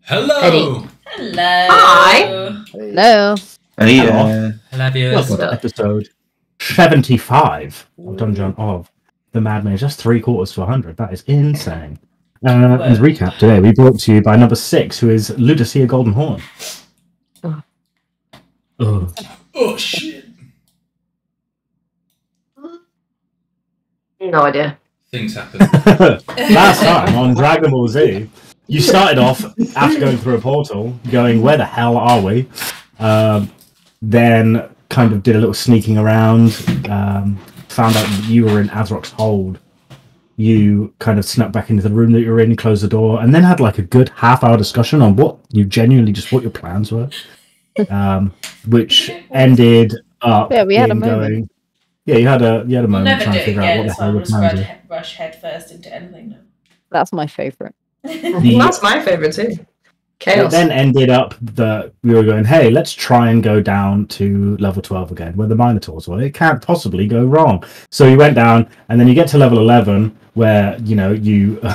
Hello! Eddie. Hello! Hi! Hello. Hey, Hello, viewers. welcome to episode 75 of Dungeon of the Mad Mage. That's 3/4 to 100. That is insane. As recap, today we brought to you by number 6, who is Ludusia Goldenhorn. Oh, shit. No idea. Things happen. Last time on Dragon Ball Z, you started off after going through a portal, going, where the hell are we? Then kind of did a little sneaking around, found out that you were in Azrok's hold. You kind of snuck back into the room that you were in, closed the door, and then had like a good half-hour discussion on what your plans were, which ended up Yeah, we had a in moment. going. Yeah, you had a We'll moment never trying do to it figure out again, what the so hell I'll your just plans were. rush head first into anything now. That's my favourite. That's my favourite too. It Chaos. then ended up that we were going, hey, let's try and go down to level 12 again, where the Minotaurs were. It can't possibly go wrong. So you went down, and then you get to level 11, where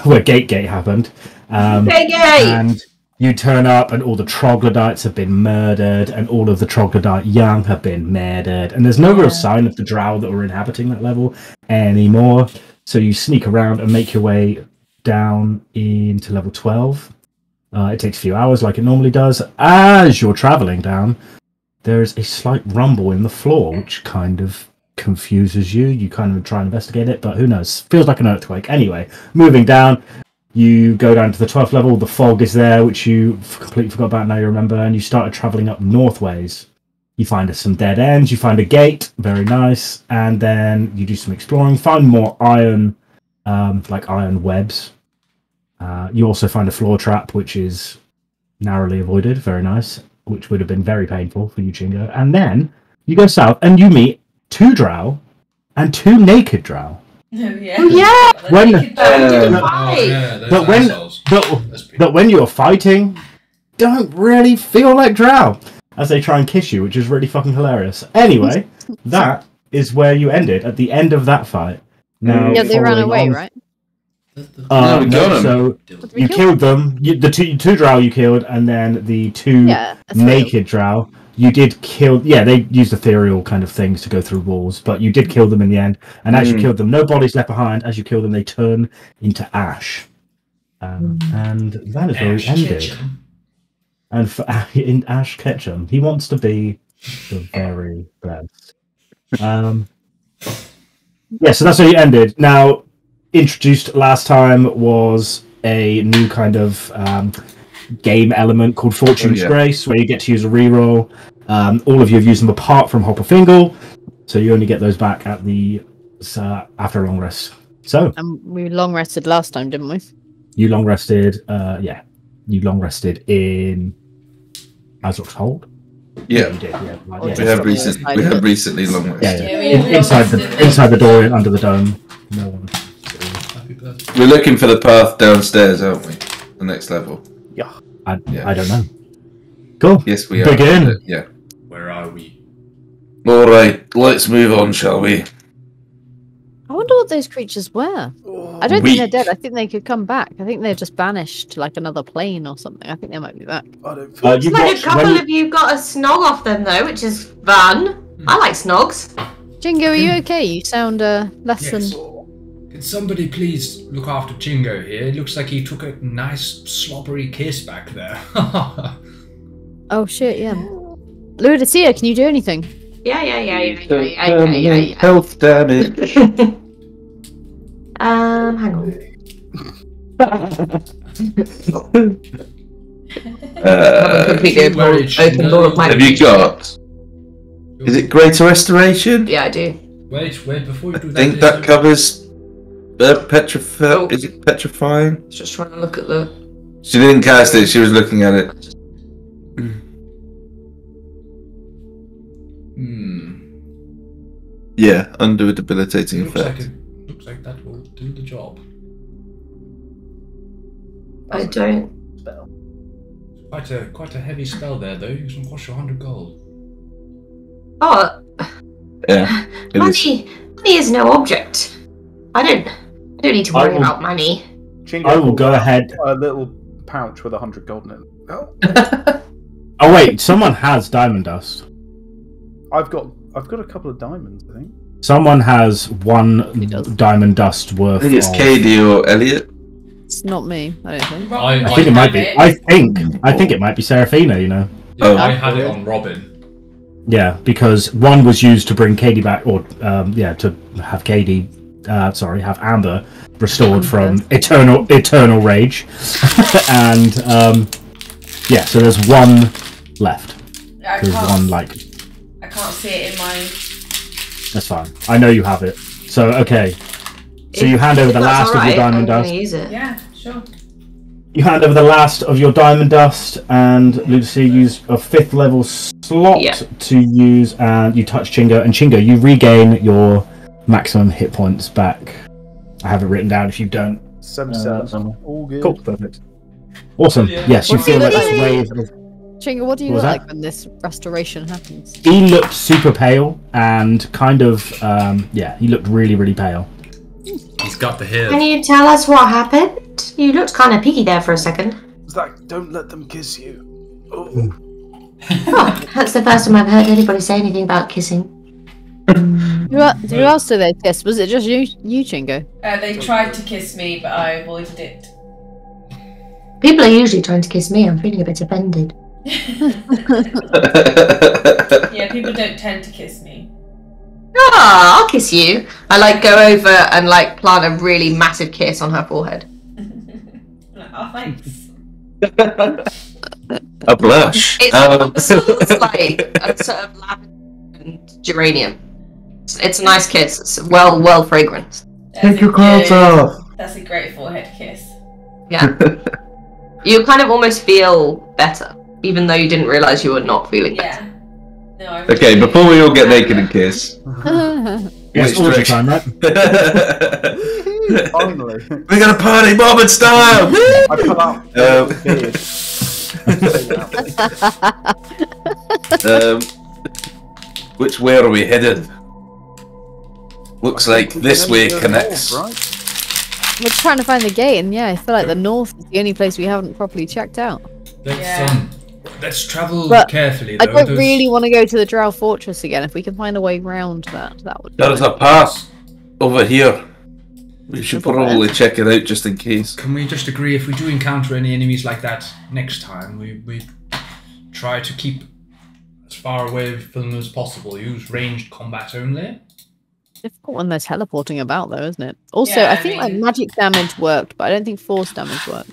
where Gate happened. And you turn up, and all the troglodytes have been murdered, and all of the troglodyte young have been murdered, and there's no real sign of the drow that were inhabiting that level anymore. So you sneak around and make your way down into level 12. It takes a few hours like it normally does. As you're travelling down, there's a slight rumble in the floor, which kind of confuses you. You kind of try and investigate it, but who knows? Feels like an earthquake. Anyway, moving down, you go down to the 12th level. The fog is there, which you completely forgot about, now you remember, and you started travelling up northways. You find some dead ends, you find a gate, very nice, and then you do some exploring, find more iron, iron webs. You also find a floor trap, which is narrowly avoided, very nice, which would have been very painful for you, Chingo. And then you go south and you meet 2 drow and 2 naked drow. Oh, yeah. Oh, yeah! But when you're fighting, don't really feel like drow, as they try and kiss you, which is really fucking hilarious. Anyway, that is where you ended, at the end of that fight. Now, Yeah, they ran following away, on- right? So you killed them. The two drow you killed, and then the 2 naked drow you did kill. Yeah, they used ethereal kind of things to go through walls, but you did kill them in the end. And as you killed them, no bodies left behind. As you kill them, they turn into ash. And that is where we ended. Ketchum. And in Ash Ketchum, he wants to be the very best. So that's where you ended. Now, introduced last time was a new kind of game element called Fortune's Grace, where you get to use a reroll. All of you have used them apart from Hopper Fingle, so you only get those back at the after a long rest. So We long rested last time, didn't we? you long rested. You long rested in Azrok's hold. Yeah, You did. Yeah, we have recently long rested. Inside the door, under the dome. No one. Happy birthday. We're looking for the path downstairs, aren't we? The next level. I don't know. Cool. Yes, we are. Begin. Yeah. Where are we? All right, let's move on, shall we? I wonder what those creatures were. I don't think they're dead. I think they could come back. I think they're just banished to like another plane or something. I think they might be back. Looks like a couple of you got a snog off them though, which is fun. I like snogs. Chingo, are you okay? You sound less than... Can somebody please look after Chingo here? It looks like he took a nice slobbery kiss back there. Oh shit, yeah. Ludusia, can you do anything? Yeah. Health damage. Hang on. Haven't completely opened all of my. Have you got? Is it greater restoration? Yeah, I do. Wait, before you do I that... think that covers Is it petrifying? Just trying to look at the. She didn't cast it. She was looking at it. Yeah, under a debilitating effect. Looks like that will do the job. I don't. Quite a heavy spell there, though. It's gonna cost you 100 gold. Oh, Yeah. money is no object. I don't need to worry about money. I will go ahead. A little pouch with 100 gold in it. Oh. Oh wait, someone has diamond dust. I've got a couple of diamonds, I think. Someone has 1 diamond dust worth. I think it's of... KD or Elliot. It's not me. I don't think. I think it might be. I think it might be Seraphina. You know. Yeah, I had it on Robin. Yeah, because 1 was used to bring Katie back, or to have Katie, have Amber restored from eternal rage, and so there's 1 left. There's 1 I can't see it in my. That's fine. I know you have it. So okay. So you hand over the last of your diamond dust. Use it. Yeah, sure. You hand over the last of your diamond dust, and Ludusia used a 5th level slot to use, and you touch Chingo, and Chingo, you regain your maximum hit points back. I have it written down if you don't. 77. All good. Cool, perfect. Awesome. Yes, you feel like this wave of... Chingo, what do you look like when this restoration happens? He looked super pale, and kind of, he looked really, really pale. He's got the hair. Can you tell us what happened? You looked kind of piggy there for a second. It's like, don't let them kiss you. Oh. Oh, that's the first time I've heard anybody say anything about kissing. Who else did they kiss? Was it just you Chingo? They tried to kiss me, but I avoided it. People are usually trying to kiss me. I'm feeling a bit offended. Yeah, people don't tend to kiss me. Ah, I'll kiss you. I go over and plant a really massive kiss on her forehead. Oh, thanks. A blush. It smells like a sort of lavender and geranium. It's a nice kiss. It's well fragrant. Take your clothes off. That's a great forehead kiss. Yeah. You kind of almost feel better, even though you didn't realise you were not feeling better. Yeah. No, I Okay, before we all get naked and kiss. It's all the time, right? Finally. We're gonna party Mormon style! I pull out which way are we headed? Looks like this way connects. Right? We're trying to find the gate, and I feel like the north is the only place we haven't properly checked out. Let's travel But carefully. I don't really want to go to the Drow Fortress again. If we can find a way round that would be There's a path over here. We should probably check it out just in case. Can we just agree if we do encounter any enemies like that next time, we try to keep as far away from them as possible. Use ranged combat only. difficult when they're teleporting about, though, isn't it? Also, Yeah, I think like magic damage worked, but I don't think force damage worked.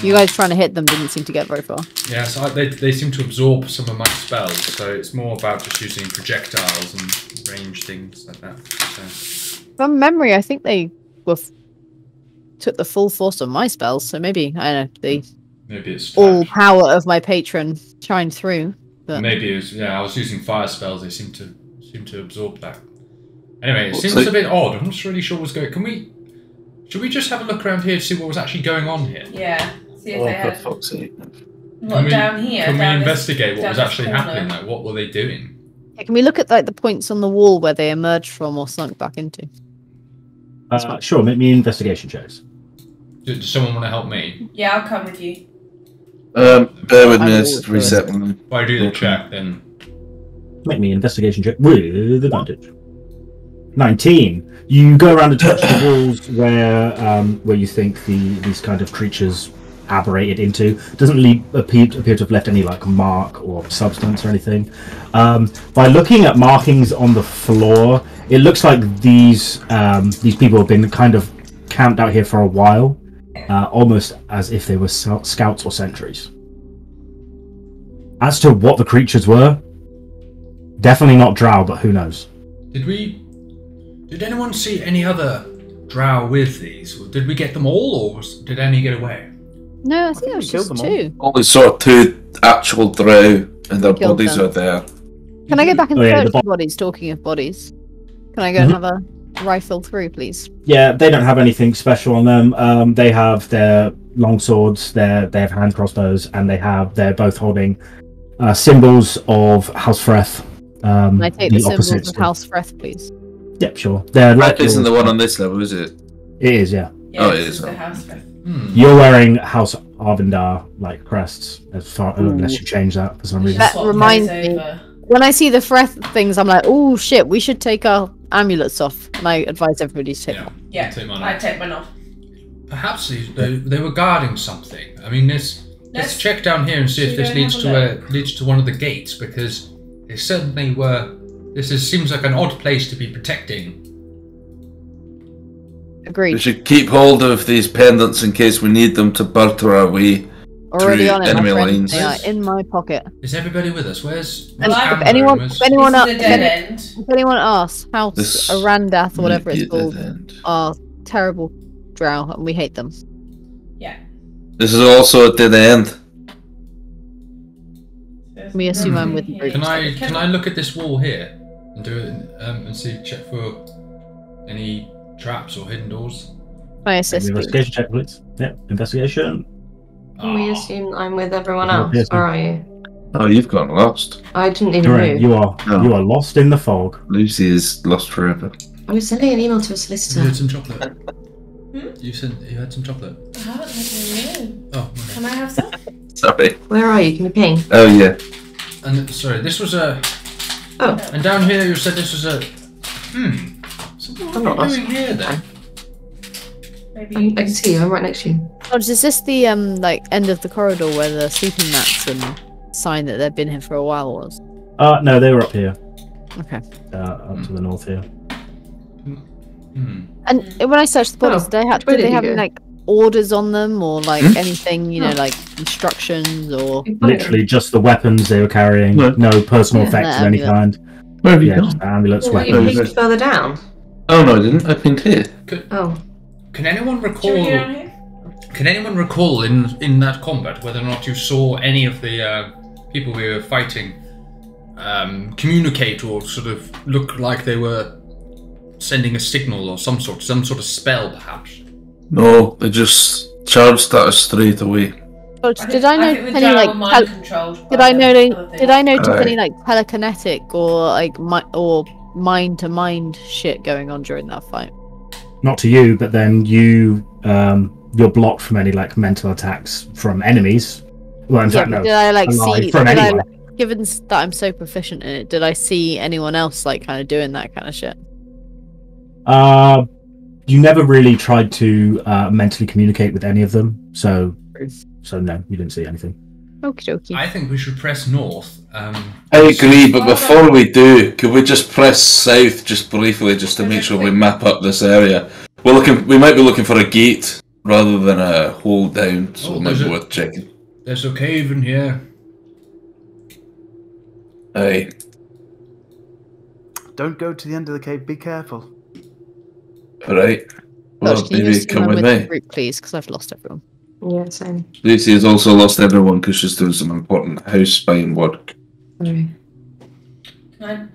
You guys trying to hit them didn't seem to get very far. Yeah, so they seem to absorb some of my spells, so it's more about just using projectiles and range things like that. So. From memory, I think they took the full force of my spells, so maybe, I don't know, maybe it's all power of my patron shined through. But... Maybe it was, I was using fire spells, they seem to absorb that. Anyway, it seems a bit odd, I'm not really sure what's going on. Should we just have a look around here to see what was actually going on here? Yeah, see if they had... For fuck's sake. What, down here? Can we down investigate what down was this actually corner? happening? Like, what were they doing? Yeah, can we look at like the points on the wall where they emerged from or sunk back into? Sure, make me investigation checks. Does someone want to help me? Yeah, I'll come with you. Bear with me, let's reset them. If I do the check, then... Make me investigation check with advantage. 19. You go around and touch the walls where you think these kind of creatures aberrated into. Doesn't appear to have left any like mark or substance or anything. By looking at markings on the floor, it looks like these people have been kind of camped out here for a while, almost as if they were scouts or sentries. As to what the creatures were, definitely not drow, but who knows? Did anyone see any other drow with these? Did we get them all, or did any get away? No, I think it was just two. Only saw 2 actual drow, and their Killed bodies them. are there. Can I go back and yeah, search the bodies? Talking of bodies, can I go and have a rifle through, please? Yeah, they don't have anything special on them. They have their long swords, they have hand crossbows, and they're both holding symbols of House Freth. Can I take the symbols opposites of to- House Freth, please? Yep, sure. They're That isn't the one on this level, is it? It is, yeah. Yeah, Oh, it this is. is the house ref. You're wearing House Arvindar like crests, unless you change that for some reason. That Swap reminds those me. over. When I see the Freth things, I'm like, oh shit, we should take our amulets off. And I advise everybody to take them off. Yeah, Take mine I off. take mine off. Perhaps they were guarding something. I mean, let's check down here and see if Should this we go leads and to have a leads to one of the gates, because they certainly were. Seems like an odd place to be protecting. Agreed. We should keep hold of these pendants in case we need them to barter our way Already through on it, my enemy friend. lines. They are in my pocket. Is everybody with us? Where's And Well, if anyone, This is a dead end. if anyone asks, House This Arandath or whatever might be it's a dead called, end. are terrible drow, and we hate them. Yeah. This is also a dead end. We assume I'm with the group. Can I look at this wall here and do it and check for any traps or hidden doors? I assist you. Investigation check, please. Yep, investigation. We Ah, assume I'm with everyone You're else. piercing. Or are you? Oh, you've gotten lost. I didn't even Doreen, know. you are lost in the fog. Lucy is lost forever. I was sending an email to a you solicitor. had some chocolate. You had some chocolate. I haven't had any. Oh, Can I have some? Sorry. Where are you? Can you ping? Oh yeah. and sorry, this was a. Oh. And down here you said this was a. So what I'm are not you doing here then? Maybe. I can see you. I'm right next to you. George, is this the like end of the corridor where the sleeping mats and sign that they've been here for a while was? No, they were up here. Okay. Up to the north here. And when I searched the bodies, Oh, did where they did you have go? like orders on them or like anything, you know, like instructions or? Literally just the weapons they were carrying. No. No personal Yeah, effects the of any amulet. kind. Where have you Yeah, gone? just amulets, Well, you weapons. pinged further down. Oh no, I didn't. I pinged here. Oh. Can anyone Should we recall? go down here? Can anyone recall in that combat whether or not you saw any of the people we were fighting communicate or sort of look like they were sending a signal or some sort of spell, perhaps? No, they just charged at us straight away. George, did I think notice the any drow like? are mind controlled Did by I know? other Did I notice Aye. any like telekinetic or like or mind to mind shit going on during that fight? Not to you, but then you're blocked from any like mental attacks from enemies. Well, in Yeah, fact, but no. did I like alive see? from Did I, anyone. given that I'm so proficient in it, did I see anyone else like kind of doing that kind of shit? You never really tried to mentally communicate with any of them, so no, you didn't see anything. Okie dokie. I think we should press north. I agree, but before we do, could we just press south just briefly, just to make sure we map up this area? We might be looking for a gate rather than a hold down, so it might be worth checking. There's a cave in here. Aye. Don't go to the end of the cave. Be careful. Alright. Well, George, can you maybe just come come with the me. group, please? Because I've lost everyone. Yeah, same. Lucy has also lost everyone because she's doing some important house spine work. Can I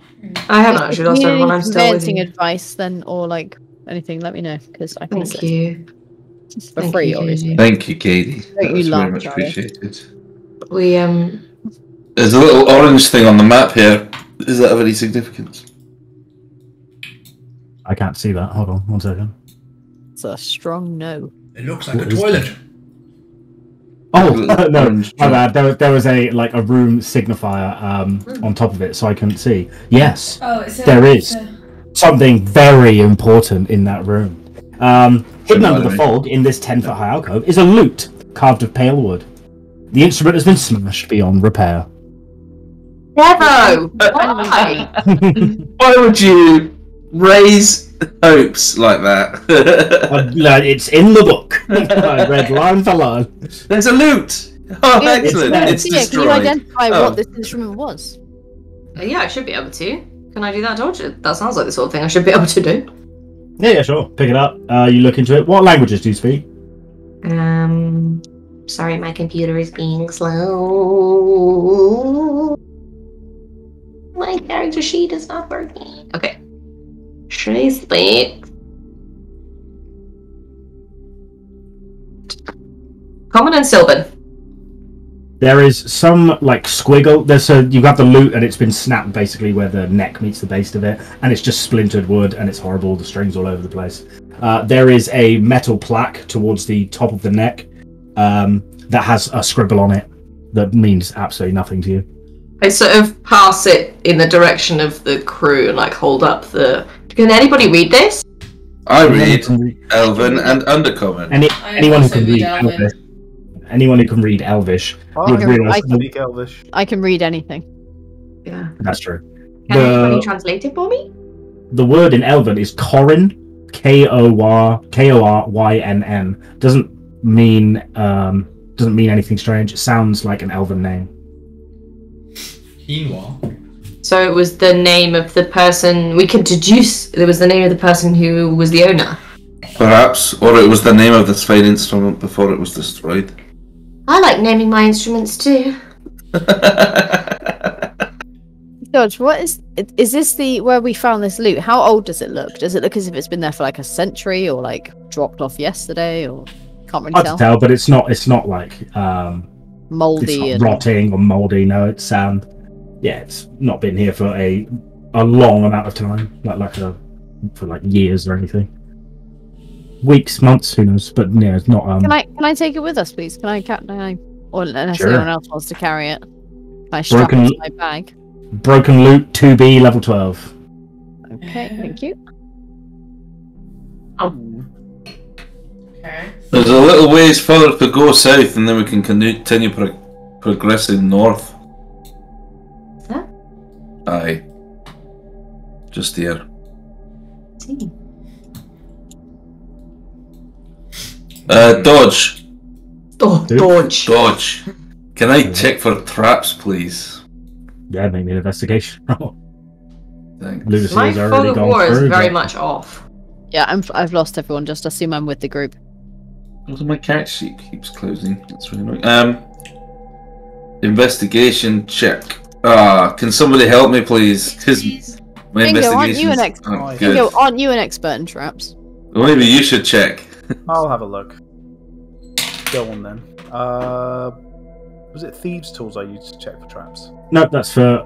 haven't If actually you lost need everyone. any I'm still with conveyancing you. advice, then or like anything, let me know because I can Thank assist you. for Thank free, you, obviously. Thank you, Katie. Don't you That's laugh, very much Charlie. appreciated. We There's a little orange thing on the map here. Is that of any significance? I can't see that. Hold on, 1 second. It's a strong no. It looks like What a is toilet. Oh Little no, orange my drop. bad. There was a like a room signifier on top of it, so I couldn't see. Yes, Oh, it's a, There it's is. a- something very important in that room. Hidden under the me. fog in this 10-foot high alcove is a lute carved of pale wood. The instrument has been smashed beyond repair. Never. Why? Why would you raise hopes like that? It's in the book. I read line for line. There's a loot! Oh, Yeah, excellent! there. It's Can you destroyed. identify Oh. what this instrument was? Yeah, I should be able to. Can I do that, George? That sounds like the sort of thing I should be able to do. Yeah, sure. Pick it up. You look into it. What languages do you speak? Sorry, my computer is being slow. My character sheet is not working. Okay. She speaks Common and Sylvan. There is some like squiggle. You got the loot and it's been snapped basically where the neck meets the base of it, and it's just splintered wood and it's horrible. The strings all over the place. There is a metal plaque towards the top of the neck that has a scribble on it that means absolutely nothing to you. I sort of pass it in the direction of the crew and like hold up the. Can anybody read this? I read Elven and Undercommon. Anyone who can read Elvish. Anyone who can read Elvish would realise. Speak Elvish. I can read anything. Yeah. That's true. Can anybody translate it for me? The word in Elven is Coryn, Korynn. Doesn't mean anything strange. It sounds like an Elven name. Quinoa. So it was the name of the person we could deduce. It was the name of the person who was the owner. Perhaps, or it was the name of this fine instrument before it was destroyed. I like naming my instruments too. Dodge, what is this where we found this loot? How old does it look? Does it look as if it's been there for like a century or like dropped off yesterday or can't really Hard to tell, but it's not like moldy it's not rotting or moldy. No, it's it's not been here for a long amount of time, for years or anything. Weeks, months, who knows? But yeah, it's not. Can I take it with us, please? Or unless Sure. anyone else wants to carry it? Can I strap it to my bag? Broken loot 2B level 12. Okay, thank you. Okay. There's a little ways further to go south, and then we can continue progressing north. Huh? Aye. Just here. Dodge. Dodge. Can I check for traps, please? Yeah, make me an investigation. Thanks. Ludusia's My already fog of gone war is through, very but- much off. Yeah, I've lost everyone. Just assume I'm with the group. Also, my character sheet keeps closing. That's really annoying. Investigation check. Can somebody help me, please? Because my Bingo, aren't investigation. you an expert? Good. Bingo, aren't you an expert in traps? Well, maybe you should check. I'll have a look. Go on then. Was it thieves' tools I used to check for traps? No, that's for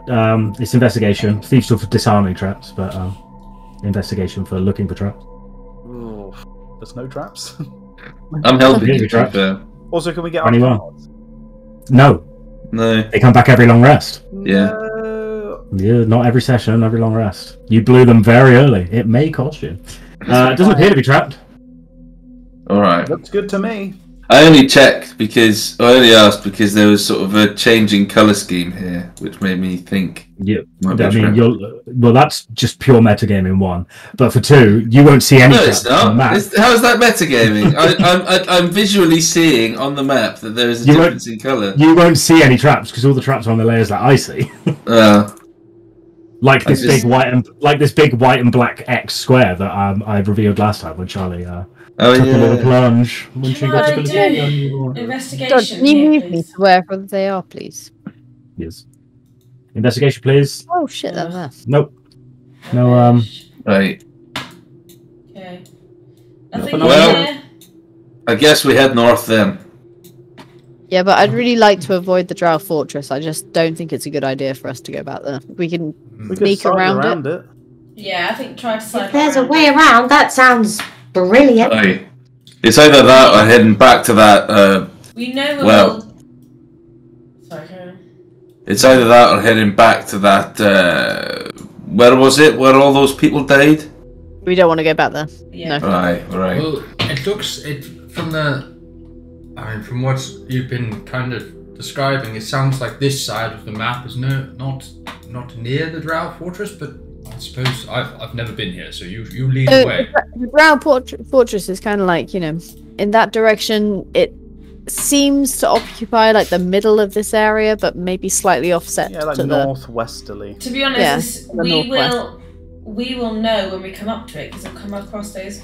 it's investigation. Thieves tool for disarming traps, but investigation for looking for traps. Ooh, there's no traps. I'm helping Maybe you. traps. Also, can we get our 21. cards? No, No. they come back every long rest. Yeah. No. Yeah, not every session, every long rest. You blew them very early. It may cost you. It doesn't appear to be trapped. Alright. Looks good to me. I only asked because there was sort of a changing colour scheme here, which made me think. Yeah, Might be I mean, trap. well, that's just pure metagaming, one. But for two, you won't see any No, traps it's on the not. map. How is that metagaming? I'm visually seeing on the map that there is a difference in colour. You won't see any traps because all the traps are on the layers that I see. Like this big white and black X square that I revealed last time when Charlie took a little plunge. When she Can got I to do the investigation? Can you here, move me please? to wherever they are, please? Yes. Investigation, please. Oh shit, they're there. Nope. No. Right. Okay. Nothing Well- here. I guess we head north then. Yeah, but I'd really like to avoid the Drow Fortress. I just don't think it's a good idea for us to go back there. We can We could sneak side around it. it. Yeah, I think try to slide If there's a around. way around, that sounds brilliant. Aye. It's either that or heading back to that. We know Well- Sorry, carry on. It's either that or heading back to that. Where was it? Where all those people died? We don't want to go back there. Yeah. No. Right. Well, it looks from what you've been kind of describing, it sounds like this side of the map is not near the Drow Fortress, but I suppose I've never been here, so you lead the way. The Drow Fortress is kind of like, in that direction. It seems to occupy like the middle of this area, but maybe slightly offset Yeah, like to the northwesterly. To be honest, Yeah, we northwest. will know when we come up to it because I've come across those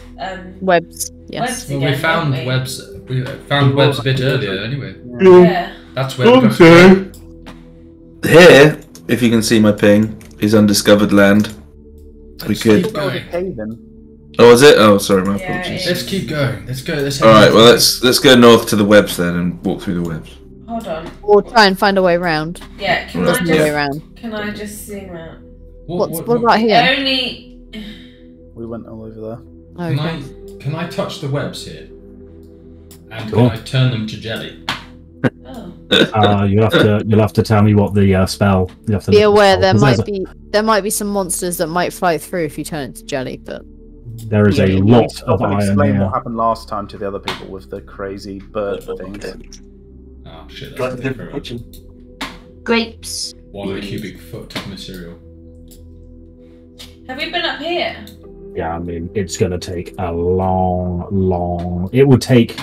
webs. Yes. webs Well, again. we found haven't we? webs. We found webs a bit earlier, anyway. Yeah. That's where we got Okay. Here, if you can see my ping, is undiscovered land. We could. keep going. Haven. Oh, is it? Oh, sorry, my Yeah, apologies. it Let's keep going. Let's go. Let's head All right. north. Well, let's go north to the webs then and walk through the webs. Hold on. Or try and find a way around. Yeah, can There's I no way just around. can I just zoom out? What about here? Only We went all over there. Okay. Can I touch the webs here? And Sure. can I turn them to jelly? oh. You'll have to tell me what the spell. You have to Be look at the aware spell, 'cause there might be some monsters that might fly through if you turn it to jelly, but there is a You lot need to of stop and iron explain here. what happened last time to the other people with the crazy bird things. Oh shit, Got that's the different. kitchen. Grapes. 1 cubic foot of material. Have we been up here? Yeah, I mean, it's going to take a long... It will take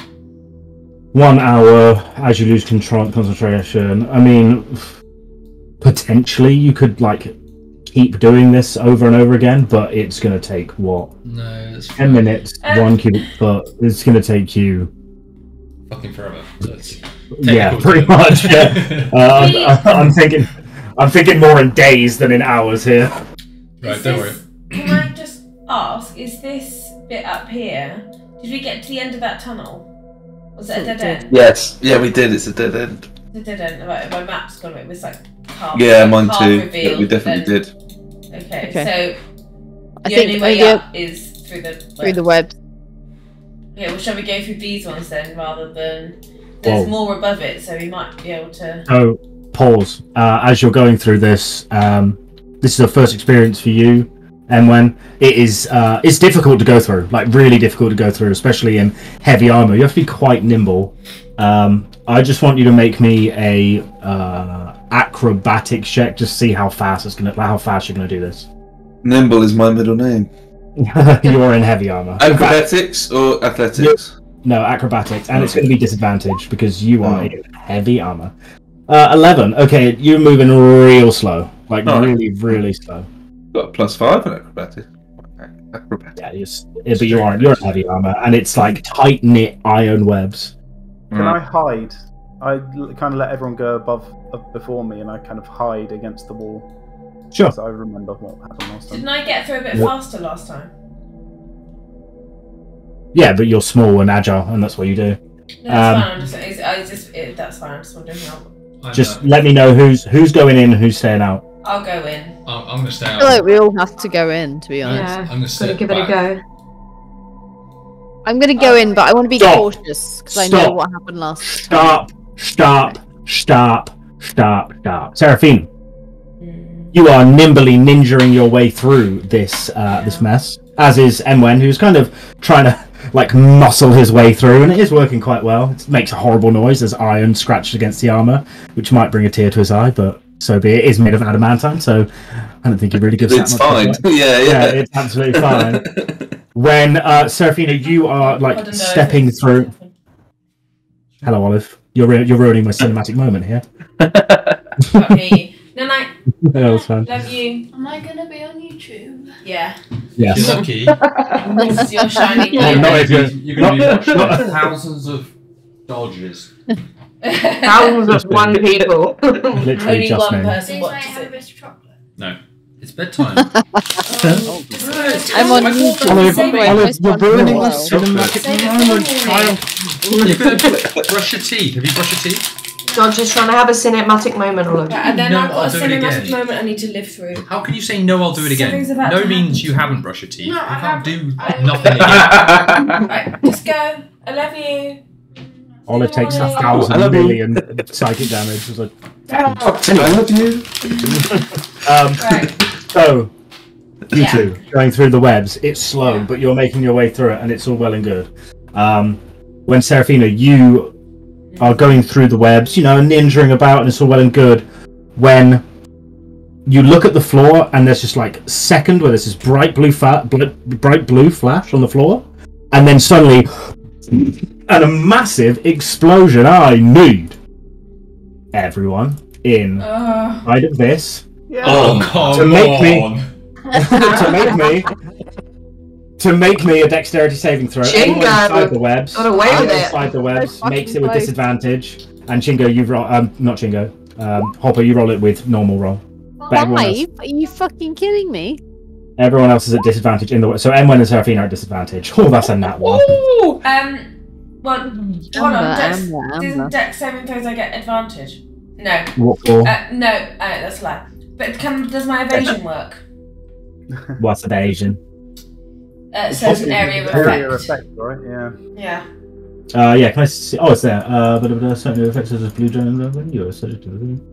1 hour as you lose concentration. I mean, potentially you could, like, keep doing this over and over again, but it's going to take, what? No, it's 10 minutes, 1 cubic foot. It's going to take you... fucking forever. Yeah, pretty much, yeah. I'm thinking more in days than in hours here. Right, don't worry. Can I just ask, is this bit up here, did we get to the end of that tunnel? Was it a dead end? Yes. Yeah, we did. It's a dead end. It's a dead end. Right, my map's gone. It was like carved. Yeah, mine carved too. revealed, Yeah, we definitely then- did. Okay, Okay. so I the think only way maybe up is through the web. Okay, well, shall we go through these ones then, rather than there's Whoa. more above it, so we might be able to. So, pause. As you're going through this, this is a first experience for you, Emwen. It is, it's difficult to go through, like really difficult to go through, especially in heavy armor. You have to be quite nimble. I just want you to make me a acrobatics check, just see how fast you're gonna do this. Nimble is my middle name. You're in heavy armor. Acrobatics or athletics? No, acrobatics, and it's going to be disadvantaged because you are in heavy armor. 11. Okay, you're moving real slow, like really slow. Got a +5 in acrobatics. Acrobatics. Yeah, but you're in heavy armor, and it's like tight knit iron webs. Can I hide? Kind of let everyone go before me, and I kind of hide against the wall. Sure. So I remember what happened last time. Didn't I get through a bit faster last time? Yeah, but you're small and agile, and that's what you do. No, that's fine. That's fine. I'm just wondering how. Just let me know who's going in and who's staying out. I'll go in. I'm going to stay I out. feel like we all have to go in, to be honest. Yeah, I'm going to gotta sit give it a back. go. I'm going to go in, but I want to be Stop. cautious because I know Stop. what happened last time. Stop. Seraphina, you are nimbly ninjaing your way through this this mess, as is Emwen, who's kind of trying to like muscle his way through, and it is working quite well. It makes a horrible noise as iron scratches against the armor, which might bring a tear to his eye, but so be it. It is made of adamantine, so I don't think it really gives It's that much fine. away. Yeah. It's absolutely fine. When Seraphina, you are like stepping through. Hello, Olive. You're ruining my cinematic moment here. Fuck me. No, That was fun. love you. Am I gonna be on YouTube? Yeah. Yes. You're lucky. This is your shining You're moment. not if you're going to be watching thousands of dodges. Thousands of one people. Literally Only just one me. person Please may I watches have a it. bit of chocolate? No. It's bedtime. I'm on YouTube. Olive, you're ruining my Wow. cinematic moment, child. You could brush your teeth. Have you brushed your teeth? John just trying to have a cinematic moment, Olive. Right, and then No, I've got a I'll do it cinematic again. moment I need to live through. How can you say no, I'll do it again? Something's about No to means happen. you haven't brushed your teeth. No, You I can't do haven't. nothing again. Right, just go. I love you. Olive takes I 1,000 love you. million psychic damage. It's like, I love you. Right. so, you Yeah. two going through the webs. It's slow, but you're making your way through it, and it's all well and good. When Seraphina, you are going through the webs, ninjaing about, and it's all well and good. When you look at the floor, and there's just like a second where there's this bright blue flash on the floor, and then suddenly, and a massive explosion. I need everyone inside of this Oh, come To make me- on. to make me a dexterity saving throw. Anyone Chingo! inside the webs, Got away with anyone it. inside the webs So makes it fucking with close. disadvantage. And Chingo, you roll. Not Chingo. Hopper, you roll it with normal roll. But everyone else, Are you fucking kidding me? everyone else is at disadvantage in the way. So Emwen and Seraphina are at disadvantage. Oh, that's a nat one. Well, hold on. Didn't Dex saving throws I get advantage? No. What for? No, that's a lie. But does my evasion work? What's evasion? So it's an area of effect. Right? Yeah. Yeah. Yeah, can I see? Oh, it's there. But certain effects such as blue giant you're subject to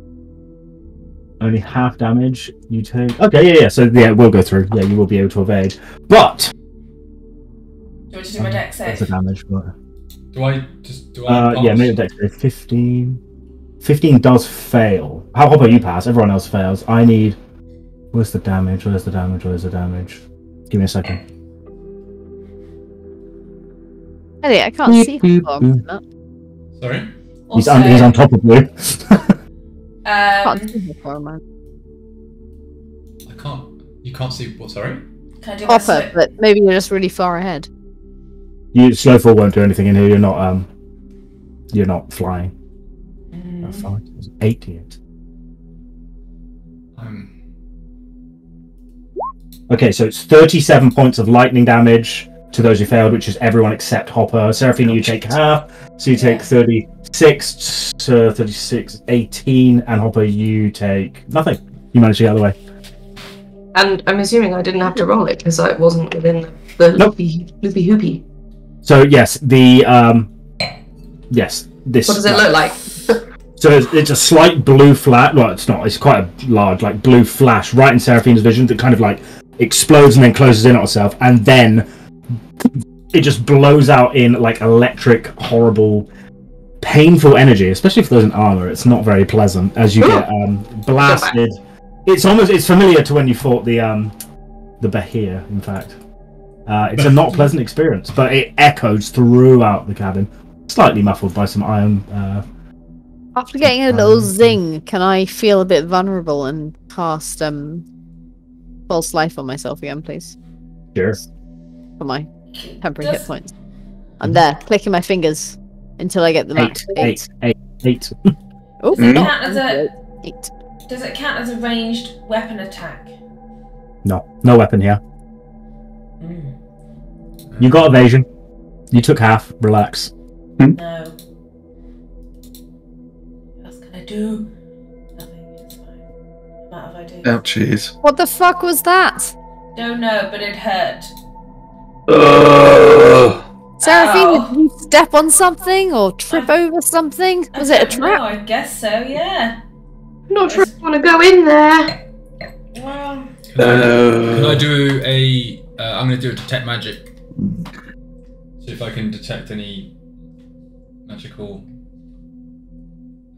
only half damage you take. Okay, yeah. So yeah, we'll go through. Yeah, you will be able to evade. But do you want to do my dex save? That's the damage. But... Do I pass? Yeah, make a dex save. 15. 15 does fail. How about you pass? Everyone else fails. I need. Where's the damage? Where's the damage? Where's the damage? Give me a second. Elliot, I can't see him. Sorry? He's on top of you. Can't see before, man. I can't. You can't see what? Sorry? Can I do my Hopper, but maybe you're just really far ahead. You Slowfall won't do anything in here. You're not flying. How far? 88. Okay, so it's 37 points of lightning damage to those who failed, which is everyone except Hopper. Seraphina, you take half, so you take 36 to 36, 18, and Hopper, you take nothing. You managed to get out of the way. And I'm assuming I didn't have to roll it because I wasn't within the loopy hoopy. So yes, this. What does it look like? So it's a slight blue flash. Well, it's not. It's quite a large, like blue flash right in Seraphina's vision that kind of like explodes and then closes in on itself, and then it just blows out in like electric, horrible, painful energy. Especially for those in armor, it's not very pleasant as you get blasted. It's familiar to when you fought the Bahir. In fact, it's a not pleasant experience, but it echoes throughout the cabin, slightly muffled by some iron. After getting a little zing, can I feel a bit vulnerable and cast false life on myself again, please? Sure. For my temporary hit points. I'm there, clicking my fingers until I get the max. 8. Oh, Does it count as a ranged weapon attack? No weapon here. You got evasion. You took half. Relax. No. What else can I do? Nothing. It's fine. I'm out of ideas. Oh, jeez. What the fuck was that? Don't know, but it hurt. Seraphina, did you step on something or trip over something? Was it a trap? No, I guess so, yeah. I'm not sure if I want to go in there. Well... Can I do a... I'm going to do a detect magic. See if I can detect any magical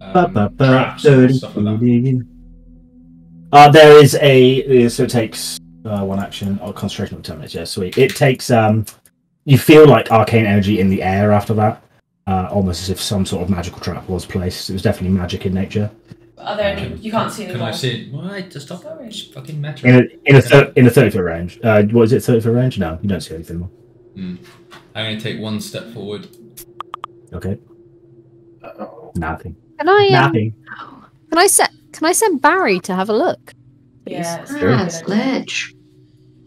traps and stuff like that. There is a... So it takes one action. Oh, concentration of 10 minutes. Yeah, sweet. It takes... you feel like arcane energy in the air after that. Almost as if some sort of magical trap was placed. It was definitely magic in nature. Are there any? You can't see any. Can more. I see it? Why? Just stop. It's fucking matter. In a 30-foot range. What is it? 30-foot range? No, you don't see anything more. I'm going to take one step forward. Okay. Nothing. Can I? Nothing. Can I send Barry to have a look? Yeah. Sledge.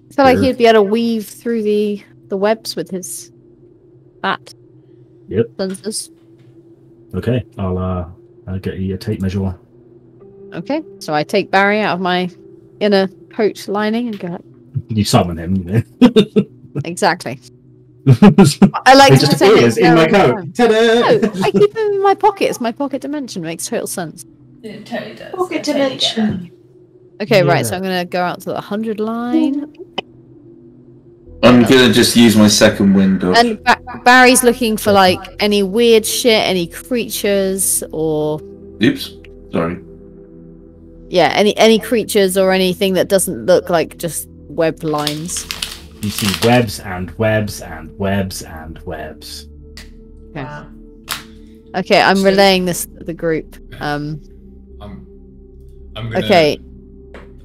I feel like he'd be able to weave through the webs with his bat. Yep. Lenses. Okay. I'll get you a tape measure one. Okay, so I take Barry out of my inner coat lining and go. You summon him, you know. Exactly. I like it to just pretend appears in my coat. Ta-da! No, I keep him in my pocket. It's my pocket dimension. Makes total sense. It totally does. Pocket dimension. Okay, right. So I'm gonna go out to the 100 line. I'm gonna just use my second window. And Barry's looking for like any weird shit, any creatures, or Oops, sorry. yeah, any creatures or anything that doesn't look like just web lines. You see webs and webs and webs and webs. Okay. Wow. Okay, I'm relaying this to the group. I'm gonna... Okay.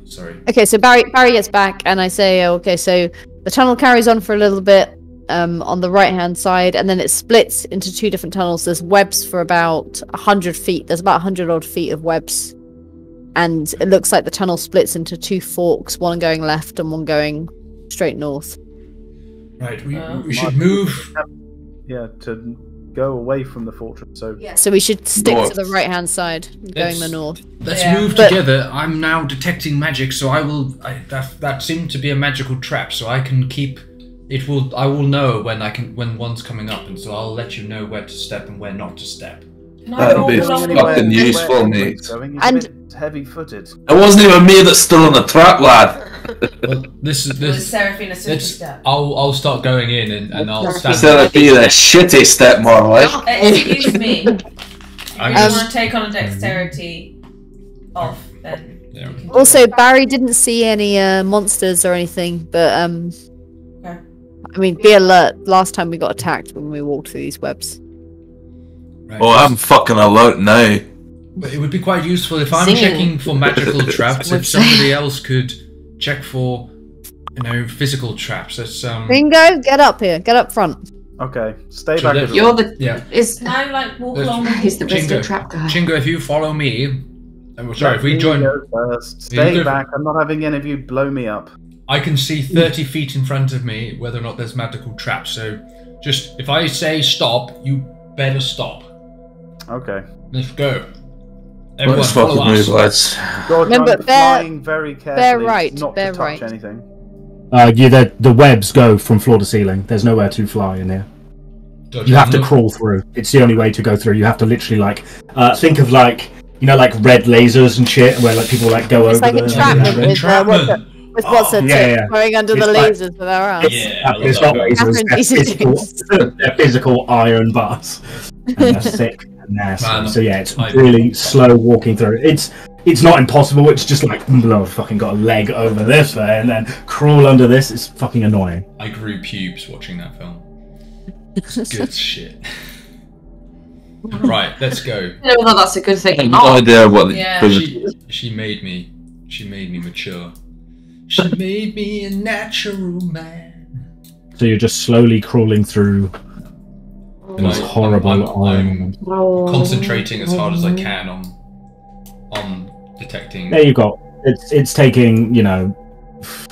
Sorry. Okay, so Barry gets back, and I say, okay, so the tunnel carries on for a little bit on the right-hand side, and then it splits into two different tunnels. There's webs for about 100 feet. There's about 100 odd feet of webs, and it looks like the tunnel splits into two forks, one going left and one going straight north. Right, we should move. Yeah, to go away from the fortress. So So we should stick North. to the right-hand side, going the north. Let's Yeah. move together. I'm now detecting magic, so I will. That seemed to be a magical trap, so I can keep. It will. I will know when one's coming up, and so I'll let you know where to step and where not to step. Can I That'd walk be along the fucking wall? useful, mate. And- heavy-footed. It wasn't even me that's still on the trap, lad. Well, this is With this. Seraphina Let's, Swiftystep. I'll start going in and I'll stand. Seraphina, the shitty step, more like. Excuse me. If you I'm- want to take on a dexterity off, then Yeah. you can do Also, it. Barry didn't see any monsters or anything, but Okay. I mean, be alert. Last time we got attacked when we walked through these webs. Right. Oh, I'm fucking alert now. But it would be quite useful if I'm Singing. checking for magical traps. If somebody else could check for, physical traps. That's Bingo, get up here. Get up front. Okay, stay So back. that- everyone. You're the. Yeah. Is Can I like walk Let's- along the he's the best Chingo. trap guy. Chingo, if you follow me. Sorry, if we Let me join. go first. You Stay go- back. I'm not having any of you blow me up. I can see 30 feet in front of me whether or not there's magical traps. So, just if I say stop, you better stop. Okay. Let's go. Everyone, Let's follow fucking us. move, lads. George, Remember, I'm flying very carefully right, not bear to touch right. anything. The webs go from floor to ceiling. There's nowhere to fly in here. Dodge You have to it. crawl through. It's the only way to go through. You have to literally think of like red lasers and shit, where like people like go It's over like the entrapment with Entrapment. what's the yeah, tip yeah. going under It's the like- lasers with our arms. Yeah, It's not lasers. Catherine They're physical, Zeta-Jones. they're physical iron bars. And they're thick and nasty. Man, So yeah, it's I- really slow walking through. It's not impossible. It's just like, I've fucking got a leg over this way and then crawl under this. It's fucking annoying. I grew pubes watching that film. It's good shit. Right, let's go. I don't know whether that's a good thing I or have no not. idea what Yeah. the She made me mature. She made me a natural man. So you're just slowly crawling through And these horrible iron. Oh. concentrating as hard as I can on detecting. There you go. It's taking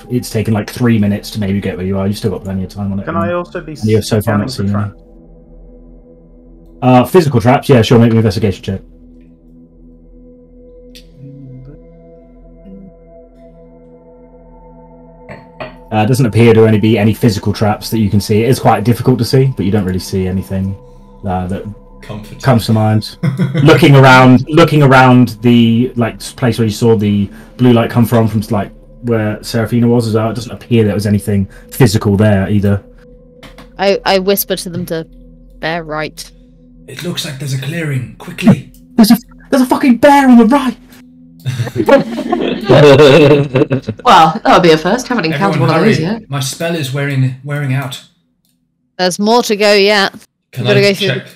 it's taken like 3 minutes to maybe get where you are. You've still got plenty of time on it. Can I also be You've so far scanning not for seen any. traps? Physical traps, yeah, sure, make an investigation check. Doesn't appear to only be any physical traps that you can see. It is quite difficult to see, but you don't really see anything that Comforting. comes to mind. looking around the place where you saw the blue light come from like where Seraphina was as well. It doesn't appear there was anything physical there either. I whisper to them to bear right. It looks like there's a clearing. Quickly. There's a fucking bear on the right. Well, that'll be a first. Haven't encountered Everyone one of hurry. those yet. My spell is wearing out. There's more to go yet. Can Gotta I go through check?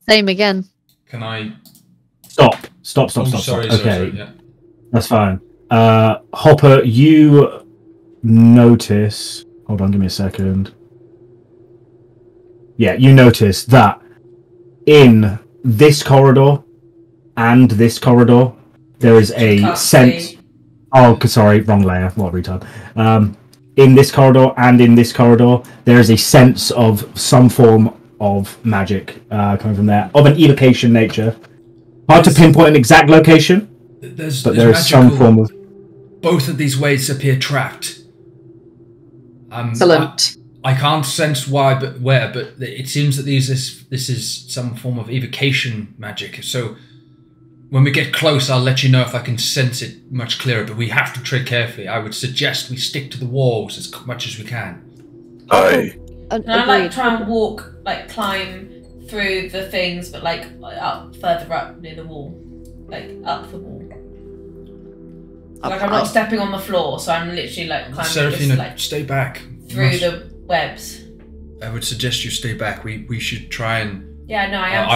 Same again. Can I? Stop. Oh, sorry. Okay, Yeah. that's fine. Hopper, you notice. Hold on, give me a second. Yeah, you notice that in this corridor and this corridor, there is a Can't sense. see. Oh, sorry, wrong layer. What a retard. In this corridor and in this corridor, there is a sense of some form of magic coming from there, of an evocation nature. Hard to pinpoint an exact location, There's but there is some magical- form of. Both of these ways appear trapped. Excellent. I can't sense why, but where. But it seems that this is some form of evocation magic. So when we get close, I'll let you know if I can sense it much clearer. But we have to tread carefully. I would suggest we stick to the walls as much as we can. Aye. Can I try and climb through the things, but further up near the wall, up the wall. I'm not stepping on the floor, so I'm literally climbing Seraphina, stay back. through the webs. I would suggest you stay back. We should try and. Yeah, no, I am.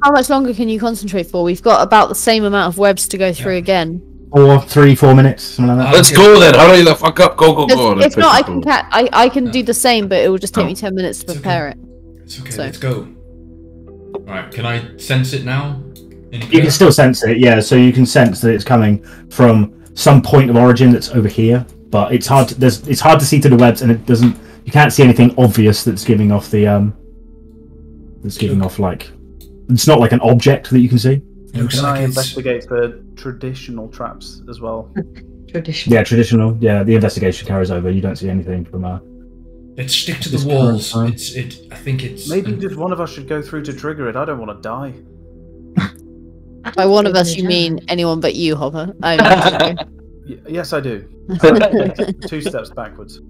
How much longer can you concentrate for? We've got about the same amount of webs to go through again. Or 3-4 minutes, something like that. Let's go then. Hurry the fuck up. Go. If not, I can do the same, but it will just take me 10 minutes to It's prepare it. It's okay. So- Let's go. All right. Can I sense it now? You can still sense it, yeah. So you can sense that it's coming from some point of origin that's over here, but it's hard. It's hard to see to the webs, and it doesn't. You can't see anything obvious that's giving off the That's giving off like it's not like an object that you can see. Looks Can like I it's investigate for traditional traps as well? Traditional. Yeah, traditional. Yeah, the investigation carries over. You don't see anything from let's stick to This the walls. current I think it's Maybe just one of us should go through to trigger it. I don't want to die. By one of us, you mean anyone but you, Hopper. Yes, I do. 2 steps backwards.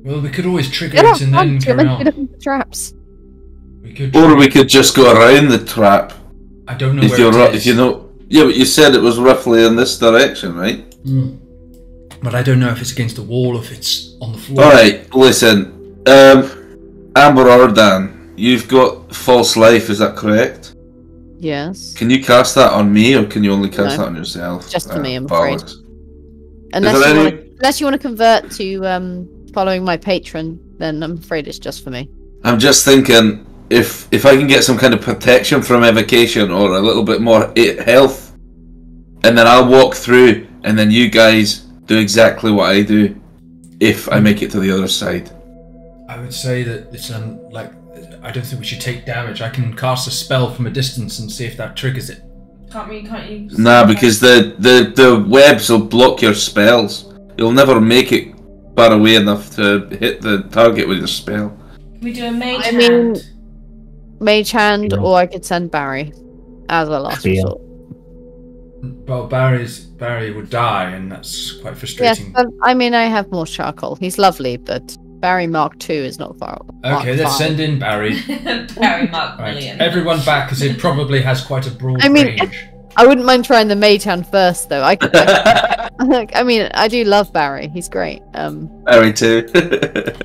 Well, we could always trigger it and then carry on. Traps. We could. Or we could just go around the trap. I don't know If where you're it is. if you know, yeah, but you said it was roughly in this direction, right? But I don't know if it's against the wall or if it's on the floor. All right, listen, Amber Oridan, you've got false life. Is that correct? Yes. Can you cast that on me, or can you only cast No. that on yourself? Just for me, I'm afraid. bollocks. Unless you want to convert to following my patron, then I'm afraid it's just for me. I'm just thinking if I can get some kind of protection from evocation or a little bit more health, and then I'll walk through, and then you guys do exactly what I do if I make it to the other side. I would say that it's like I don't think we should take damage. I can cast a spell from a distance and see if that triggers it. Can't you? Nah, because the webs will block your spells. You'll never make it far away enough to hit the target with your spell. Can we do a mage I hand? mean, Mage Hand, Yeah. or I could send Barry as a last Yeah. resort. Well, Barry would die, and that's quite Yes, frustrating. but I mean, I have more charcoal. He's lovely, but Barry Mark II is not far. Okay, let's send in Barry. Barry Mark Right, Million. everyone back, because it probably has quite a broad I mean, range. I wouldn't mind trying the Mage Hand first, though. I mean, I do love Barry. He's great. Barry too.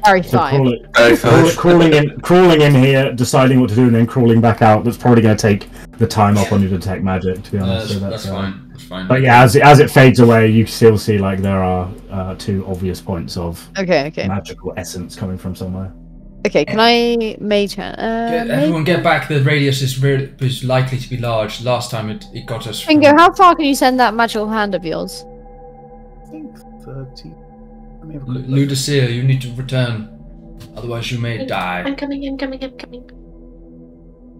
Barry So 5. Barry five. crawling in here, deciding what to do, and then crawling back out. That's probably going to take the time up on your detect magic, to be honest. So That's fine. That's fine. But yeah, as it fades away, you still see like there are 2 obvious points of Okay. magical essence coming from somewhere. Okay, can I Mage Hand? Everyone get back. The radius is likely to be large. Last time it got us. Fingo, how far can you send that magical hand of yours? I think 30. Let me have a quick look. Ludusia, you need to return. Otherwise, you may die. I'm coming.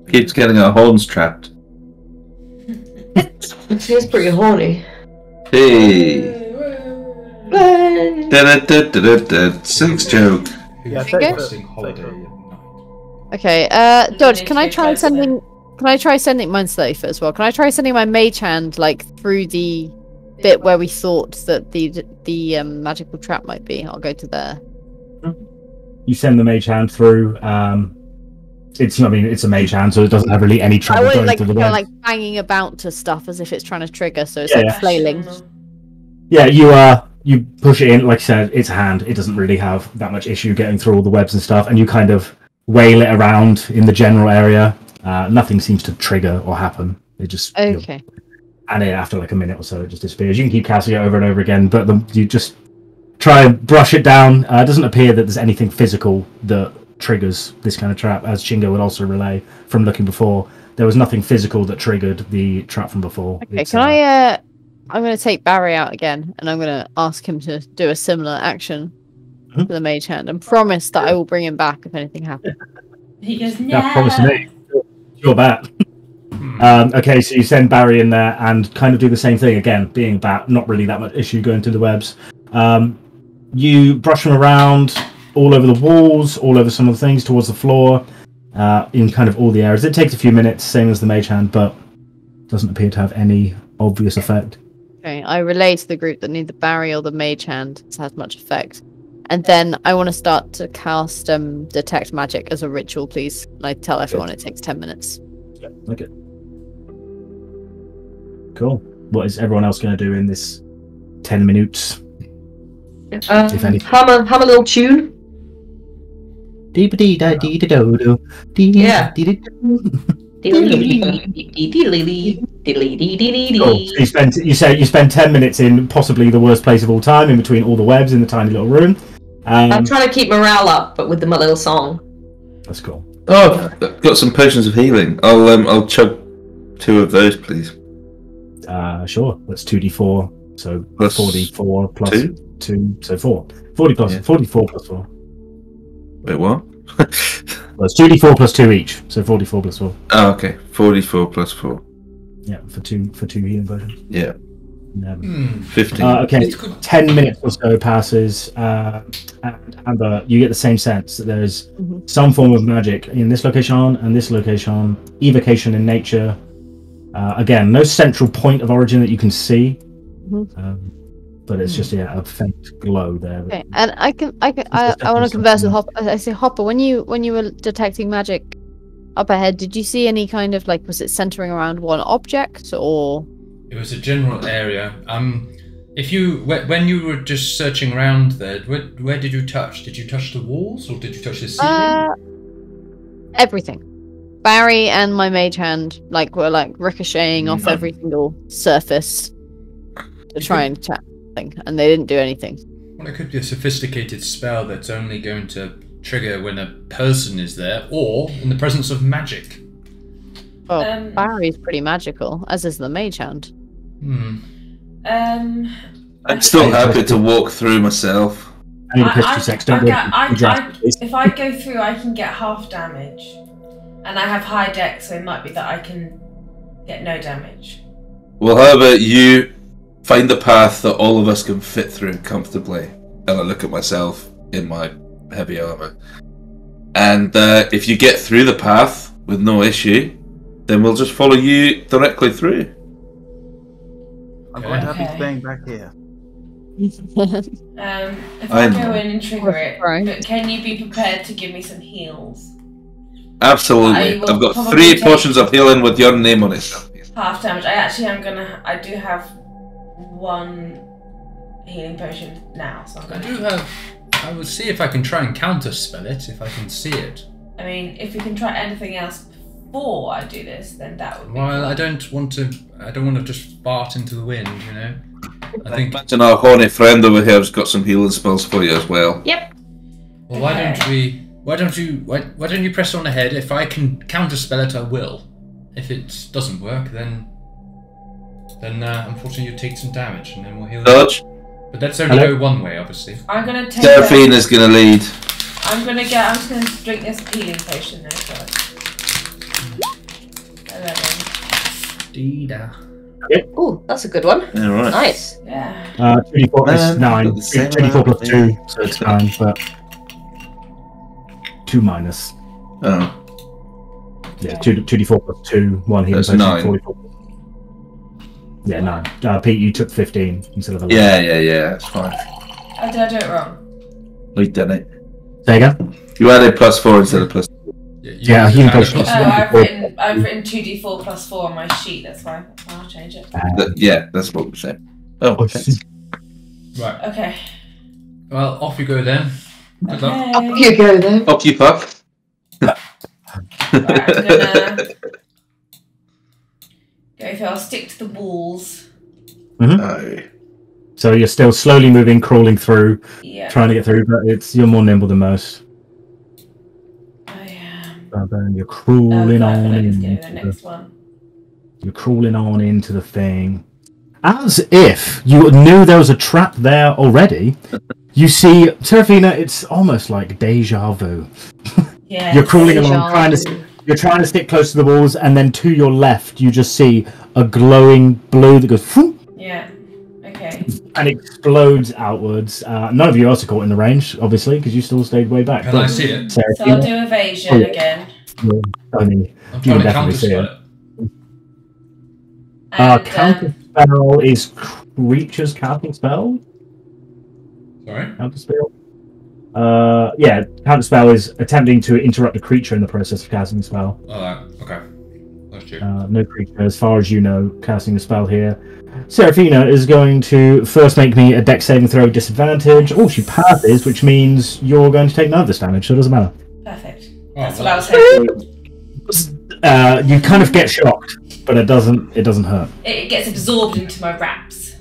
Keeps getting our horns trapped. Feels pretty horny. Hey. Sex joke. Yeah, Fingo? Interesting holiday at night. Okay, Dodge, can I try sending... Can I try sending... Mine's 30 as well. Can I try sending my Mage Hand, like, through the bit where we thought that the magical trap might be? I'll go to there. You send the mage hand through. It's a mage hand, so it doesn't have really any I trouble want going like, through the kind of web. like banging about to stuff as if it's trying to trigger, so it's Yeah, like yeah. flailing. Yeah, you push it in. Like I said, it's a hand. It doesn't really have that much issue getting through all the webs and stuff. And you kind of wail it around in the general area. Nothing seems to trigger or happen. It just Okay. and then after like a minute or so, it just disappears. You can keep casting it over and over again, but you just try and brush it down. It doesn't appear that there's anything physical that triggers this kind of trap, as Chingo would also relay from looking before. There was nothing physical that triggered the trap from before. Okay, It's, can I I'm going to take Barry out again, and I'm going to ask him to do a similar action to the mage hand, and promise that I will bring him back if anything happens. He goes, no. Yeah, promise me. Your bat. Okay, so you send Barry in there and kind of do the same thing again, being bat, not really that much issue going to the webs. You brush him around all over the walls, all over some of the things, towards the floor, in kind of all the areas. It takes a few minutes, same as the mage hand, but doesn't appear to have any obvious effect. Okay, I relay to the group that neither Barry or the mage hand has much effect. And then I want to start to cast Detect Magic as a ritual, please. And I tell everyone it takes 10 minutes. Yeah, okay. Cool. What is everyone else going to do in this 10 minutes? If anything. Hum a little tune. Yeah. Cool. So you spend 10 minutes in possibly the worst place of all time, in between all the webs in the tiny little room. I'm trying to keep morale up, but with my little song. That's cool. Oh, I've got some potions of healing. I'll chug 2 of those, please. Sure. That's 2d4. So Plus 4d4 plus 2? 2, so 4. 40 plus Yeah. 44 plus 4. Wait, what? Well, it's 2d4 plus 2 each, so 44 plus 4. Oh, okay. 44 plus 4. Yeah, for two healing potions. Yeah. 15. Okay, 10 minutes or so passes, and Amber, you get the same sense that there's some form of magic in this location and this location, evocation in nature. Again, no central point of origin that you can see, but it's just a faint glow there. Okay, and I want to converse with Hopper. I say, Hopper, when you were detecting magic up ahead, did you see any kind of was it centering around one object or? It was a general area. When you were just searching around there, where did you touch? Did you touch the walls or did you touch the ceiling? Everything. Barry and my mage hand were ricocheting off every single surface to try and chat thing, and they didn't do anything. Well, it could be a sophisticated spell that's only going to trigger when a person is there or in the presence of magic. Well, Barry's pretty magical, as is the mage hand. I'm still happy to walk through myself. If I go through, I can get half damage. And I have high dex, so it might be that I can get no damage. Well, how about you find the path that all of us can fit through comfortably? And I look at myself in my heavy armor. And if you get through the path with no issue, then we'll just follow you directly through. I'm quite happy staying back here. If I go in and trigger it, but can you be prepared to give me some heals? Absolutely. I've got 3 potions of healing with your name on it. Half damage. I do have 1 healing potion now, so I'm gonna. I will see if I can try and counterspell it, if I can see it. I mean, if we can try anything else before I do this, then that would be Well, cool. I don't want to just fart into the wind, you know? I think... Imagine our horny friend over here has got some healing spells for you as well. Yep. Well, why don't you press on ahead? If I can counterspell it, I will. If it doesn't work, then unfortunately you take some damage, and then we'll heal. Dodge. But that's only go one way, obviously. I'm gonna take. Seraphina's gonna lead. I'm just gonna drink this healing potion now first. 11. Dee-da. Ooh, that's a good one. Yeah, right. Nice. Yeah. 24 plus 9. 24 plus 2, so it's 9, but 2 minus. Oh. Yeah, 2d4 plus 2, 1 healing potion. 9. 44. Yeah, 9. Pete, you took 15 instead of 11. Yeah, it's fine. Did I do it wrong? We did it. There you go. You added +4 instead of +2. Yeah, healing potion. I've written 2d4 plus 4 on my sheet, that's why. I'll change it. Yeah, that's what we're saying. Oh, okay. Right. Okay. Well, off you go then. Good luck. Up you go then. Up you puck. Right, I'm gonna go through. I'll stick to the walls. Aye. So you're still slowly moving, crawling through, Yeah. trying to get through, but you're more nimble than most. I am. So then you're crawling on Let's go to the in. next one. You're crawling on into the thing. As if you knew there was a trap there already, you see, Seraphina, it's almost like deja vu. Yeah. You're crawling along, you're trying to stick close to the walls, and then to your left, you just see a glowing blue that goes, whoop, Yeah. Okay. and explodes outwards. None of you else are caught in the range, obviously, because you still stayed way back. Can I see it? So I'll do evasion again. I'm you trying can to definitely see counterspell it. it. And, Counter spell is creatures casting spell. Sorry? Counter spell. Yeah, counter spell is attempting to interrupt a creature in the process of casting a spell. Okay. That's true. No creature, as far as you know, casting a spell here. Seraphina is going to first make me a dex saving throw disadvantage. Oh, she passes, which means you're going to take none of this damage, so it doesn't matter. perfect. Oh, That's what I was hoping. You kind of get shocked, but it doesn't hurt. It gets absorbed into my wraps.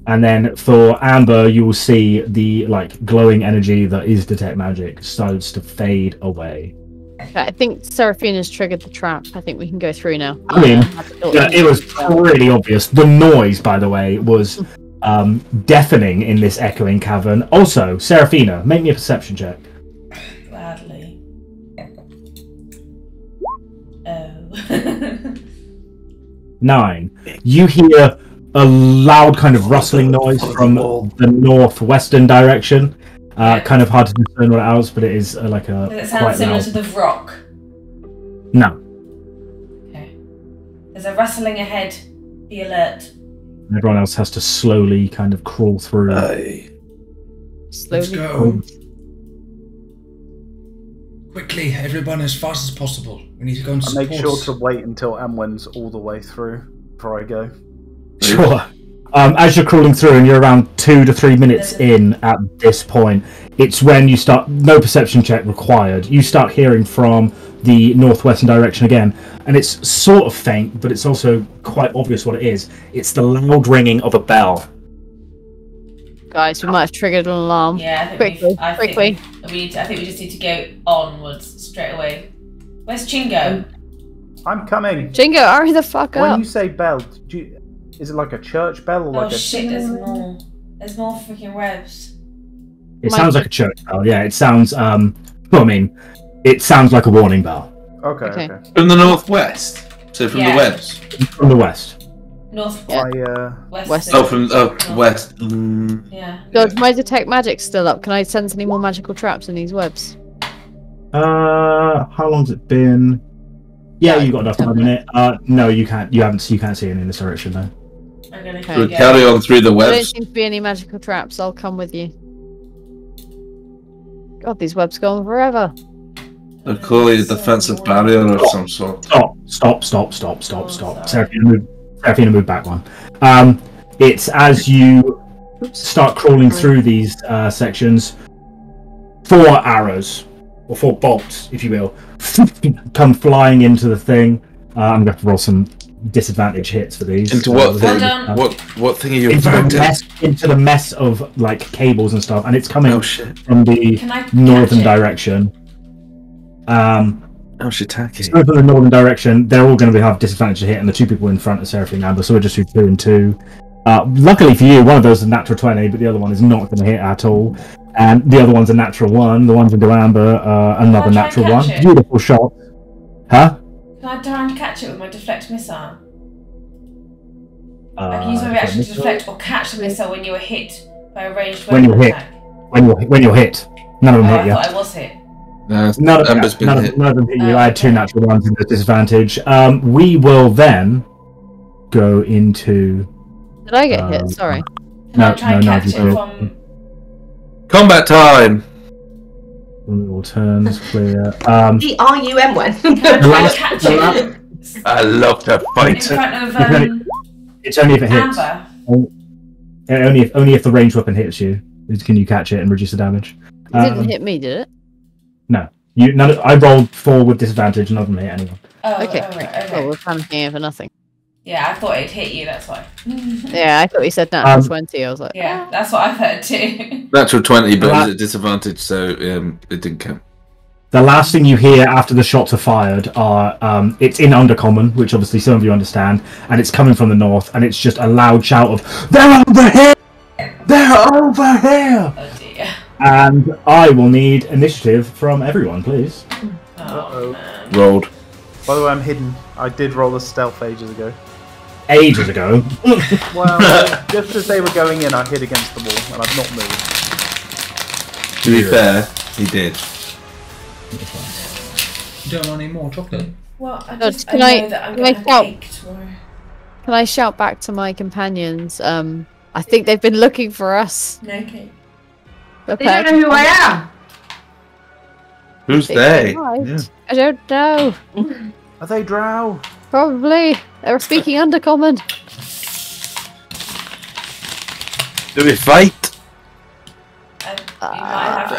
And then for Amber, you will see the glowing energy that is detect magic starts to fade away. Okay, I think Seraphina's triggered the trap. I think we can go through now. I mean, it was pretty obvious. The noise, by the way, was deafening in this echoing cavern. Also, Seraphina, make me a perception check. Gladly. 9. You hear a loud kind of rustling noise from the northwestern direction. Kind of hard to discern what else, but it is like a. Does it sound similar to the rock? No. Okay. There's a rustling ahead. Be alert. Everyone else has to slowly kind of crawl through. Let's go. Quickly, everyone, as fast as possible. We need to go and I support. make sure to wait until Emwen's all the way through before I go. Sure. As you're crawling through and you're around 2 to 3 minutes in at this point, it's when you start, no perception check required, you start hearing from the northwestern direction again, and it's sort of faint, but it's also quite obvious what it is. It's the loud ringing of a bell. Guys, we might have triggered an alarm. Yeah, I think we just need to go onwards straight away. Where's Chingo? I'm coming. Chingo, hurry the fuck up. When you say bell, is it like a church bell or like a... shit, there's more. There's more freaking webs. It sounds like a church bell, yeah. It sounds, it sounds like a warning bell. Okay. From the northwest? So from the west? From the west. North. West. Oh, from west. Yeah. God, my detect magic's still up. Can I sense any more magical traps in these webs? How long's it been? Yeah, you got enough time in it. No, you can't. You can't see any in this direction though. I'm gonna carry on through the webs. There don't seem to be any magical traps. I'll come with you. God, these webs go on forever. They're clearly a defensive barrier of some sort. Stop. Seraphina, move back one. It's as you start crawling through these sections, 4 arrows, or 4 bolts, if you will, come flying into the thing. I'm going to have to roll some disadvantage hits for these. Into what thing? What thing are you expecting? Into the mess of like cables and stuff, and it's coming from the northern direction. Shiitake. From the northern direction, they're all going to have disadvantage to hit, and the 2 people in front of Seraphina Amber, so we'll just do 2 and 2. Luckily for you, one of those is a natural 20, but the other one is not going to hit at all. And the other one's a natural 1. The one's into Amber, another natural 1. Beautiful shot. Huh? Can I try and catch it with my deflect missile? I can use my reaction to deflect or catch the missile when you were hit by a ranged weapon attack. When you're hit. None of them hit you. I thought I was hit. No, none of them hit you. I had 2 natural 1s into disadvantage. We will then go into... Did I get hit? Sorry. Can I try and catch it from... Combat time! All turns clear. Are you Emwen? Can I try and catch it? I love to fight. In front of it's only if it hits. Amber. Only if the ranged weapon hits you can you catch it and reduce the damage. It didn't hit me, did it? No. I rolled 4 with disadvantage, none of them hit anyone. Okay. Well, we're panicking here for nothing. Yeah, I thought it'd hit you, that's why. Yeah, I thought you said natural 20. I was like, yeah, that's what I've heard too. Natural 20, but it was at disadvantage, so it didn't count. The last thing you hear after the shots are fired are it's in Undercommon, which obviously some of you understand, and it's coming from the north, and it's just a loud shout of "They're over here! They're over here!" Oh dear. And I will need initiative from everyone, please. Oh, man. Rolled. By the way, I'm hidden. I did roll a stealth ages ago. Ages ago. Well, just as they were going in, I hid against the wall, and I've not moved. To be fair, he did. You don't want any more chocolate? Well, Can I shout back to my companions? I think they've been looking for us. Okay. They don't know who I am. Who's they? Yeah. I don't know. Are they drow? Probably. They were speaking Undercommon. Do we fight? We might have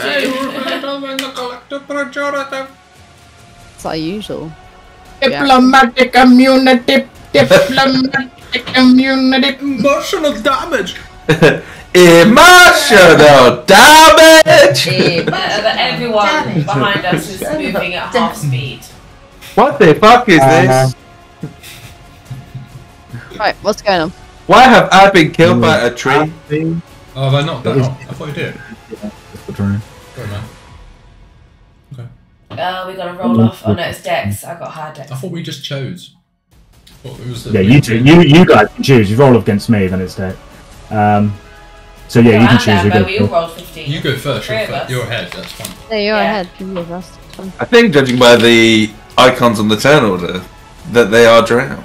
to. It's our usual. Diplomatic immunity. Diplomatic immunity. Emotional damage. Emotional damage. Everyone behind us is moving at half speed. What the fuck is this? Right, what's going on? Why have I been killed by a tree? Oh, have I knocked that off? I thought you did. Sorry, man. Okay. We got to roll off. Oh no, it's Dex. I got higher Dex. I thought we just chose. It was the Yeah, you guys can choose. You roll against me, then it's dead. So yeah, you can choose. We all rolled 15. You go first. Three of us. You're ahead. That's fine. Yeah, you're ahead. You go first. It's fine. I think, judging by the icons on the turn order, that they are drow.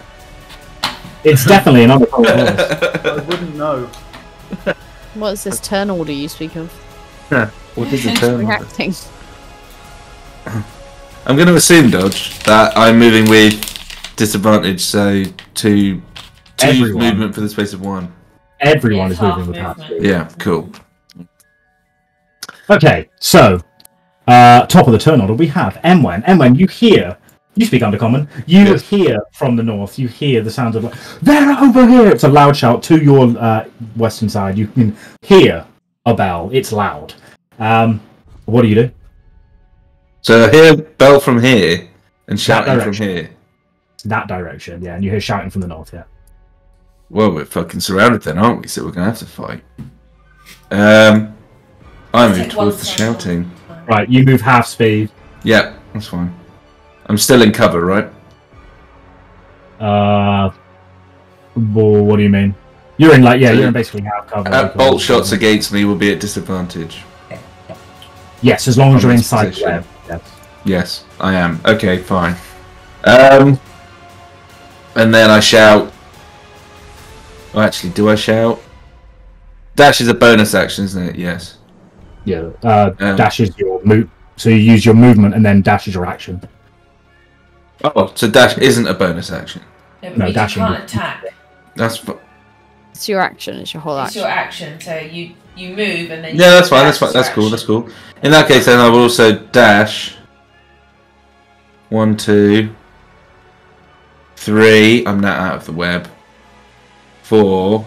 It's definitely another horse. I wouldn't know. What is this turn order you speak of? What is the turn order? Reacting. I'm going to assume, Dodge, that I'm moving with disadvantage, so two movement for the space of 1. Everyone is half moving with half movement. speed. Yeah, cool. Okay, so top of the turn order we have Emwen. Emwen, you speak Undercommon. You hear from the north. You hear the sound of like they're over here. It's a loud shout to your western side. You can hear a bell. It's loud. What do you do? So I hear bell from here and shouting from here. That direction, yeah. And you hear shouting from the north, yeah. Well, we're fucking surrounded then, aren't we? So we're going to have to fight. I move towards the shouting. Right, you move half speed. Yeah, that's fine. I'm still in cover, right? Well, what do you mean? You're in you're in basically half cover. Bolt shots against me will be at disadvantage. Yes, as long as From you're this inside the position. web. Yes. Yes, I am. Okay, fine. And then I shout. Oh, actually, do I shout? Dash is a bonus action, isn't it? Yes. Yeah. Dash is your move. So you use your movement and then dash is your action. Oh, so dash isn't a bonus action. No, dashing. you can't attack. It's your action. It's your whole It's action. your action, so you move and then. Yeah, that's fine. That's fine. That's cool. That's cool. In that case, then I will also dash. 1, 2, 3. I'm now out of the web. 4.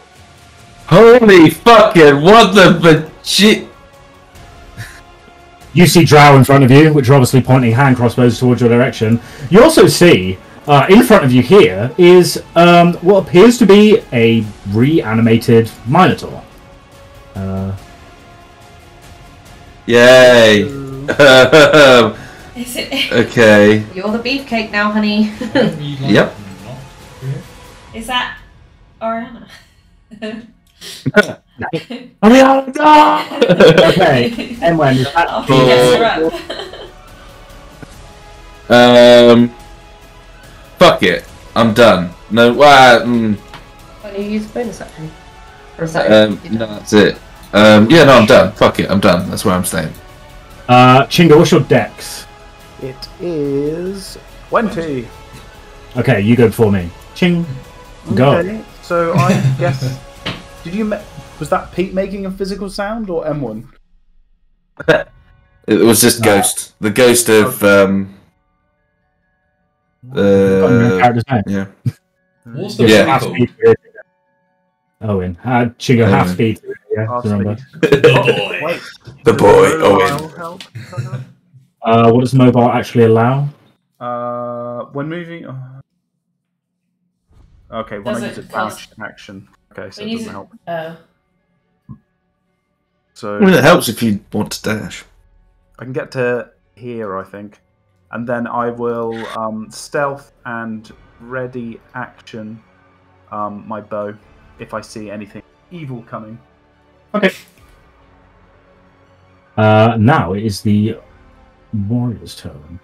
Holy fucking what the shit! You see Drow in front of you, which are obviously pointing hand crossbows towards your direction. You also see, in front of you here, is what appears to be a reanimated Minotaur. Yay! Is it? Okay. You're the beefcake now, honey. Yep. Is that Oriana? Okay, Emwen, is that Oh, yes, you're up. Fuck it. I'm done. No, When you use bonus action? Or is that no, that's it. Yeah, no, I'm done. Fuck it, I'm done. That's where I'm staying. Chingo, what's your dex? It is 20. Okay, you go before me. Ching. Go. Okay, so I guess. Was that Pete making a physical sound or M1? It was just Ghost. The ghost of character's name. yeah. What's the Yeah. Half speed. Owen. Chingo, half speed. Yeah, Half remember. Wait. The boy, Mobile Owen. help? What does mobile actually allow? When moving. Okay, when Does I it use a cost- dash action. Okay, so When it you doesn't help. Oh. So I mean, it helps if you want to dash. I can get to here, I think, and then I will stealth and ready action my bow if I see anything evil coming. Okay. Now it is the warrior's turn.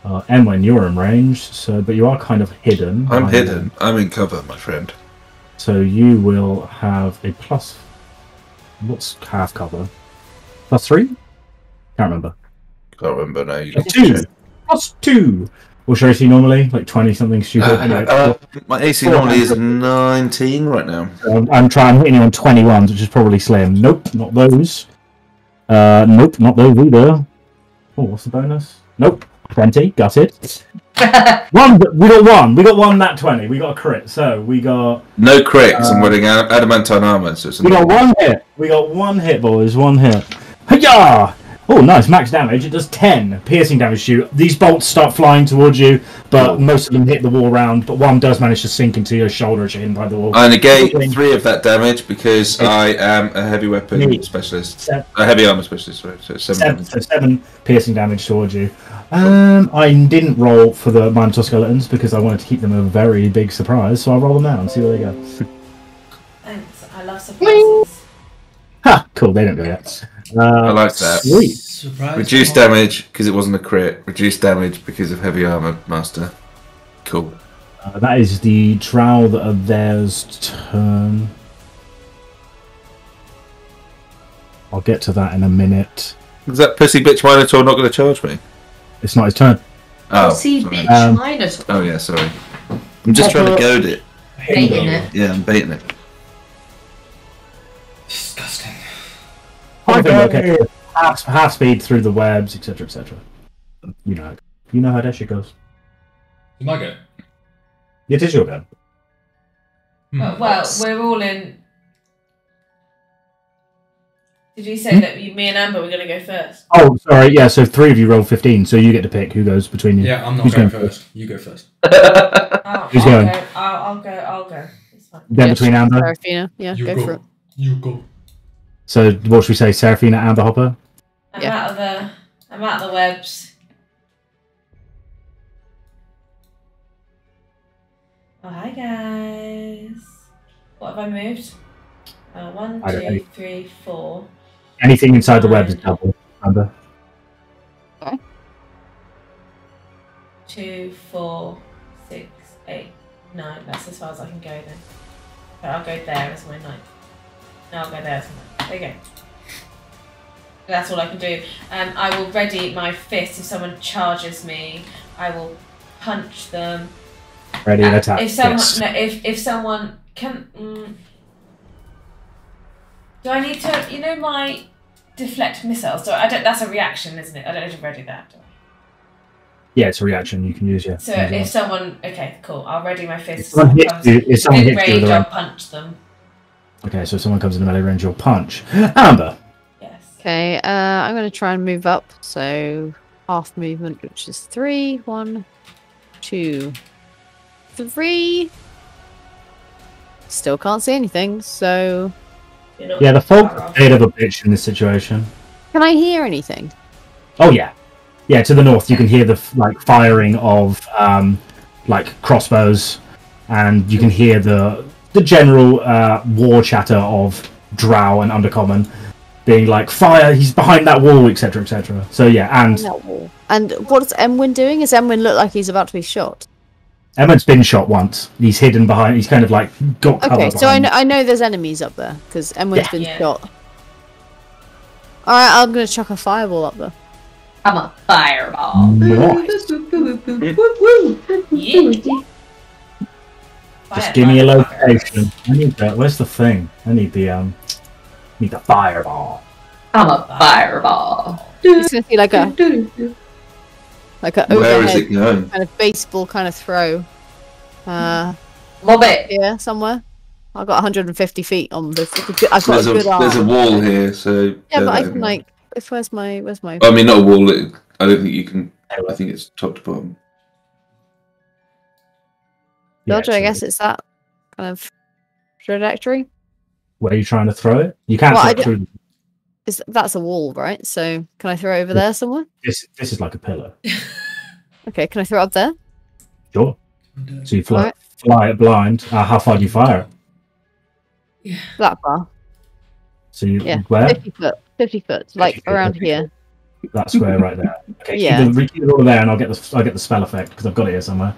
Emwen, you're in range, but you are kind of hidden. I'm hidden. I'm in cover, my friend. So you will have a plus. What's half cover? +3? Can't remember. Can't remember now. You +2. +2. What should I see normally? Like 20 something stupid. Anyway, my AC normally is 19 right now. I'm hitting you on 21s, which is probably slim. Nope, not those. Nope, not those either. Oh, what's the bonus? Nope, 20. Got it. One. We got one. Nat 20. We got a crit. So we got No crits. I'm wearing adamantine armor, so it's we got one hit. We got one hit, boys. One hit. Hiya! Oh, nice. Max damage. It does 10 piercing damage to you. These bolts start flying towards you, but most of them hit the wall round, but one does manage to sink into your shoulder as you're hit by the wall. I negate 3 of that damage because I am a heavy weapon specialist. A heavy armor specialist, sorry. So 7 piercing damage towards you. I didn't roll for the Minotaur Skeletons because I wanted to keep them a very big surprise, so I'll roll them now and see where they go. Thanks. I love surprises. Ha! Cool, they don't go yet. I like that. Sweet. Surprise. Reduced damage because it wasn't a crit. Reduced damage because of heavy armor master. Cool. That is the drow that are theirs turn. I'll get to that in a minute. Is that pussy bitch Minotaur not going to charge me? It's not his turn. Oh, See, sorry. bitch, Minotaur. Oh yeah, sorry. I'm just trying to goad it. Baiting it. Yeah, I'm baiting it. Disgusting. Okay. Half speed through the webs, etc., etc. You know how that shit goes. It's my go. It is your go. Well, we're all in. Did you say that me and Amber were going to go first? Oh, sorry. Yeah, so 3 of you roll 15, so you get to pick who goes between you. Yeah, I'm not Who's going first. You go first. Who's going? I'll go. It's fine. Then between Amber. Seraphina. Yeah, You go for it. You go. So what should we say? Seraphina, Amber, Hopper. I'm out of the webs. Oh, hi guys. What have I moved? 1, I don't know. 2, 3, 4. Anything inside the web is double, Amber. 2, 4, 6, 8, 9. That's as far as I can go then. But I'll go there as my 9. No, I'll go there as my 9. There you go. That's all I can do. I will ready my fist. If someone charges me, I will punch them. Ready, attack. If someone, yes. no, if someone can, do I need to? My deflect missiles. So I don't. That's a reaction, isn't it? I don't need to ready that. Do I? Yeah, it's a reaction you can use. Yeah. So if someone, okay, cool. I'll ready my fist. If someone hits you with a I'll punch them. Okay, so if someone comes in the melee range, you'll punch. Amber. Yes. Okay, I'm going to try and move up. So half movement, which is 3. 1, 2, 3. Still can't see anything, so... Yeah, the fog's a bit of a bitch in this situation. Can I hear anything? Oh yeah, yeah. To the north, you can hear the firing of crossbows, and you can hear the general war chatter of drow and undercommon being like, "Fire! He's behind that wall," etc., etc. So yeah, and what's Emwen doing? Does Emwen look like he's about to be shot? Emwen's been shot once. He's hidden behind. He's kind of got cover. Okay, so I know there's enemies up there because Emwen's been shot. All right, I'm gonna chuck a fireball up there. I'm a fireball. Nice. Just give me a location. I need that. Where's the thing? I need the fireball. I'm a fireball. It's gonna be like a Where is it overhead going? kind of baseball kind of throw. Lob it. Here somewhere. I've got 150 feet on this. I've got There's a good arm. there's a wall here, so Yeah, but I can where's my? I mean, not a wall. I don't think you can. I think it's top to bottom. Dodger, I guess it's that kind of trajectory. Where are you trying to throw it? You can't throw it through. That's a wall, right? So can I throw it over there somewhere? This is like a pillar. Okay, can I throw it up there? Sure. So you fly it blind. How far do you fire it? Yeah. That far. So you where? 50 foot, like around here. That square right there. Okay, yeah. Keep it all there, and I'll get the spell effect because I've got it here somewhere,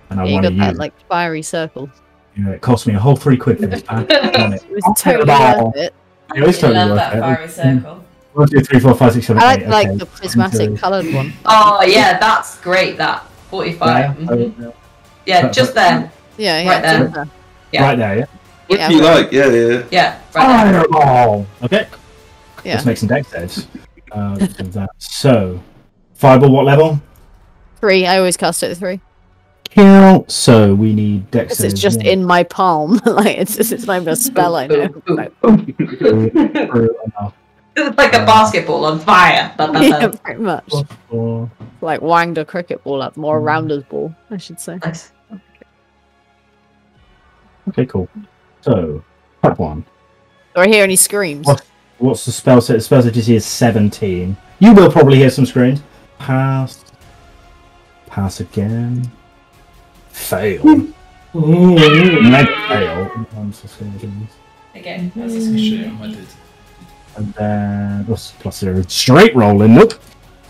and I want to use that like fiery circle. Yeah, it cost me a whole £3 for this pack. It was totally worth it. It was totally love worth that it. fiery circle. 1, 2, 3, 4, 5, 6, 7, 8. I like the prismatic coloured one. Oh yeah, that's great. That 45. Yeah, just there. Yeah, right there. Yeah. Right there, yeah. What do you like? Yeah. Yeah, right there. Fireball. Okay. Yeah. Let's make some dex saves. So, fireball, what level? 3. I always cast it at 3. Kill. So we need dex saves. It's just in my palm. Like it's not even a spell. I know. Like a basketball on fire. Yeah, pretty much. Or- Like wanged a cricket ball up, more a rounder's ball, I should say. Nice. Okay, cool. So, part 1. Do I hear any screams? What's the spell set? The spell set you see is 17. You will probably hear some screams. Pass. Pass again. Fail. Meg fail. Again, that's a Shit, I did. And then plus 0. Straight rolling. Nope.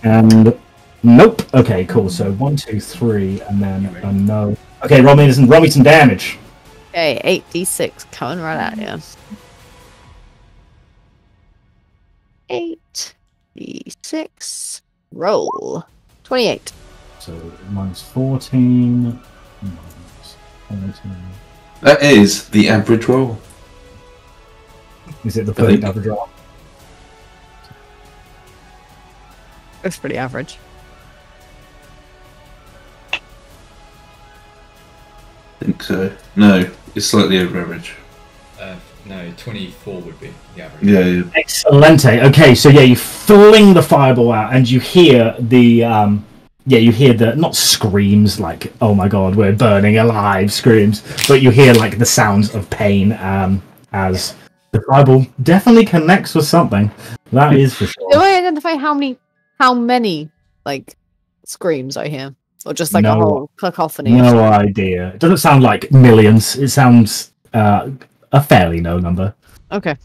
And nope. Okay, cool. So 1, 2, 3, and then a no. Okay, roll me some damage. Okay, 8d6 coming right at you. 8d6. Roll. 28. So minus 14. Minus 14. That is the average roll. Is it the perfect average roll? That's pretty average. I think so. No, it's slightly over average. No, 24 would be the average. Yeah. Excelente. Okay, so yeah, you fling the fireball out, and you hear the not screams like "oh my god, we're burning alive" screams, but you hear like the sounds of pain as the fireball definitely connects with something. That is for sure. Do I identify how many like screams I hear, or just like a whole cacophony? No idea. It doesn't sound like millions. It sounds a fairly low number. Okay.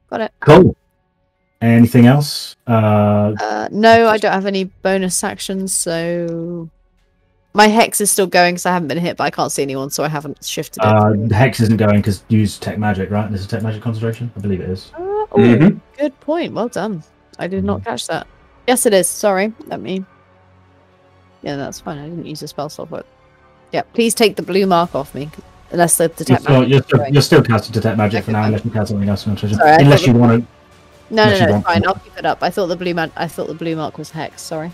Got it. Cool. Anything else? No, I don't have any bonus actions, so my hex is still going because I haven't been hit, but I can't see anyone, so I haven't shifted it. The hex isn't going because you use tech magic, right? This is tech magic concentration? I believe it is. Good point. Well done. I did not catch that. Yes, it is. Sorry. Yeah, that's fine. I didn't use a spell slot for it. Yeah, please take the blue mark off me. Unless the detect magic. You're still casting detect magic for now, unless you cast something else. Sorry, unless you want to. No, it's fine. I'll keep it up. I thought the blue mark was hex. Sorry.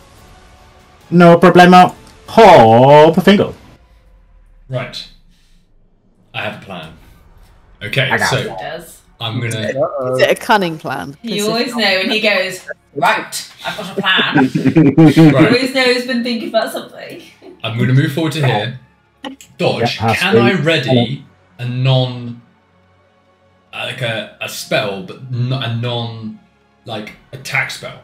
No problema. Hop a Fingle. Right. I have a plan. Okay, so He does. I'm gonna. Is it a cunning plan? You always know when he goes, right, I've got a plan. Right. You always know he's been thinking about something. I'm gonna move forward to here. Dodge. Yeah, Can I ready a non, like a spell, but not a non, like attack spell?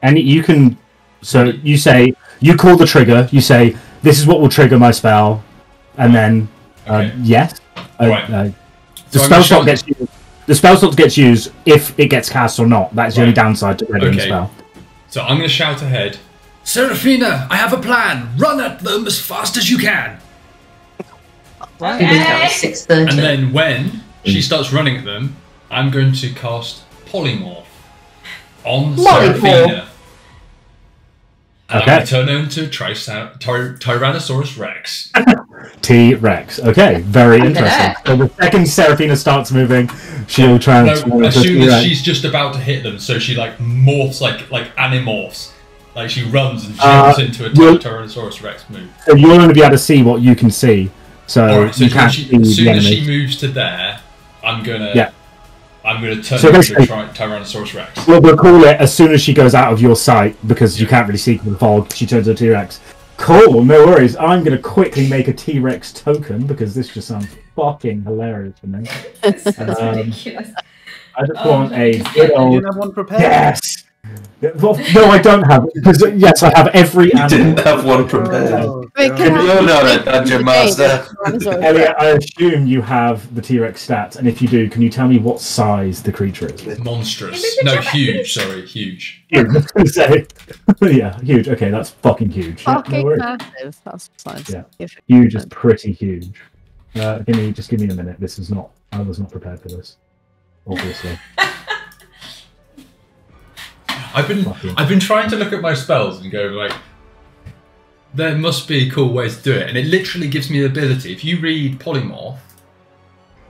And you can. So you say you call the trigger. You say this is what will trigger my spell, and then yes. Right. The spell slot gets used. The spell slot gets used if it gets cast or not. That's the only downside to readying the spell. So I'm gonna shout ahead. Seraphina, I have a plan. Run at them as fast as you can. Okay. 6:30. And then when she starts running at them, I'm going to cast Polymorph on Seraphina. And I'm going to turn her into Tyrannosaurus Rex. T-Rex. Okay, very interesting. So the second Seraphina starts moving, she'll transform. As soon as she's just about to hit them, so she like morphs like animorphs. Like she runs and jumps into a Tyrannosaurus Rex move. So you'll only be able to see what you can see. So, so you can't as soon as she moves to there, I'm gonna turn her into Tyrannosaurus Rex. Well, we'll call it as soon as she goes out of your sight because you can't really see the fog. She turns into a T-Rex. Cool, no worries. I'm gonna quickly make a T-Rex token because this just sounds fucking hilarious for me. This is ridiculous. I just want a good old. You didn't have one prepared? Yes. Well, no, I don't have it because yes, I have every. You didn't have one prepared. You're not a dungeon master. Elliot, I assume you have the T-Rex stats, and if you do, can you tell me what size the creature is? Monstrous. No, huge. Sorry, huge. I was gonna say, yeah, huge. Okay, that's fucking huge. Fucking no massive. That's fine. Yeah, huge is pretty huge. Give me a minute. This is not. I was not prepared for this. Obviously. I've been trying to look at my spells and go like, there must be a cool way to do it, and it literally gives me the ability. If you read Polymorph,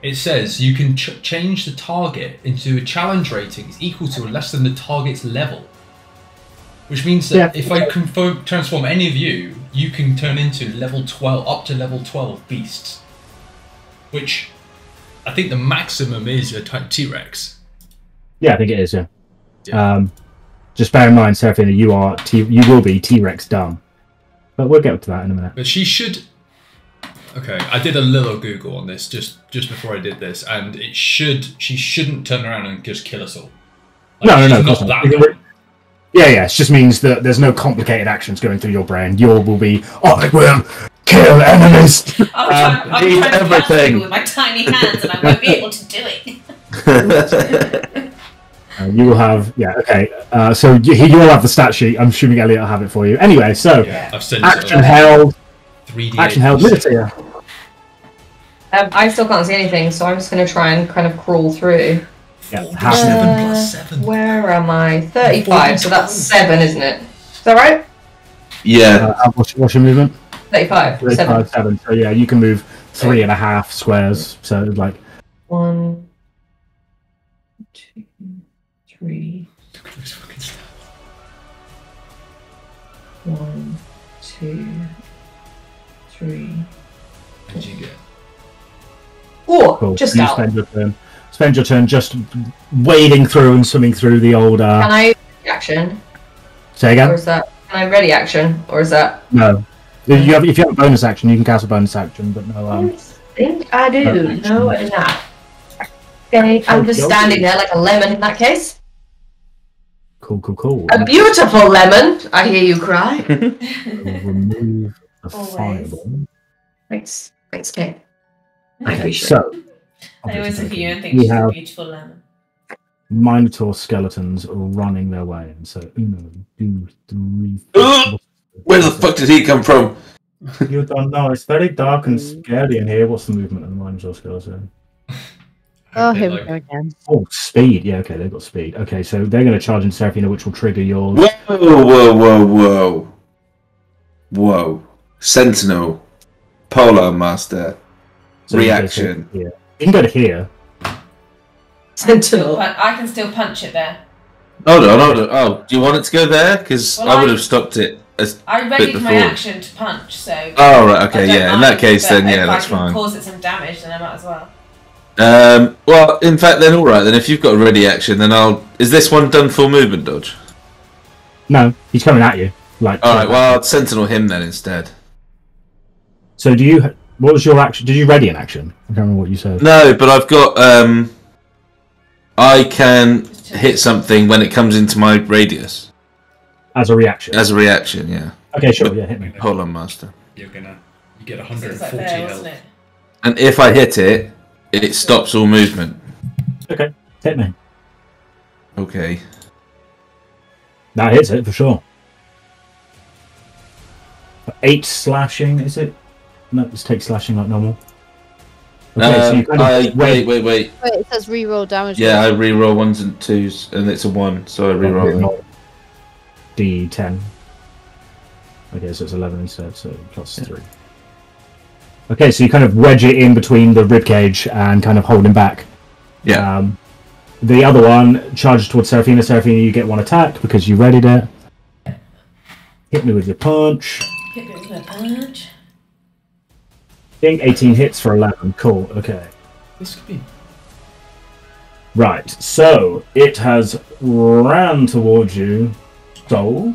it says you can change the target into a challenge rating is equal to or less than the target's level, which means that if I transform any of you, you can turn into level 12 up to level 12 beasts, which I think the maximum is a T-Rex. Yeah, I think it is. Yeah. Just bear in mind, Seraphina, you will be T-Rex dumb, but we'll get to that in a minute. But she should. Okay, I did a little Google on this just before I did this, and she shouldn't turn around and just kill us all. No, she's of course not not. that good. Yeah, it just means that there's no complicated actions going through your brain. Your will be, I will kill enemies. I'm trying to everything with my tiny hands, and I won't be able to do it. You will have, okay. So you will have the stat sheet. I'm assuming Elliot will have it for you. Anyway, so I've sent action held. 3D8. Action held. Ludusia. I still can't see anything, so I'm just going to try and kind of crawl through. Yeah, 7 plus 7. Where am I? 35, so that's 7, isn't it? Is that right? Yeah. What's your movement? 35. 7. So yeah, you can move 3.5 squares. So like 1, 2, 3. 1, 2, 3. What did you get? Oh, cool. just You out. Spend your turn just wading through and swimming through the old. Can I action? Say again. Or is that? Can I ready action? Or is that? No. If you have a bonus action, you can cast a bonus action, but no. I think I do. No, I do not. Okay, I'm just standing there like a lemon in that case. Cool. A beautiful lemon, I hear you cry. Remove the Always. fireball. Thanks, Kate. I Okay, appreciate it. so I always look at you and think we she's a have beautiful lemon. Minotaur skeletons running their way, and so 1, 2, 3. Where the fuck did he come from? You don't know. It's very dark and scary in here. What's the movement of the Minotaur skeleton? Oh, here we go again. Oh, speed. Yeah, okay, they've got speed. Okay, so they're going to charge into Seraphina, which will trigger yours. Whoa. Sentinel. Polar Master. So you Reaction. can go to here. You can go to here. Sentinel. But I can still punch it there. Hold on. Oh, do you want it to go there? Because Well, I would have stopped it I bit readied my before. action to punch, so. Oh, right, okay, I don't yeah. In that mind, case, but then, yeah, that's if I can fine. cause it some damage, then I might as well. Well, in fact, then alright, then if you've got a ready action, then I'll... Is this one done full movement dodge? No, he's coming at you. Like. Alright, well, I'll Sentinel him then instead. So do you... What was your action? Did you ready an action? I can't remember what you said. No, but I've got, I can hit something when it comes into my radius. As a reaction? As a reaction, yeah. Okay, sure, yeah, hit me. Hold on, Master. You get So 140 it's like there, health. wasn't it? And if I hit it, it stops all movement. Okay, hit me. Okay. That hits it, for sure. 8 slashing, is it? No, let's take slashing like normal. Okay, so you kind of wait. Wait, it says reroll damage. Yeah, I reroll 1s and 2s, and it's a 1, so I reroll them. D10. Okay, so it's 11 instead, so plus 3. Okay, so you kind of wedge it in between the ribcage and kind of hold him back. Yeah. The other one charges towards Seraphina. Seraphina, you get 1 attack because you readied it. Hit me with your punch. Hit me with my punch. I think 18 hits for 11. Cool, okay. This could be. Right, so it has ran towards you. So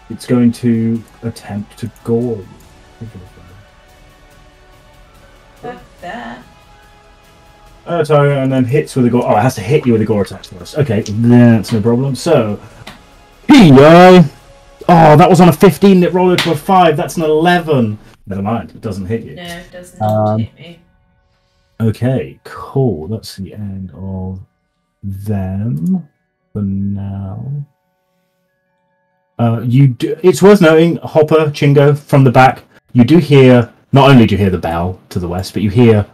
it's going to attempt to gore you. Fuck that. Sorry, and then hits with a gore. Oh, it has to hit you with a gore attack first. Okay, that's no problem. So, here. Oh, that was on a 15. It rolled into a 5. That's an 11. Never mind, it doesn't hit you. No, it does not hit me. Okay, cool. That's the end of them for now. It's worth noting, Hopper, Chingo, from the back, you do hear, not only do you hear the bell to the west, but you hear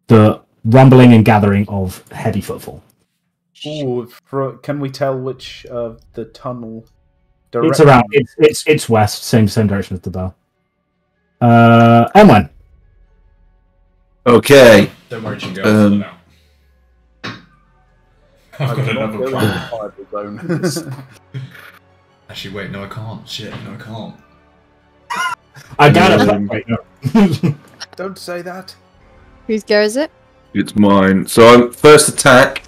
the rumbling and gathering of heavy footfall. Ooh, can we tell which of the tunnel direction? It's around, it's west, same direction as the bell. Emwen. Okay. Don't worry, Chingo. I'll fill it out. I've got I'm not another going plan. to fire the zone. Actually, wait, no, I can't. Shit, no, I can't. I got it. Wait, no. Don't say that. Whose go is it? It's mine. So first attack,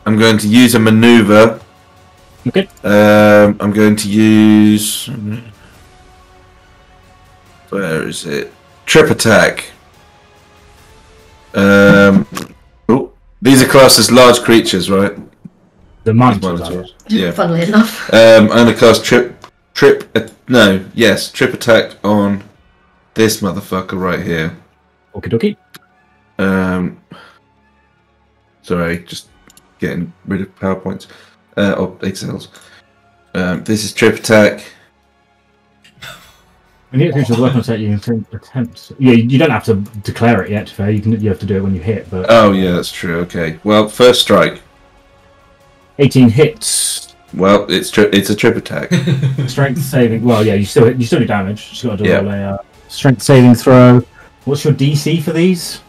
I'm going to use a maneuver. Okay. I'm going to use... Where is it? Trip attack. Oh, these are classed as large creatures, right? The Minotaurs. Yeah. Funnily enough. I'm going to cast trip attack on this motherfucker right here. Okie dokie. Sorry, just getting rid of PowerPoints. Or Excels. This is trip attack. When you hit a weapon attack, you can attempt. Yeah, you don't have to declare it yet. Fair, you have to do it when you hit. But Oh yeah, that's true. Okay. Well, first strike. 18 hits. Well, it's a trip attack. Strength saving. Well, yeah, you still do damage. Just got to do Yeah. a strength saving throw. What's your DC for these?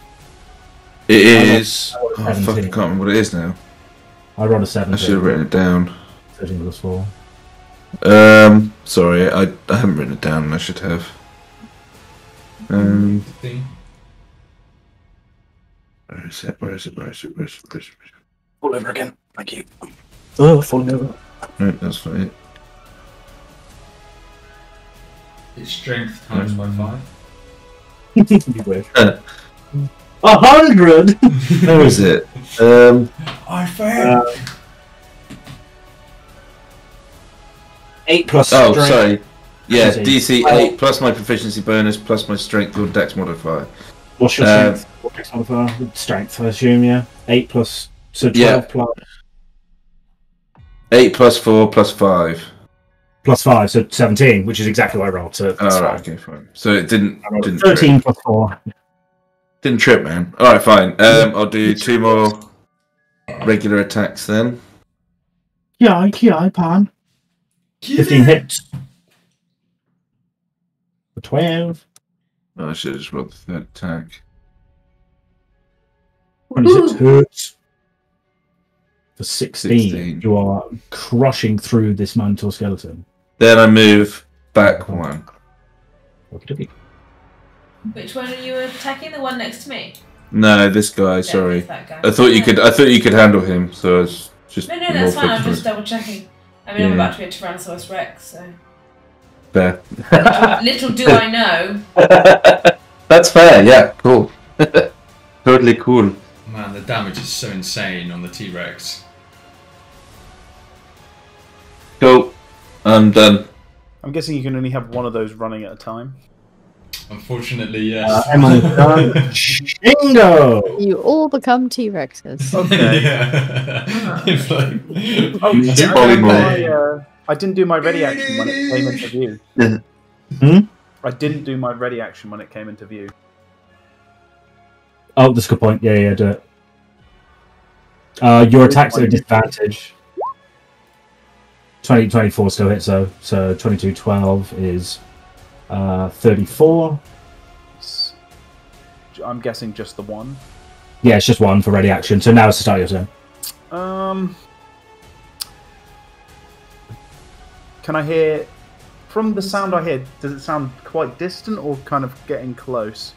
It is. I rolled a Oh fuck! I 17. can't remember what it is now. I rolled a 7. I should have written it down. 13 plus 4. Sorry, I haven't written it down. And I should have. Where is it? Where is it? All over again. Thank you. Oh, falling over. No, that's not it. It's strength times by 5. You wish. 100. Where is it? I failed. 8 plus. Oh, strength. sorry. Yeah, DC. DC 8 plus my proficiency bonus plus my strength or dex modifier. What's your strength? What dex modifier? Strength, I assume. Yeah. 8 plus. So 12 Yeah. plus. 8 plus 4 plus 5. Plus 5, so 17, which is exactly what I rolled. So that's Oh, fine. right, okay, fine. So it didn't. I rolled Didn't 13 trip. plus 4. Didn't trip, man. All right, fine. I'll do 2 more regular attacks then. Yeah, pan. 15 hits. For 12. Oh, I should have just rolled the third attack. 26 hits. For 16, 16. you are crushing through this Minotaur skeleton. Then I move back 1. Okey-dokey. Which one are you attacking? The one next to me? No, this guy. Yeah, Sorry, it's that guy. I thought you could. I thought you could handle him. So it's just. No, that's more fine. I'm focused. just double checking. I mean, I'm about to be a Tyrannosaurus Rex, so. Fair. Little do I know. That's fair. Yeah. Cool. Totally cool. Man, the damage is so insane on the T-Rex. Cool. I'm done. I'm guessing you can only have one of those running at a time. Unfortunately, yes. Emwen done. Chingo! You all become T-Rexes. Okay. Yeah. It's like, I didn't do my ready action when it came into view. Hmm? I didn't do my ready action when it came into view. Oh, that's a good point. Yeah, do it. Your attacks are at disadvantage. 24 still hits though. So 22, 12 is 34. I'm guessing just the one. Yeah, it's just one for ready action. So now it's the start of your turn. Can I hear... From the sound I hear, does it sound quite distant or kind of getting close?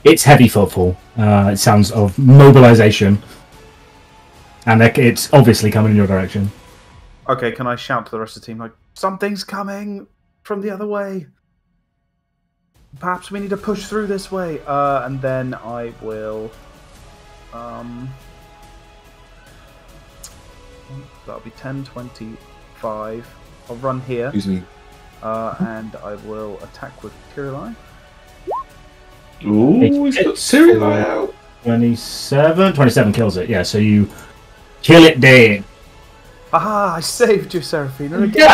It's heavy footfall. It sounds of mobilization. And it's obviously coming in your direction. Okay, can I shout to the rest of the team, like, something's coming from the other way. Perhaps we need to push through this way. And then I will... that'll be 10, 25. I'll run here. Excuse me. And I will attack with Kirillai. Ooh, he's got Serial out. 27 kills it. Yeah, so you kill it dead. Aha! I saved you, Seraphina. Again.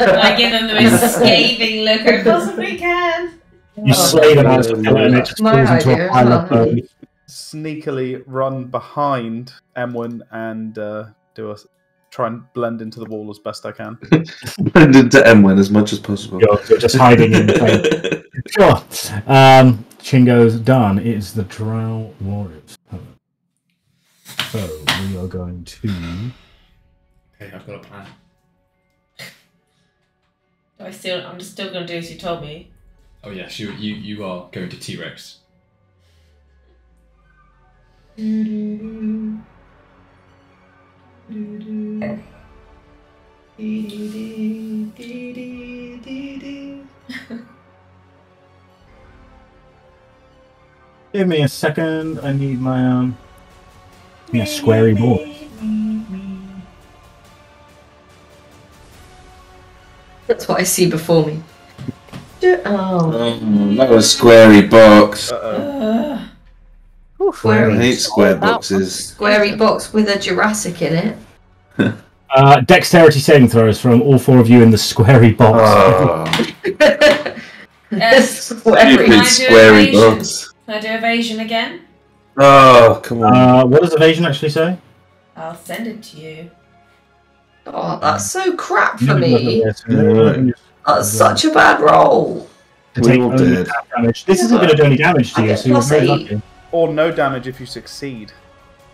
I give them the most scathing look I possibly can. You slay the mouse and it just My falls into idea a as pile well. of bones. Sneakily run behind Emwen and try and blend into the wall as best I can. Blend into Emwen as much as possible. You're just hiding in the frame. Sure. Chingo's done. It is the Drow Warriors. So we are going to. okay, I've got a plan. I'm still going to do as you told me. Oh yes, you are going to T-Rex. Give me a second. I need my squarey board. That's what I see before me. Oh. That was squarey box. Uh-oh. I hate square boxes. Squarey box with a Jurassic in it. Dexterity saving throws from all 4 of you in the squarey box. Stupid squarey box. Can I do evasion again? Oh, come on. What does evasion actually say? I'll send it to you. Oh, that's so crap for me. Right. That's such a bad roll. To take only half damage. This isn't going to do any damage to you, so you're very lucky. Or no damage if you succeed.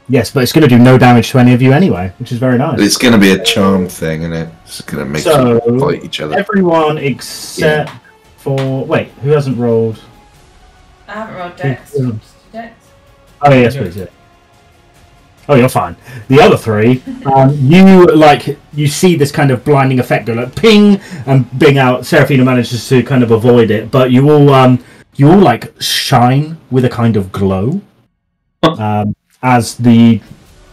Yes, but it's going to do no damage to any of you anyway, which is very nice. It's going to be a charm thing, isn't it? It's going to make you fight each other. Everyone except for... Wait, who hasn't rolled? I haven't rolled Dex. Dex. Oh, yes, please, yeah. Oh, you're fine. The other 3, you see this kind of blinding effect go like ping and bing out. Seraphina manages to kind of avoid it, but you all like shine with a kind of glow as the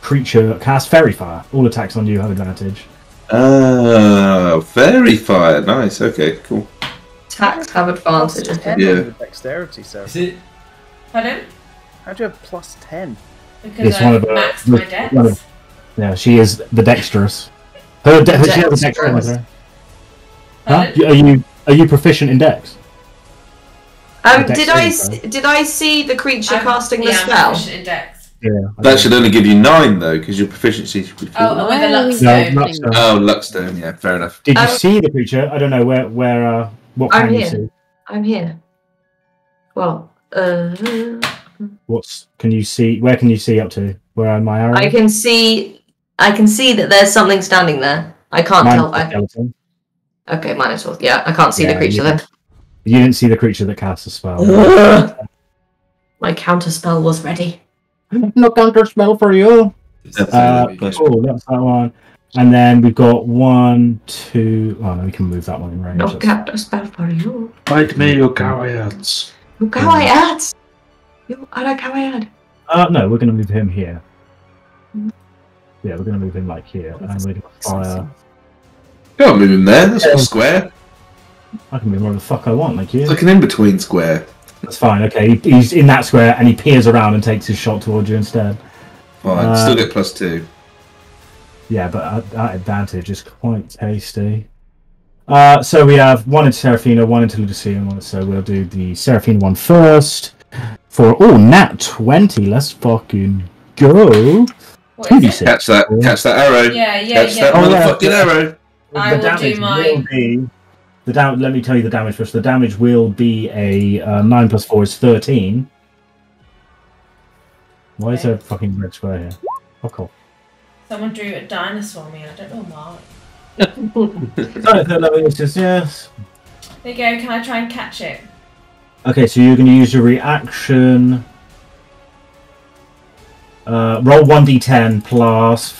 creature casts Fairy Fire. All attacks on you have advantage. Fairy Fire. Nice. Okay, cool. Attacks have advantage. Yeah. Dexterity, Sarah. Is it? Pardon? How'd you have plus 10? Because It's I've one of the- maxed my Dex. Yeah, she is the dexterous. She has a dexterous. Huh? Pardon? Are you proficient in dex? Did I see the creature casting the I'm spell? proficient in Dex. Yeah. That should only give you 9 though, because your proficiency should be 4. Oh, with a luck No, stone. not so. Oh, Luckstone. Yeah, fair enough. Did you see the creature? I don't know where what I'm can you here. see? I'm here. Well, Can you see? Where can you see up to? Where are my arrows? I can see that there's something standing there. I can't tell. Skeleton. Okay, Minotaur. Yeah, I can't see the Yeah, creature then. You didn't see the creature that casts a spell. My counter spell was ready. No counter spell for you. Definitely. Cool, that's that one. And then we've got 1, 2. Oh no, we can move that one in range. No that's counter spell for you. Fight me, you cowards. You coward! You are a coward. No, we're going to move him here. Yeah, we're going to move him like here, and we're going to fire. Can't move him there. That's not square. I can move wherever the fuck I want, like you. It's like an in-between square. That's fine. Okay, he's in that square, and he peers around and takes his shot towards you instead. Fine. Still get +2. Yeah, but that advantage is quite tasty. So we have 1 into Seraphina, 1 into Ludusia, and 1. So we'll do the Seraphina one first. For nat 20. Let's fucking go. What is it? 2d6. Catch that arrow. Yeah, Catch that motherfucking arrow. I will do mine. Let me tell you the damage first. The damage will be a 9 + 4 is 13. Why is there a fucking red square here? Fuck off. Someone drew a dinosaur on me. I don't know why. Third level is yes. There you go. Can I try and catch it? Okay, so you're going to use your reaction. Roll 1d10 plus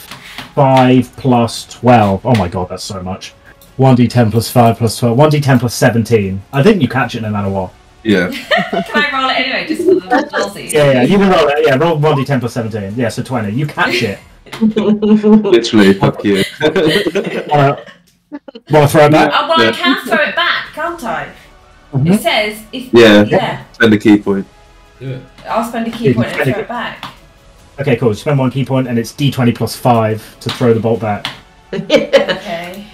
5 plus 12. Oh my god, that's so much. 1d10 plus 5 plus 12. 1d10 plus 17. I think you catch it no matter what. Yeah. Can I roll it anyway, just for the lolsies? Yeah, you can roll it. Yeah, roll 1d10 plus 17. Yeah, so 20. You catch it. Literally, fuck you. Want to throw it back? Oh, well, I can throw it back, can't I? It says if. Yeah. Spend a key point. Do it. I'll spend a key point and throw it back. Okay, cool. Spend 1 key point, and it's d20 plus 5 to throw the bolt back. Okay.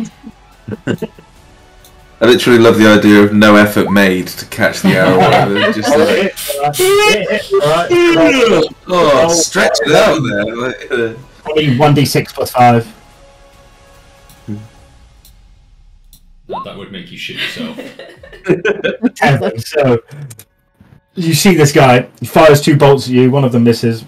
I literally love the idea of no effort made to catch the arrow. Just like, stretch it out there. Only 1d6 plus 5. That would make you shit yourself. 10. So you see this guy, he fires 2 bolts at you, one of them misses,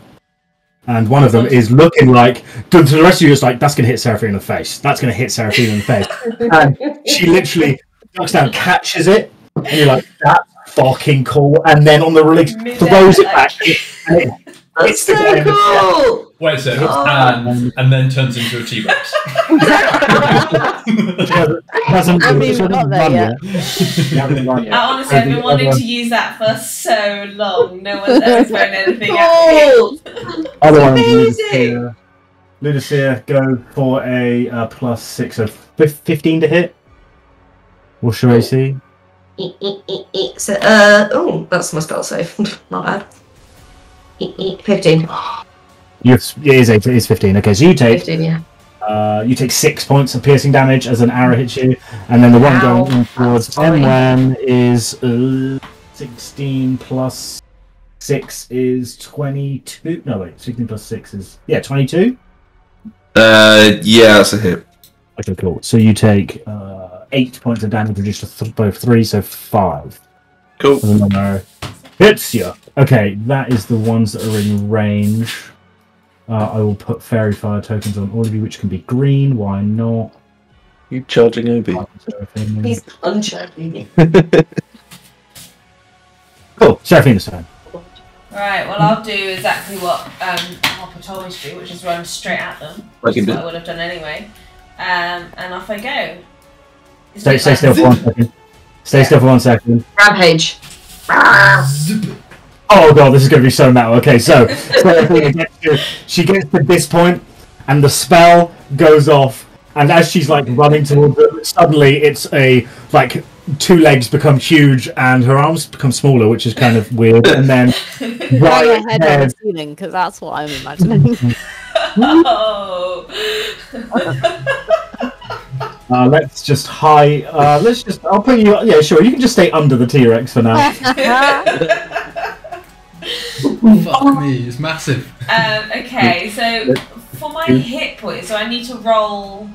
and one of them is looking like, to the rest of you, it's like, that's going to hit Seraphina in the face. That's going to hit Seraphina in the face. And she literally ducks down, catches it, and you're like, that's fucking cool. And then on the release, throws it back, That's so cool! Wait a second. And then turns into a T-Rex. I mean, we're not there yet. Honestly, I've been wanting to use that for so long. No one's ever thrown anything at me. Other one, Ludusia, go for a +6 of 15 to hit. What's your AC? So, oh, that's my spell save. Not bad. 15. It is 15. Okay, so you take 15, yeah. You take 6 points of piercing damage as an arrow hits you, and then the one going in towards Emwen is 16 plus 6 is 22. No wait, 16 plus 6 is 22. Yeah, that's a hit. Okay, cool. So you take 8 points of damage, reduced to both 3, so 5. Cool. And then arrow hits you. Okay, that is the ones that are in range. I will put fairy fire tokens on all of you, which can be green. Why not? You charging Obi? He's uncharging. Cool. Seraphina's turn. Right, well, I'll do exactly what Hopper told me to do, which is run straight at them. Which is what I would have done anyway. And off I go. Stay still for 1 second. Stay still for 1 second. Rampage. Oh god, this is going to be so metal. Okay, so she gets to this point, and the spell goes off, and as she's like running towards it, suddenly it's like 2 legs become huge, and her arms become smaller, which is kind of weird. And then right ahead on the ceiling, because that's what I'm imagining. Oh. Let's just hide. I'll put you. Yeah, sure. You can just stay under the T-Rex for now. Fuck me, it's massive. Okay, so for my hit points, so I need to roll.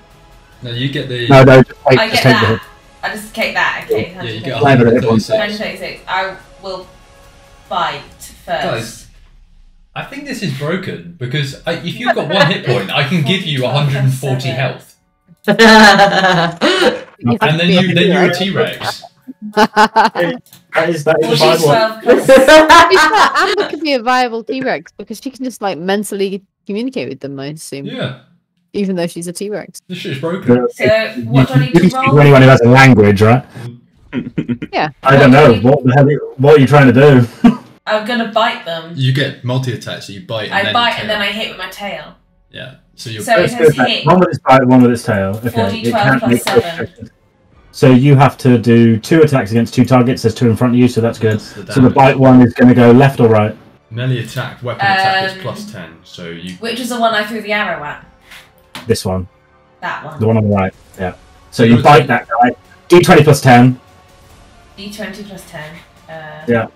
No, you get the. No, I get that. I just take that. Okay. Yeah, you get 136. 136. I will bite first. Guys, I think this is broken because if you've got 1 hit point, I can give you 140 health. And then you're a T-Rex. That is a fine one. Amber could be a viable T-Rex because she can just like mentally communicate with them, I assume. Yeah. Even though she's a T-Rex. This shit's broken. So what do I need to You can speak roll? to anyone who has a language, right? Yeah. I don't know. What are you trying to do? I'm gonna bite them. You get multi-attack, so you bite. And I bite and then I hit with my tail. Yeah. So you're. So it says hit. One with its bite, one with its tail. Okay. 4d12 It can't plus make 7. So you have to do 2 attacks against 2 targets. There's 2 in front of you, so that's good. That's the So the bite one is going to go left or right. Melee attack, weapon attack is +10. So you. Which is the one I threw the arrow at? This one. That one. The one on the right. Yeah. So you bite that guy. D20 plus 10. D20 plus 10. Yeah.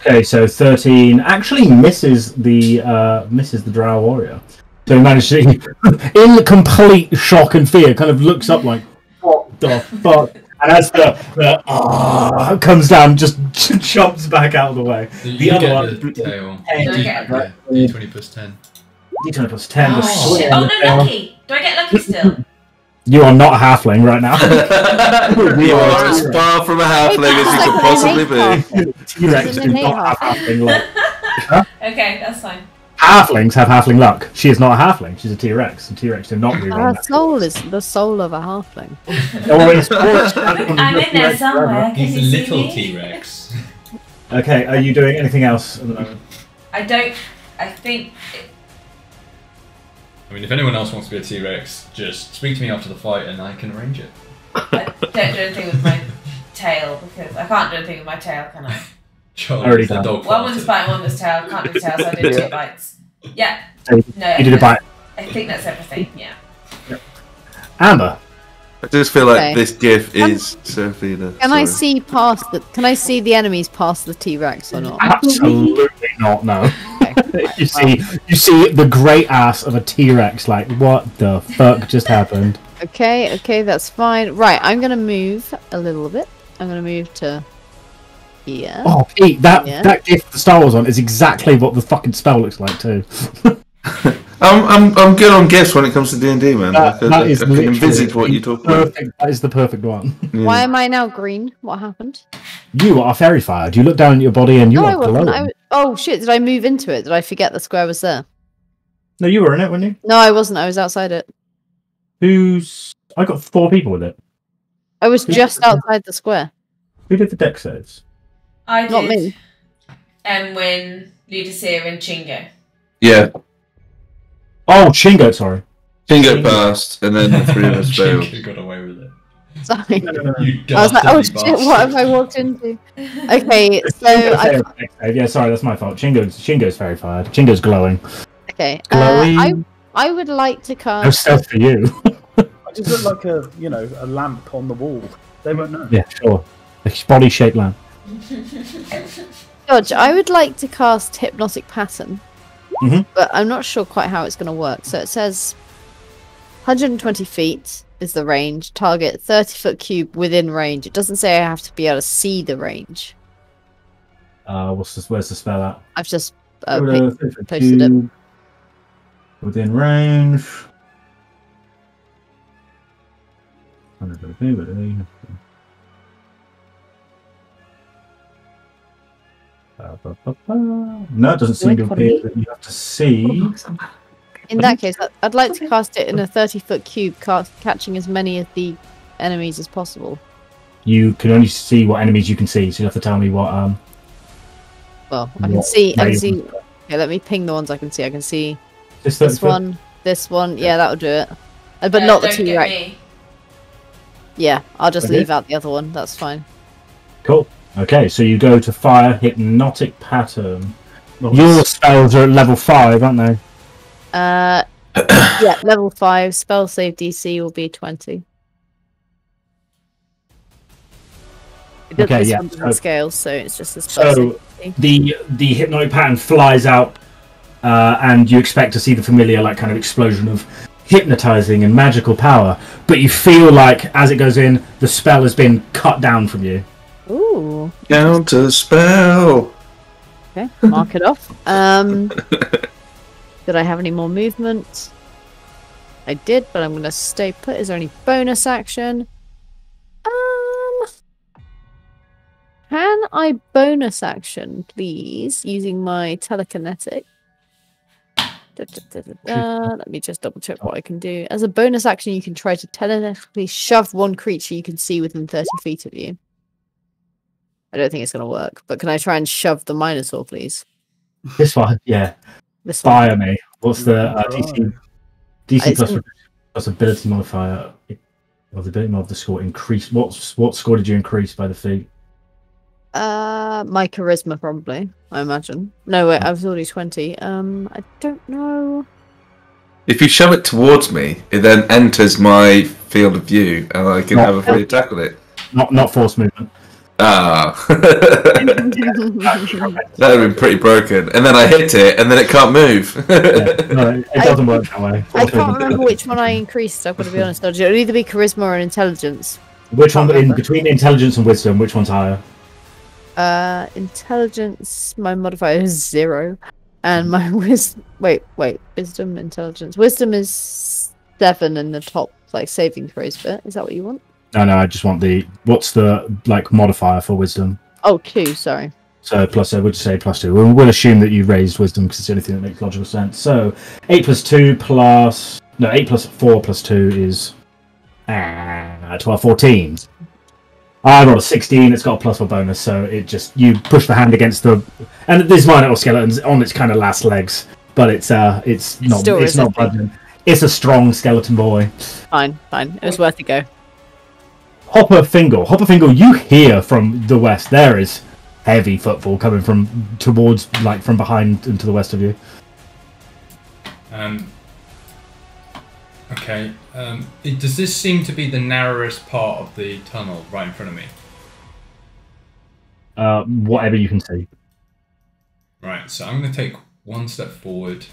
Okay, so 13 actually misses the Drow warrior. So he managed to, in complete shock and fear, kind of looks up like, what the fuck? And as the comes down, just jumps back out of the way. So you the other one, the tail. Okay. D20 plus 10. D20 plus 10. Oh, shit. Oh no, lucky! Do I get lucky still? You are not a halfling right now. You are as far from a halfling as you could possibly be. T-Rex do not have halfling luck. Huh? Okay, that's fine. Halflings have halfling luck. She is not a halfling. She's a T-Rex, and T-Rex do not rerun Our that. soul is the soul of a halfling. I'm in there somewhere. Can He's a you see little me? T-Rex. Okay, are you doing anything else at the moment? I think. I mean, if anyone else wants to be a T-Rex, just speak to me after the fight and I can arrange it. I don't do anything with my tail because I can't do anything with my tail, can I? Charlie, the dog. One with his bite, one with his tail. Can't do the tail, so I did 2 bites. Yeah. So No. you did a bite. I think that's everything. Yeah. Amber. I just feel like Okay. this gif is Seraphina. Can I see past the? Can I see the enemies past the T-Rex or not? Absolutely not. No. you see the great ass of a T-Rex. Like, what the fuck just happened? Okay, that's fine. Right, I'm gonna move a little bit. I'm gonna move to here. Oh, Pete, that Yeah. gif the Star Wars on is exactly what the fucking spell looks like too. I'm good on gifts when it comes to D&D, man. That is I can envisage what you talk about. That is the perfect one. Yeah. Why am I now green? What happened? You are fairy fired. You look down at your body and you No, I are wasn't. glowing. Oh shit! Did I move into it? Did I forget the square was there? No, you were in it, weren't you? No, I wasn't. I was outside it. I got 4 people with it. I was just outside the square. Who did the deck saves? I did. Not me. Emwen, Ludusia, and Chingo. Yeah. Oh, Chingo, sorry. Chingo passed, and then the 3 of us failed. Chingo got away with it. Sorry. You I was like, oh dastardly shit! bastard. What have I walked into? Okay, so Yeah, sorry, that's my fault. Chingo's very fired. Chingo's glowing. okay. Glowing. I would like to No cast. stealth for you. I just look like a lamp on the wall. They won't know. Yeah, sure. A body-shaped lamp. George, I would like to cast Hypnotic Pattern, Mhm. but I'm not sure quite how it's going to work. So it says 120 feet is the range. Target 30-foot cube within range. It doesn't say I have to be able to see the range. Where's the spell at? I've just Posted posted it. Within range. No, it doesn't seem to appear that you have to see. In that case, I'd like to cast it in a 30-foot cube, catching as many of the enemies as possible. You can only see what enemies you can see, so you have to tell me what. Well, I can see. Okay, let me ping the ones I can see. I can see this one, this one. Yeah, that'll do it. But not the 2 right. Me. Yeah, I'll just Okay. leave out the other one. That's fine. Cool. Okay, so you go to fire Hypnotic Pattern. Your spells are at level 5, aren't they? Yeah, level 5. Spell save DC will be 20. Okay, this yeah, one doesn't so- scale, so it's just a spell So save DC. the Hypnotic Pattern flies out, and you expect to see the familiar kind of explosion of hypnotizing and magical power, but you feel like as it goes in, the spell has been cut down from you. Ooh. Counter spell. Okay, mark it off. Did I have any more movement? I did, but I'm going to stay put. Is there any bonus action? Can I bonus action, please, using my telekinetic? Let me just double check what I can do. As a bonus action, you can try to telekinetically shove one creature you can see within 30 feet of you. I don't think it's going to work, but can I try and shove the Minotaur, please? This one, yeah. This one. Fire me. What's the DC plus ability modifier? Or the ability modifier of the score increase. What score did you increase by the feat? My charisma probably, I imagine. No, wait, I was already 20. I don't know. If you shove it towards me, it then enters my field of view, and I can have a free attack with it. Not force movement. Ah, that would have been pretty broken. And then I hit it, and then it can't move. No, it doesn't work that way. I can't remember which one I increased, I've got to be honest. It'll either be charisma or intelligence. Which one between intelligence and wisdom? Which one's higher? Intelligence, my modifier is 0. And my wisdom... Wait. Wisdom, intelligence. Wisdom is 7 in the top, saving throws bit. Is that what you want? No, I just want the... What's the, modifier for wisdom? Oh, 2, sorry. So, would you say +2? We'll assume that you raised wisdom because it's the only thing that makes logical sense. So, 8 plus 2 plus... No, 8 plus 4 plus 2 is... 12, 14. I rolled a 16, it's got a +1 bonus, so it just... You push the hand against the... And this Minotaur Skeleton's on its kind of last legs, but it's not budging. It's a strong skeleton boy. Fine. It was worth a go. Fingle, you hear from the west. There is heavy footfall coming from behind and to the west of you. Okay. Does this seem to be the narrowest part of the tunnel right in front of me? Whatever you can see. Right, so I'm going to take one step forward.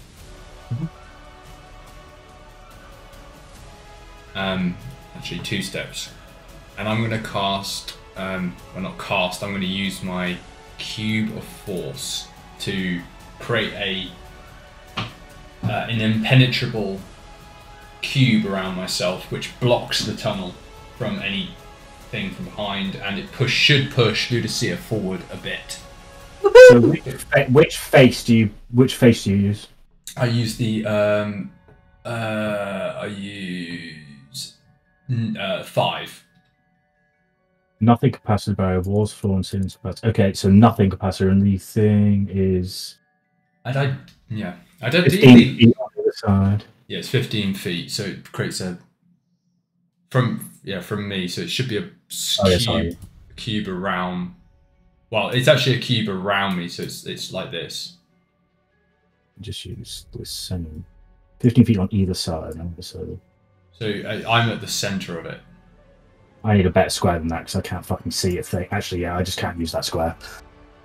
Actually 2 steps. And I'm going to cast, I'm going to use my Cube of Force to create a an impenetrable cube around myself, which blocks the tunnel from anything from behind, and it should push Ludusia forward a bit. So which face do you use? I use the I use 5. Nothing capacitor barrier, walls, floor, and ceilings capacitor. Okay, so nothing capacitor, and the thing is. I don't 15 feet on the other side. Yeah, it's 15 feet, so it creates a from me. So it should be a cube around. Well, it's actually a cube around me, so it's like this. Just use this same 15 feet on either side. So I'm at the center of it. I need a better square than that because I can't fucking see a thing. Actually, yeah, I just can't use that square.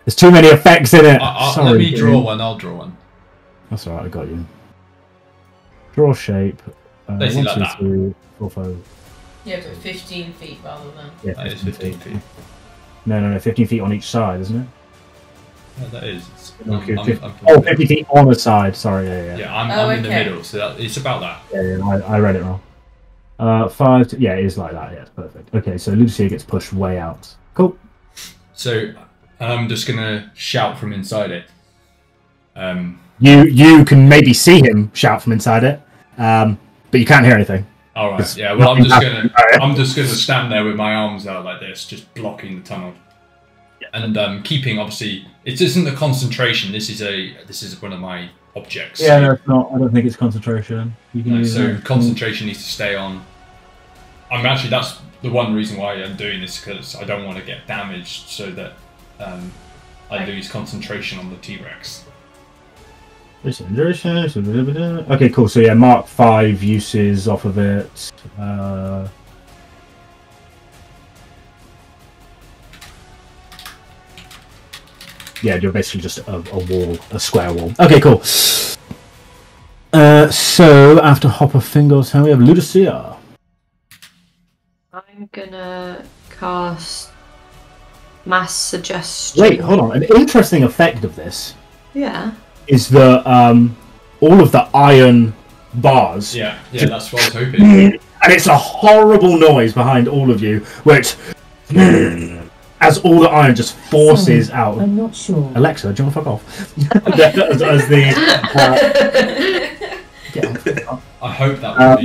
There's too many effects in it. Let me draw one. I'll draw one. That's alright, I got you. Draw shape. Basically 1, like 2, that. 3, 4, 5. Yeah, but 15 feet rather than. Yeah, That is 15 feet. No, 15 feet on each side, isn't it? Yeah, that is. Okay, I'm 50 feet on the side. Sorry, yeah. Yeah, I'm in the middle, so it's about that. Yeah, I read it wrong. 5. Yeah, it is like that. Yeah, perfect. Okay, so Ludusia gets pushed way out. Cool. So I'm just gonna shout from inside it. You can maybe see him shout from inside it, but you can't hear anything. All right. Yeah. Well, I'm just gonna stand there with my arms out like this, just blocking the tunnel, and keeping. Obviously, it isn't the concentration. This is one of my objects. Yeah, no, it's not. I don't think it's concentration. You can use so concentration needs to stay on. That's the one reason why I'm doing this, because I don't want to get damaged, so that I lose concentration on the T-Rex. Okay, cool. So yeah, mark 5 uses off of it. Yeah, you're basically just a wall, a square wall. Okay, cool. So after Hopper Fingle's turn, we have Ludusia. I'm gonna cast Mass Suggestion. Wait, hold on. An interesting effect of this. Yeah. Is that all of the iron bars. Yeah, that's what I was hoping. And it's a horrible noise behind all of you, which as all the iron just forces out. I'm not sure. Alexa, do you want to fuck off? I hope that would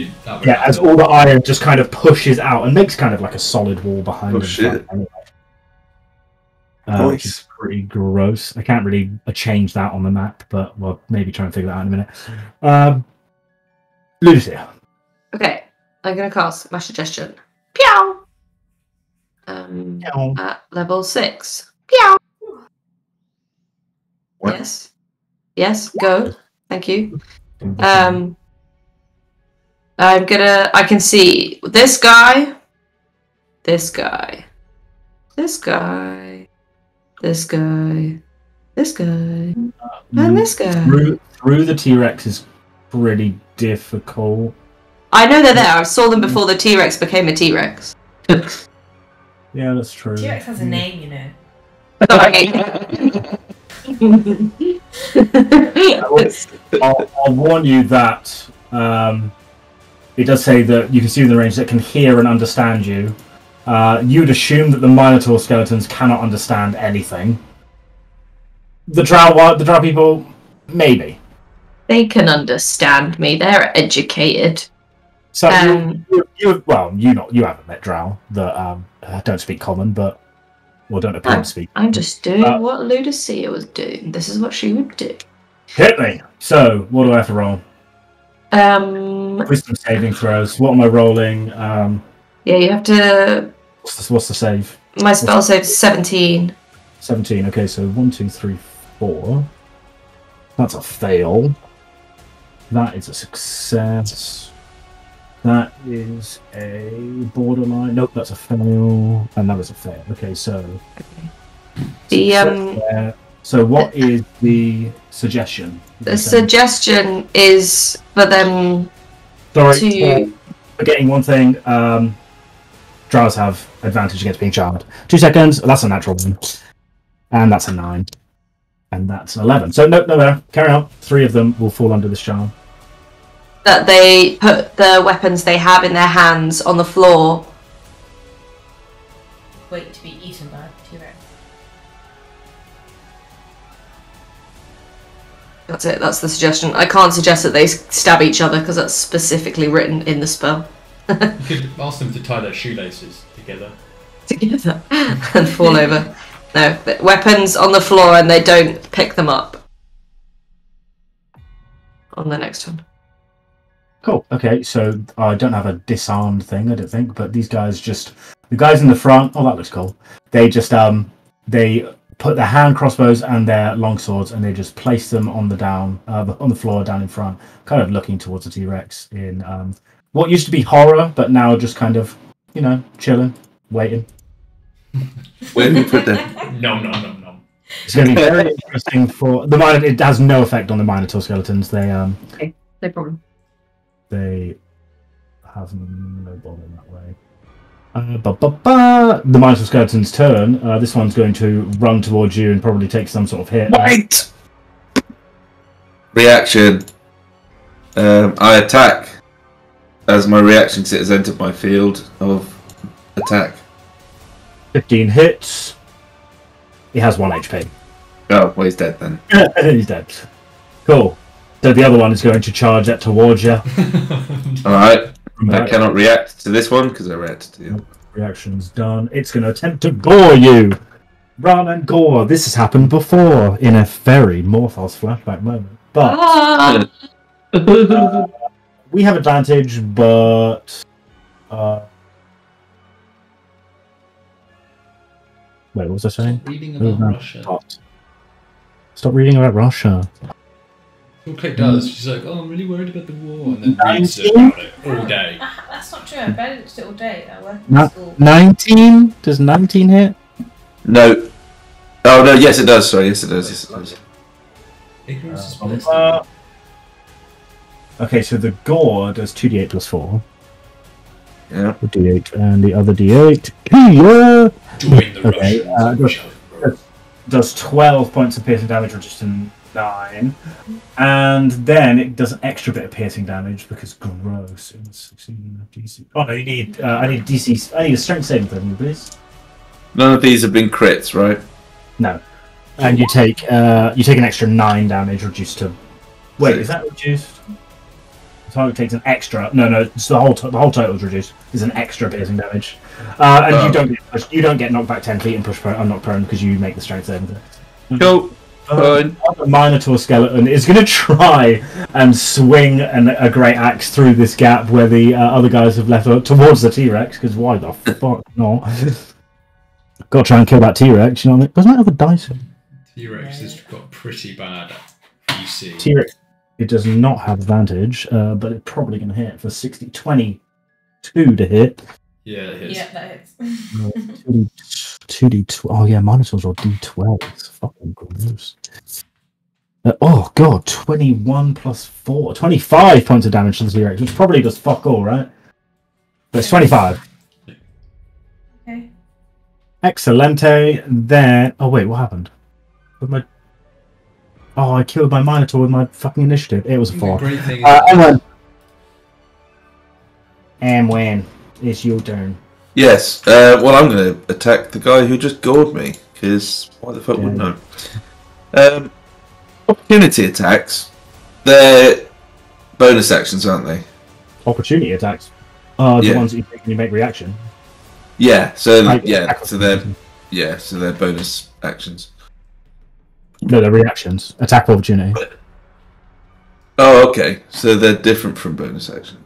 be. As all the iron just kind of pushes out and makes kind of like a solid wall behind it. Shit. Which is pretty gross. I can't really change that on the map, but we'll maybe try and figure that out in a minute. Ludusia. Okay, I'm gonna cast Mass Suggestion. Pew! At level 6. Pew! What? Yes, go. Thank you. I can see this guy, this guy, this guy, this guy, this guy, and this guy. Through the T-Rex is pretty difficult. I know they're there. I saw them before the T-Rex became a T-Rex. Yeah, that's true. T-Rex has a name, you know. I'll warn you that it does say that you can see in the range that can hear and understand you. You'd assume that the Minotaur skeletons cannot understand anything. The drow people, maybe. They can understand me. They're educated. So you haven't met drow that don't speak common, but don't appear to speak. I'm just doing what Ludusia was doing. This is what she would do. Hit me. So what do I have to roll? Wisdom saving throws. What am I rolling? Yeah, you have to. What's the save? My spell save is 17. 17. Okay, so 1, 2, 3, 4. That's a fail. That is a success. That is a borderline. Nope, that's a fail. And that was a fail. Okay, so. The So what is the suggestion? The suggestion is for them to. Forgetting one thing. Drows have advantage against being charmed. 2 seconds. That's a natural one. And that's a 9. And that's 11. So no, carry on. 3 of them will fall under this charm. that they put the weapons they have in their hands on the floor. Wait to be eaten by a T-Rex. That's it. That's the suggestion. I can't suggest that they stab each other because that's specifically written in the spell. You could ask them to tie their shoelaces together. Together and fall over. No, weapons on the floor and they don't pick them up. On the next one. Cool. Okay, so I don't have a disarmed thing, I don't think, but these guys the guys in the front. Oh, that looks cool. They just they put their hand crossbows and their long swords, and they just place them on the floor down in front, kind of looking towards the T-Rex in what used to be horror, but now just kind of chilling, waiting. Where do we put them? No. It's going to be very interesting for the Minotaur. It has no effect on the Minotaur skeletons. They Okay, no problem. They have no bother in that way. The Minotaur skeleton's turn. This one's going to run towards you and probably take some sort of hit. Wait! Reaction. I attack as my reaction because it has entered my field of attack. 15 hits. He has 1 HP. Oh, well, he's dead then. He's dead. Cool. So the other one is going to charge that towards you. Alright. I cannot react to this one because I reacted to the other. Reaction's done. It's going to attempt to gore you. Run and gore. This has happened before in a very Morphos flashback moment. But we have advantage, but wait, what was I saying? Reading about Russia. Stop reading about Russia. What Kate does, she's like, oh, I'm really worried about the war, and then reads about it all day. That's not true. I balanced it all day. I work in school. 19? Does 19 hit? No. Oh, no, yes it does. Sorry, yes it does. Yes, it does. Ignorance is bliss. Okay, so the gore does 2d8 plus 4. Yeah. The d8 and the other d8. Yeah! Join the Russians. Does 12 points of piercing damage, reduced to 9. And then it does an extra bit of piercing damage because gross. DC. Oh no, you need. I need DC. I need a strength saving throw, please. None of these have been crits, right? No. And you take an extra 9 damage, reduced to. Wait, is that reduced? The target takes an extra. No, it's the whole total is reduced. Is an extra piercing damage. And you don't get knocked back 10 feet and pushed prone. I'm not prone because you make the strength saving throw. Cool. The Minotaur skeleton is going to try and swing a great axe through this gap where the other guys have left towards the T-Rex, because why the fuck not? Got to try and kill that T-Rex, you know what I mean? Doesn't that have a dice? T-Rex has got pretty bad DC. T-Rex, it does not have advantage, but it's probably going to hit for 22 to hit. Yeah, it hits. Yeah, that hits. 2d12. Oh yeah, Minotaurs roll d12. It's fucking gross. Oh god, 21 plus 4. 25 points of damage to the T-Rex, which probably does fuck all, right? But it's 25. Okay. Excelente. Then. Oh wait, what happened? I killed my Minotaur with my fucking initiative. It was a 4. Emwen, it's your turn. Yes. Well, I'm going to attack the guy who just gored me, because why the fuck wouldn't I? Opportunity attacks. They're bonus actions, aren't they? Opportunity attacks. The Yeah. ones that you take when you make reaction. Yeah. So So they're bonus actions. No, they're reactions. Attack of opportunity. Oh, okay. So they're different from bonus actions.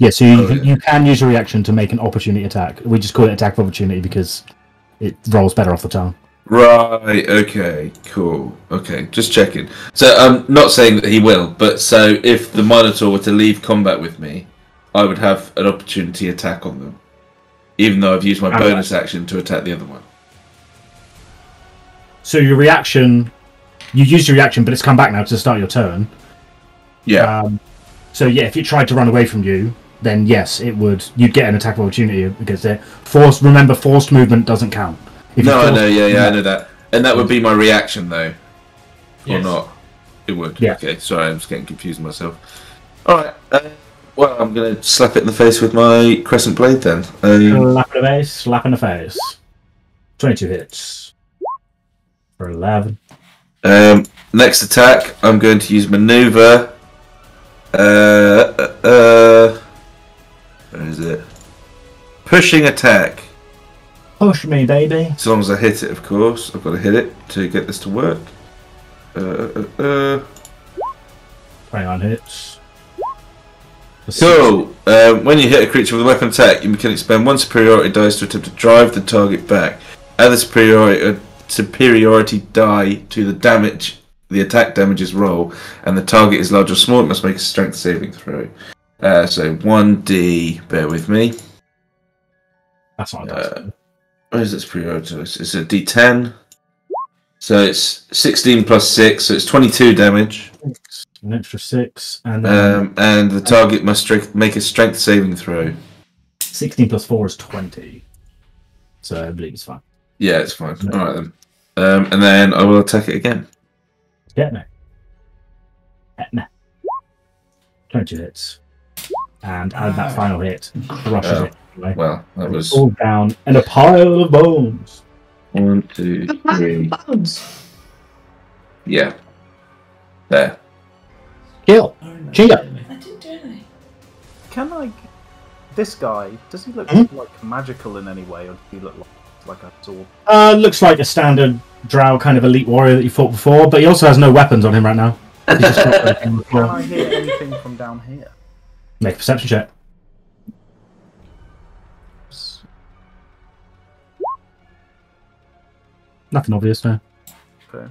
Yeah, so you can use a reaction to make an opportunity attack. We just call it attack of opportunity because it rolls better off the tongue. Right, okay, cool. Okay, just checking. So I'm not saying that he will, but so if the Minotaur were to leave combat with me, I would have an opportunity attack on them. Even though I've used my bonus action to attack the other one. So your reaction, you used your reaction, but it's come back now to start your turn. Yeah. So yeah, if it tried to run away from you, then yes, it would. You'd get an attack of opportunity because remember, forced movement doesn't count. I know. I know that, and that would be my reaction though, or not? It would. Yeah. Okay, sorry, I'm just getting confused myself. Alright, well, I'm going to slap it in the face with my crescent blade then. Slap in the face, slap in the face. 22 hits. For 11. Next attack, I'm going to use maneuver. Where is it? Pushing attack. Push me, baby. As long as I hit it, of course. I've got to hit it to get this to work. 29 hits. So, when you hit a creature with a weapon attack, you can expend 1 superiority dice to attempt to drive the target back. Add the superiority die to the damage, the attack damages roll, and the target is large or small, it must make a strength saving throw. So 1d, bear with me. That's not a where is its superiority dice? It's a d10. So it's 16 plus 6, so it's 22 damage. An extra 6, and then and the target must make a strength saving throw. 16 plus 4 is 20. So I believe it's fine. Yeah, it's fine. Alright then. And then I will attack it again. Get me. 22 hits. And add that final hit. Crushes it. Anyway. Well, that was all down and a pile of bones. 1, 2, 3. Bones. Yeah. There. Kill. Chingo. I didn't do anything. Can I? This guy, does he look like magical in any way, or does he look like a sword? Looks like a standard drow kind of elite warrior that you fought before, but he also has no weapons on him right now. He's just got Can I hear anything from down here? Make a perception check. Nothing obvious there. Okay.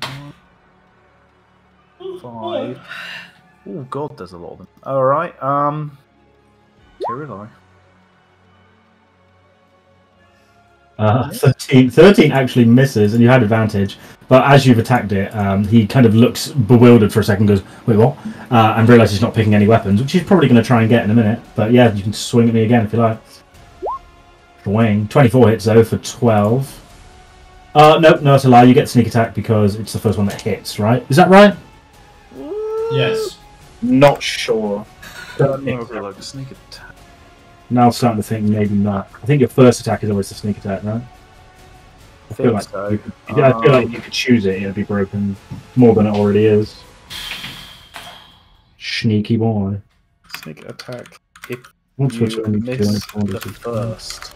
5. Oh god, there's a lot of them. Alright, Tirili. 13 actually misses, and you had advantage. But as you've attacked it, he kind of looks bewildered for a second, goes, wait, what? And realises he's not picking any weapons, which he's probably going to try and get in a minute. But yeah, you can swing at me again if you like. Swing. 24 hits though for 12. Nope, no, it's a lie. You get sneak attack because it's the first one that hits, right? Is that right? Yes. Not sure. Don't know if like a sneak attack. Now I'm starting to think maybe not. I think your first attack is always the sneak attack, right? I feel like so. you could, I feel like you could choose it, it'd be broken more than it already is. Sneaky boy. Sneak attack. If What's you miss the first.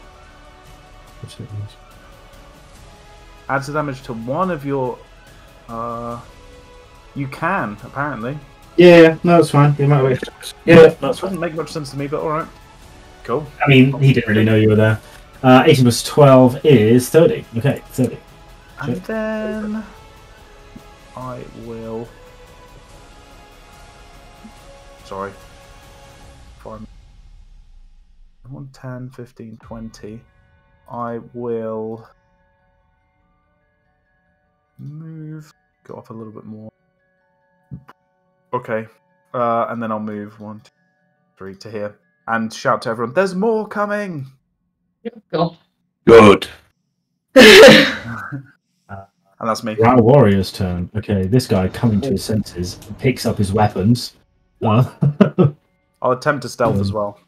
Adds the damage to one of your... you can, apparently. Yeah, no, it's fine. You might wait. Yeah, that's fine. Doesn't make much sense to me, but alright. Cool. I mean, he didn't really know you were there. 18 plus 12 is 30. Okay, 30. And then... I will... Sorry. 5, 10, 15, 20. I will... move, go off a little bit more. Okay, and then I'll move 1, 2, 3 to here and shout to everyone, "There's more coming!" Cool. Good. And that's me. Our warrior's turn. Okay, this guy coming to his senses picks up his weapons. I'll attempt to stealth as well.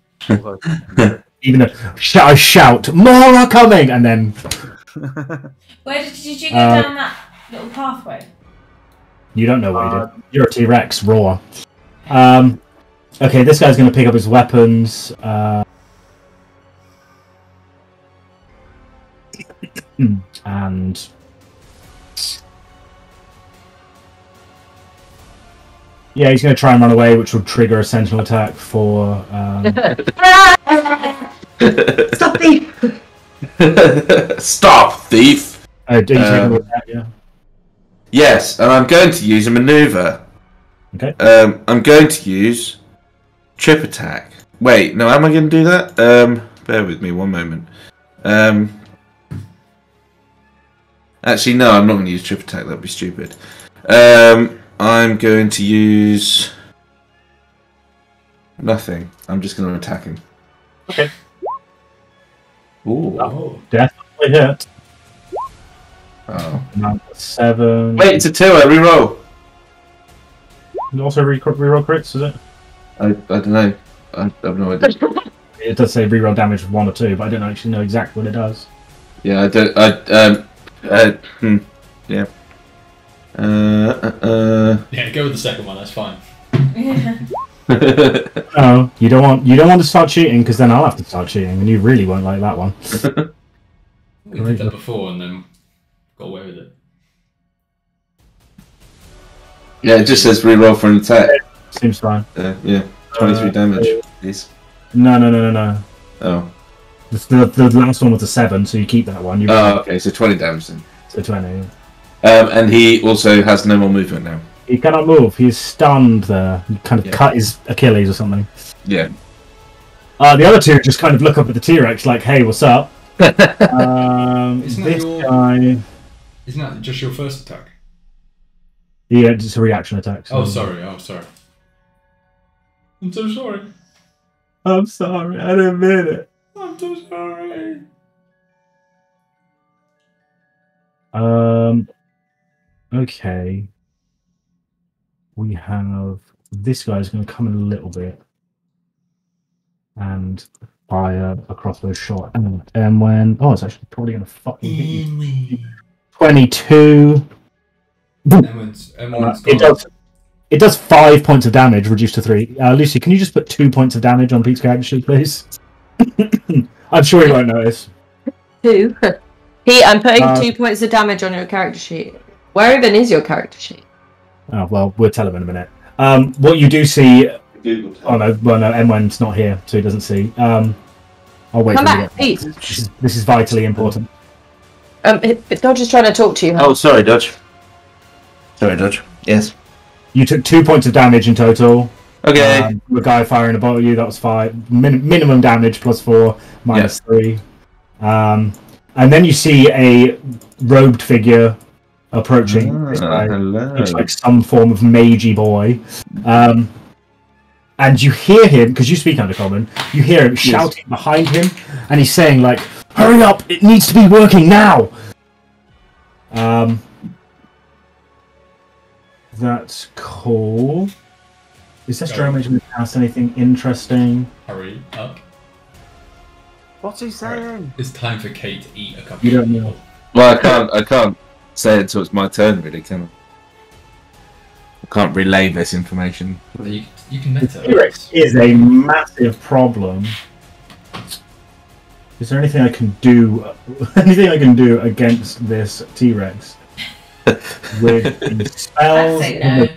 Even though I shout, "More are coming!" and then. Where did you go down that little pathway? You don't know what he did. You're a T-Rex, roar. Okay, this guy's going to pick up his weapons. And... yeah, he's going to try and run away, which will trigger a sentinel attack for... Stop thief! Stop, thief! Oh, do you take a look at that, yeah? Yes, and I'm going to use a maneuver. Okay. I'm going to use trip attack. Wait, no, am I going to do that? Bear with me one moment. Actually, no, I'm not going to use trip attack. That'd be stupid. I'm going to use nothing. I'm just going to attack him. Okay. Ooh. Oh, definitely hit. Oh. 7. Wait, it's a 2. I reroll. And also reroll crits, is it? I don't know. I have no idea. It does say reroll damage with 1 or 2, but I don't actually know exactly what it does. Yeah, I don't. Yeah. Yeah, go with the second one. That's fine. No, you don't want to start cheating because then I'll have to start cheating, and you really won't like that one. We did that before and then got away with it. Yeah, it just says reroll for an attack. Seems fine. Yeah, 23 damage, please. No. Oh. The last one was a 7, so you keep that one. Okay, so 20 damage then. So 20. And he also has no more movement now. He cannot move. He's stunned there. He kind of cut his Achilles or something. Yeah. The other two just kind of look up at the T-Rex like, "Hey, what's up?" Isn't This guy. Isn't that just your first attack? Yeah, it's a reaction attack. So. Oh, sorry. I'm so sorry. I'm sorry. I didn't mean it. I'm so sorry. Okay. We have this guy's going to come in a little bit and fire a crossbow shot at Emwen. Oh, it's actually probably going to fucking hit you. 22. It does 5 points of damage, reduced to 3. Lucy, can you just put 2 points of damage on Pete's character sheet, please? I'm sure he won't notice. 2. Pete, I'm putting 2 points of damage on your character sheet. Where even is your character sheet? Oh, well, we'll tell him in a minute. What you do see... Oh, no, Emwen's not here, so he doesn't see. I'll wait Come for back, Pete. This is vitally important. Dodge is trying to talk to you. Oh, sorry, Dodge. Sorry, Dodge. Yes. You took 2 points of damage in total. Okay. The guy firing above you, that was 5. Minimum damage plus 4, minus 3. And then you see a robed figure approaching this guy. Hello. Looks like some form of magey boy. And you hear him, because you speak Undercommon, you hear him shouting behind him, and he's saying, like, "Hurry up! It needs to be working now!" That's cool. Is this Jeremy going to cast anything interesting? Hurry up. What's he saying? Right. It's time for Kate to eat a couple. You don't know. Well, I can't say it until it's my turn, really, can I can't relay this information. Well, you can meta. T-Rex is a massive problem. Is there anything I can do? Anything I can do against this T-Rex? With the spells? I'd say no.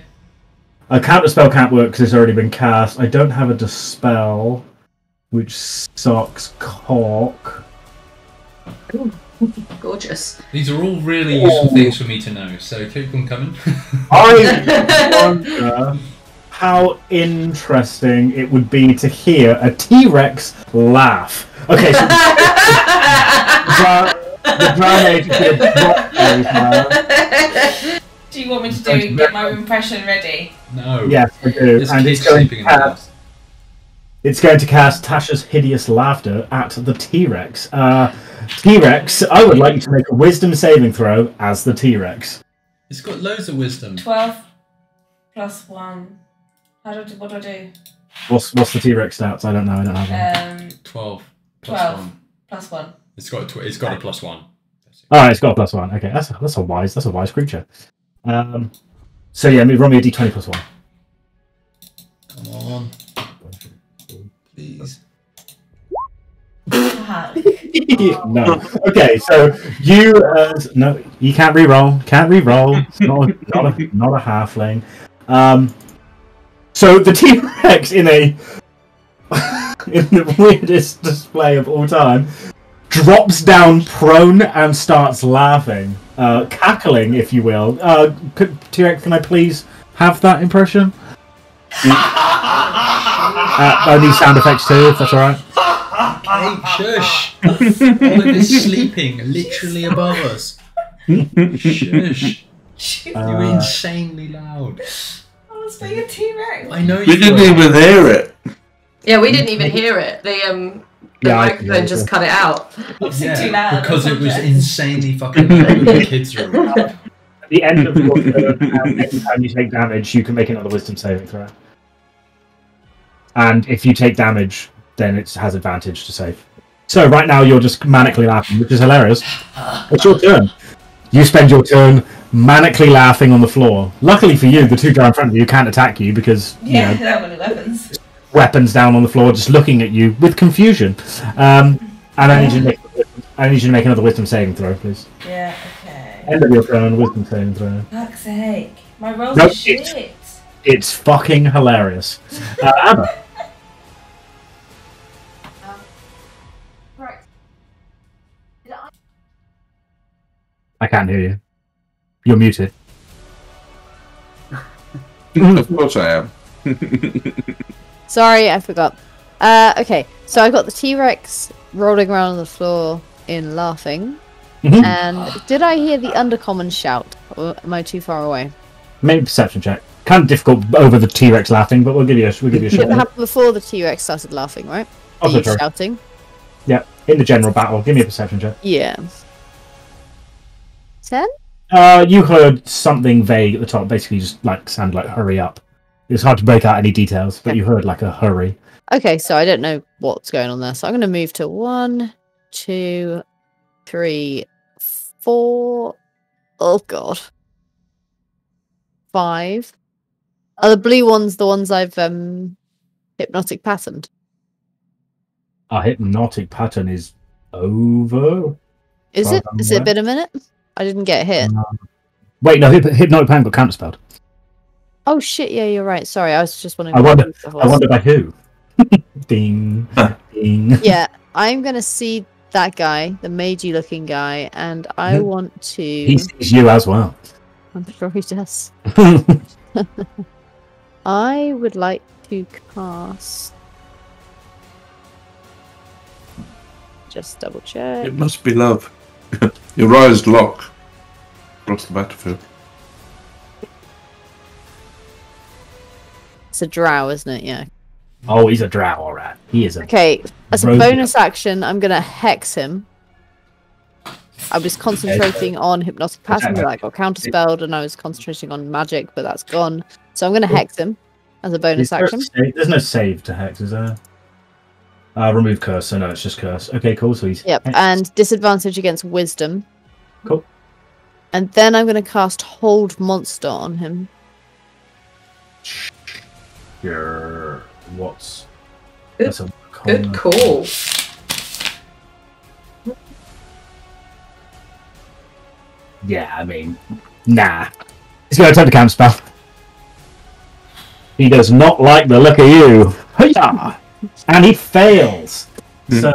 A counter spell can't work because it's already been cast. I don't have a dispel, which sucks cock. Gorgeous. These are all really useful things for me to know, so keep them coming. I wonder how interesting it would be to hear a T-Rex laugh. Okay, so the Drow Mage is going to drop those now. Do you want me to get my impression ready? No. Yes, I do. This And kid's it's going sleeping to in the cast. It's going to cast Tasha's hideous laughter at the T-Rex. T-Rex, I would like you to make a wisdom saving throw as the T-Rex. It's got loads of wisdom. 12 plus 1. What do I do? What's the T-Rex stats? I don't know. I don't have them. 12 plus 12 1. plus 1. It's got a plus 1. Oh, it's got a plus 1. Okay, that's a wise creature. So yeah, roll me a d20 plus 1. Come on. Please. No. Okay, so you no, you can't re-roll. Can't re-roll. It's not a halfling. So the T-Rex in the weirdest display of all time drops down prone and starts laughing, cackling, if you will. T-Rex, can I please have that impression? I need sound effects too, if that's alright. Kate, shush! Olive is sleeping literally above us. Shush. You're insanely loud. I was being a T-Rex. I know you We didn't even hear it. Yeah, we didn't even hear it. The microphone just cut it out. Too loud. Because it was insanely fucking loud in the kids' room. At the end of your turn, anytime you take damage, you can make another wisdom saving throw. and if you take damage, then it has advantage to save. So right now you're just manically laughing, which is hilarious. It's your turn. You spend your turn manically laughing on the floor. Luckily for you, the two guys in front of you can't attack you because you know, they don't have any weapons. Weapons down on the floor, just looking at you with confusion. And I need you to make another wisdom saving throw, please. Yeah, okay. End of your turn, wisdom saving throw. Fuck's sake. My rolls are shit. It's fucking hilarious. Amber. Right. I can't hear you. You're muted. Of course I am. Sorry, I forgot. Okay, so I've got the T-Rex rolling around on the floor in laughing. And did I hear the undercommon shout? Or am I too far away? Maybe perception check. Kind of difficult over the T-Rex laughing, but we'll give you a shot. It happened before the T-Rex started laughing, right? Also true. Shouting. Yeah, in the general battle. Give me a perception check. Yeah. 10? You heard something vague at the top, basically just like sound like hurry up. It's hard to break out any details, but you heard like a hurry. Okay, so I don't know what's going on there. So I'm going to move to 1, 2, 3, 4. Oh god. 5. Are the blue ones the ones I've hypnotic patterned? Our hypnotic pattern is over. Is it? Has it been a minute? I didn't get hit. Wait, no, hypnotic pattern got counterspelled. Oh shit! Yeah, you're right. Sorry, I was just wondering. I wonder by who. Ding, ding. Yeah, I'm gonna see that guy, the magey looking guy, and I want to. He sees you as well. I'm sure he does. I would like to cast. Just double check. It must be love. Your eyes lock across the battlefield. It's a drow, isn't it? Yeah. Oh, he's a drow, alright. He is a. Okay, as a bonus action, I'm gonna hex him. I was concentrating on hypnotic pattern, but I got counterspelled, and I was concentrating on magic, but that's gone. So I'm gonna hex him as a bonus action. There's no save to hex, is there? Remove curse, so no, it's just curse. Okay, cool. So he's Yep, and disadvantage against wisdom. Cool. And then I'm gonna cast Hold Monster on him. Sure. What's Good call. Yeah, I mean, nah. He's going to attempt to counterspell. He does not like the look of you. Hiya! And he fails. So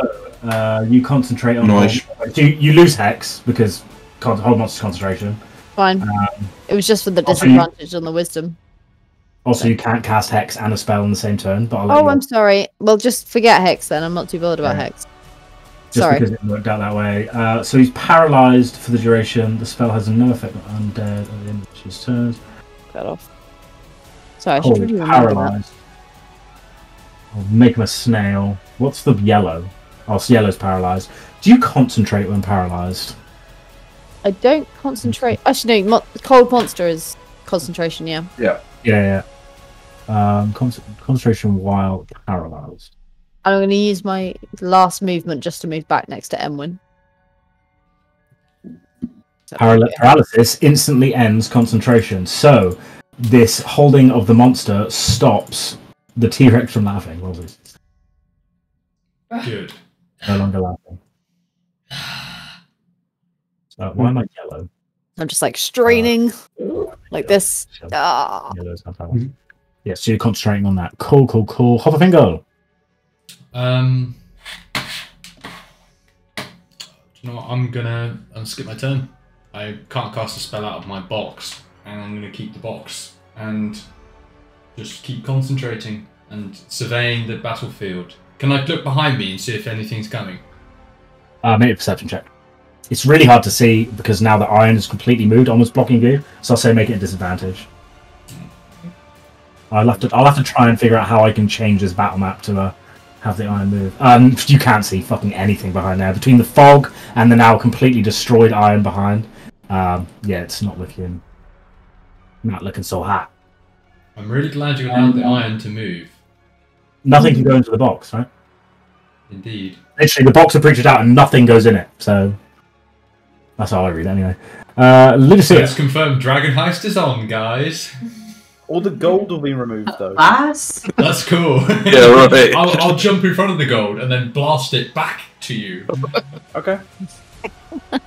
you concentrate on. Nice. You lose hex because hold monster concentration. Fine. It was just for the disadvantage on the wisdom. Also, you can't cast hex and a spell in the same turn. But I'm sorry. Well, just forget hex then. I'm not too bothered about hex. Just because it worked out that way. So he's paralyzed for the duration. The spell has no effect on undead at the end of his turn. Cut off. Sorry, I should really remember paralyzed. I'll make him a snail. What's the yellow? Oh, so yellow's paralyzed. Do you concentrate when paralyzed? I don't concentrate. Actually, no. Cold monster is concentration. Yeah. Yeah. Concentration while paralyzed. I'm going to use my last movement just to move back next to Emwen. Paralysis instantly ends concentration. So this holding of the monster stops the T-Rex from laughing. What was it? Good. No longer laughing. So why am I yellow? I'm just like straining like this. Yellow's not paralyzed. Yeah, so you're concentrating on that. Cool. Hop a Fingle. Do you know what? I'm gonna skip my turn. I can't cast a spell out of my box, and I'm gonna keep the box and just keep concentrating and surveying the battlefield. Can I look behind me and see if anything's coming? Make a perception check. It's really hard to see because now the iron is completely moved, almost blocking view. So I'll say make it a disadvantage. I'll have to try and figure out how I can change this battle map to have the iron move. You can't see fucking anything behind there. Between the fog and the now completely destroyed iron behind, yeah, it's not looking so hot. I'm really glad you allowed the iron to move. Nothing can go into the box, right? Indeed. Literally, the box of creatures out and nothing goes in it. So that's how I read it anyway. Ludusia. Let's confirm Dragon Heist is on, guys. All the gold will be removed, though. That's cool. Yeah, right. I'll jump in front of the gold and then blast it back to you. Okay.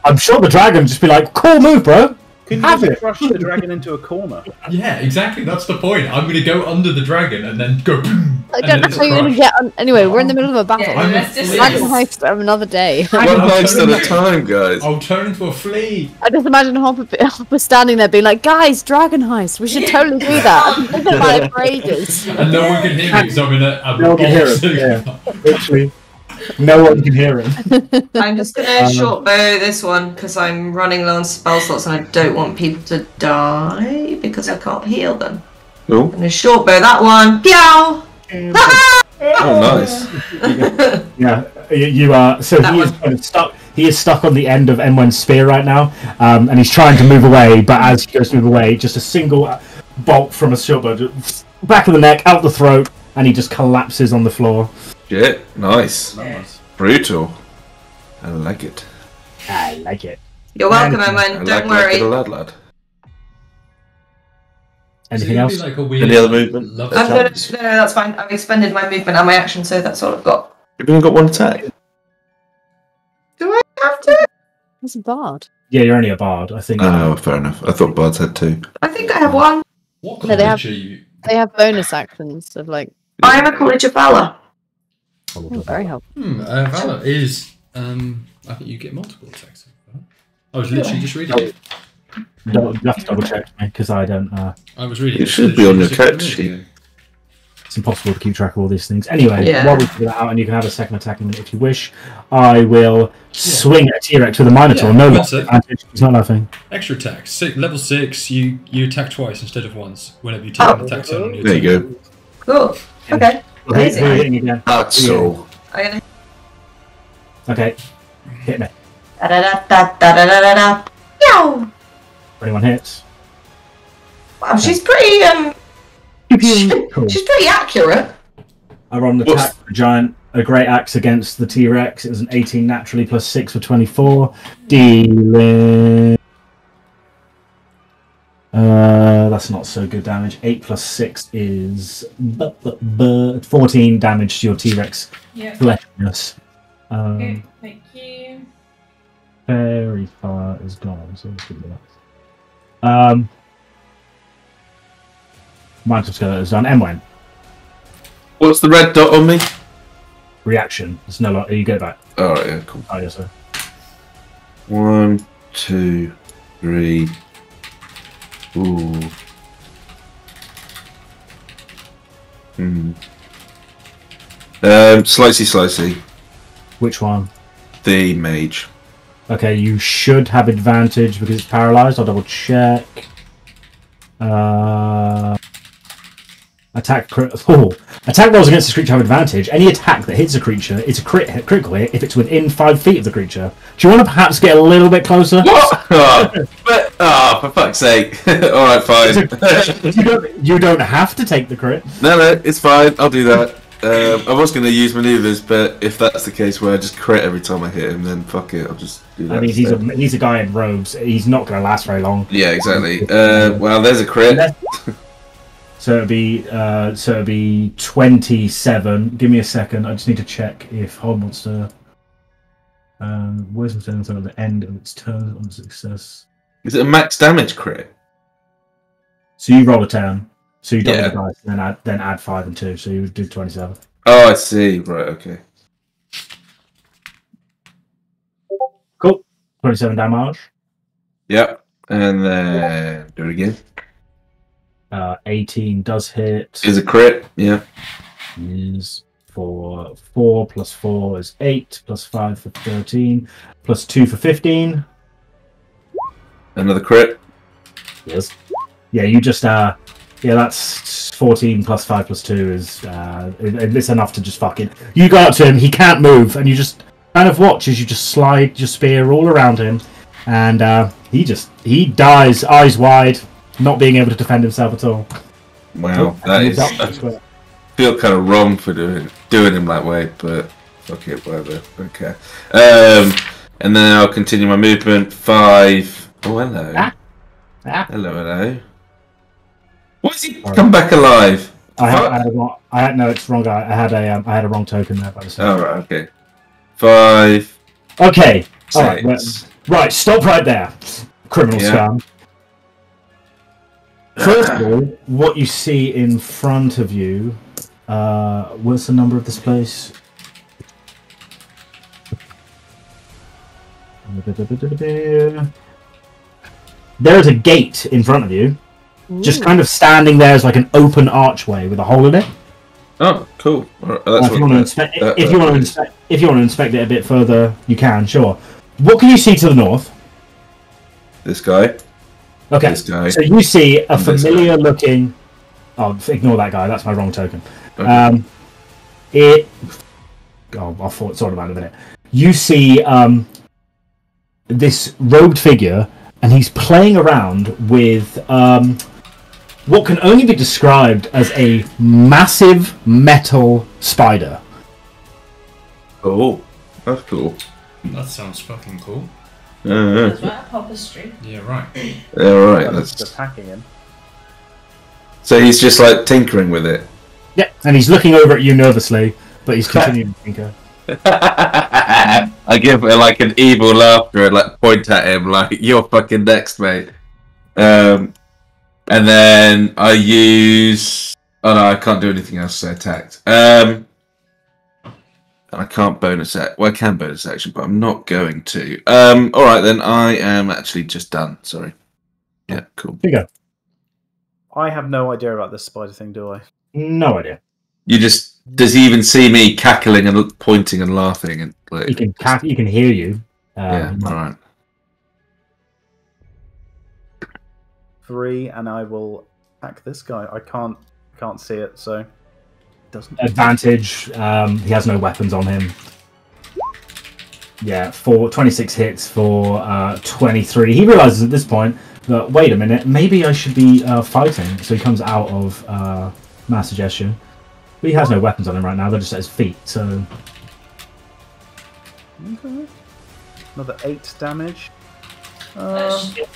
I'm sure the dragon would just be like, cool move, bro. Can you just crush the dragon into a corner? Yeah, exactly. That's the point. I'm going to go under the dragon and then go boom. I don't know how you're gonna get on. Anyway, we're in the middle of a battle. Yeah, let's just Dragon heist of another day. One heist at a time, guys. I'll turn into a flea. I just imagine Hopper standing there being like, guys, dragon heist, we should totally do that. I've been thinking about it for ages. And no one can hear me because I'm in a No one can hear box. him. Yeah, literally. No one can hear him. I'm just gonna short bow this one because I'm running low on spell slots and I don't want people to die because I can't heal them. Cool. I'm gonna short bow that one. Pew! Oh, nice. Yeah, you are. So That he is one. kind of stuck. He is stuck on the end of Emwen's spear right now, and he's trying to move away. But as he goes to move away, just a single bolt from a short bow, just back of the neck, out the throat, and he just collapses on the floor. Shit, nice. Brutal. I like it. I like it. You're welcome, And- Emwen. Don't worry. Like it, lad. Anything So else? it'd be like a weird, Any other movement? love I'm gonna, chance. no, that's fine. I've expended my movement and my action, so that's all I've got. You've only got one attack. Do I have to? He's a bard. Yeah, you're only a bard, I think. Oh, fair enough. I thought bards had two. I think I have one. What No, they have- college are you? They have bonus actions of like, I am a College of Valor. oh, very helpful. Valor is. I think you get multiple attacks. I was literally just reading it. You have to double check me because I don't. I was reading It should be on your character sheet. It's impossible to keep track of all these things. Anyway, Yeah. while we figure that out, and you can have a second attacking minute if you wish, I will swing at T-Rex with a Minotaur. Yeah, No that's loss it. advantage. It's not laughing. Extra attack. Level 6, you attack twice instead of once whenever you take an attack turn on your There you turn. go. Cool. Okay. Who are you hitting again? That's so. I'm gonna. Okay, hit me. Da da da da da da da da. Yow! 21 hits. Wow, she's pretty Cool. she's pretty accurate. I rolled an attack for a great axe against the T-Rex. It was an 18 naturally plus 6 for 24. Dealing. That's not so good damage. 8 plus 6 is 14 damage to your T-Rex Yeah. fleshiness. Okay, thank you. Very far is gone, so let's do that. Minotaur Skeleton is done. Emwen. What's the red dot on me? Reaction. It's no lot. You go back. Alright, yeah, cool. Oh, yes, sir. 1, 2, 3. Ooh. Slicey. Which one? The mage. Okay, you should have advantage because it's paralyzed. I'll double check. Attack attack rolls against this creature have advantage. Any attack that hits a creature is a critical hit if it's within 5 feet of the creature. Do you want to perhaps get a little bit closer? What? For fuck's sake. Alright, fine. You don't have to take the crit. No, it's fine. I'll do that. I was going to use maneuvers, but if that's the case where I just crit every time I hit him, then fuck it. I'll just do that. I mean, he's a guy in robes. He's not going to last very long. Yeah, exactly. Well, there's a crit. So it'd be 27. Give me a second. I just need to check if Hold wants to. Wisdom turns at the end of its turn on success. Is it a max damage crit? So you roll a 10. So you double Yeah. the dice, and then add 5 and 2. So you do 27. Oh, I see. Right, okay. Cool. 27 damage. Yep. And then do it again. 18 does hit. Is a crit. Yeah. Is for 4 plus 4 is 8 plus 5 for 13 plus 2 for 15. Another crit. Yes. Yeah, you just that's 14 plus 5 plus 2 is it's enough to just fucking. You go up to him, he can't move, and you just kind of watch as you just slide your spear all around him, and he dies eyes wide, not being able to defend himself at all. Wow, that is. feel kind of wrong for doing him that way, but okay, whatever. Okay. And then I'll continue my movement. 5. Oh, hello. Hello. Why has he come back alive? No, it's wrong guy. I had a wrong token there. By the oh, right, okay. 5. Okay. All right. Right. Stop right there. Criminal scum. First of all, what you see in front of you. What's the number of this place? There is a gate in front of you. Just kind of standing there as like an open archway with a hole in it. Oh, cool. If you want to inspect it a bit further, you can. Sure. What can you see to the north? This guy. Okay. This guy. So you see a familiar-looking. Oh, ignore that guy. That's my wrong token. Okay. I'll sort it out in a minute. You see this robed figure, and he's playing around with what can only be described as a massive metal spider. Oh, that's cool. That sounds fucking cool. That's right up Hopper Street. Yeah, right. Yeah, right. That's attacking him. So he's just like tinkering with it. Yeah, and he's looking over at you nervously, but he's continuing to tinker. I give it like an evil laughter and like point at him like you're fucking next, mate. And then I use. Oh no, I can't do anything else. So attacked. And I can't bonus act. Well, I can bonus action, but I'm not going to. All right then. I am actually just done. Sorry. Yeah, cool. Here you go. I have no idea about this spider thing, do I? No idea. You just. Does he even see me cackling and pointing and laughing and like? He can hear you. Yeah. All right. 3, and I will attack this guy. I can't see it, so it doesn't. Advantage. He has no weapons on him. Yeah, 26 hits for 23. He realizes at this point that wait a minute, maybe I should be fighting. So he comes out of Mass Suggestion. But he has no weapons on him right now. They're just at his feet. So okay. Another 8 damage. Should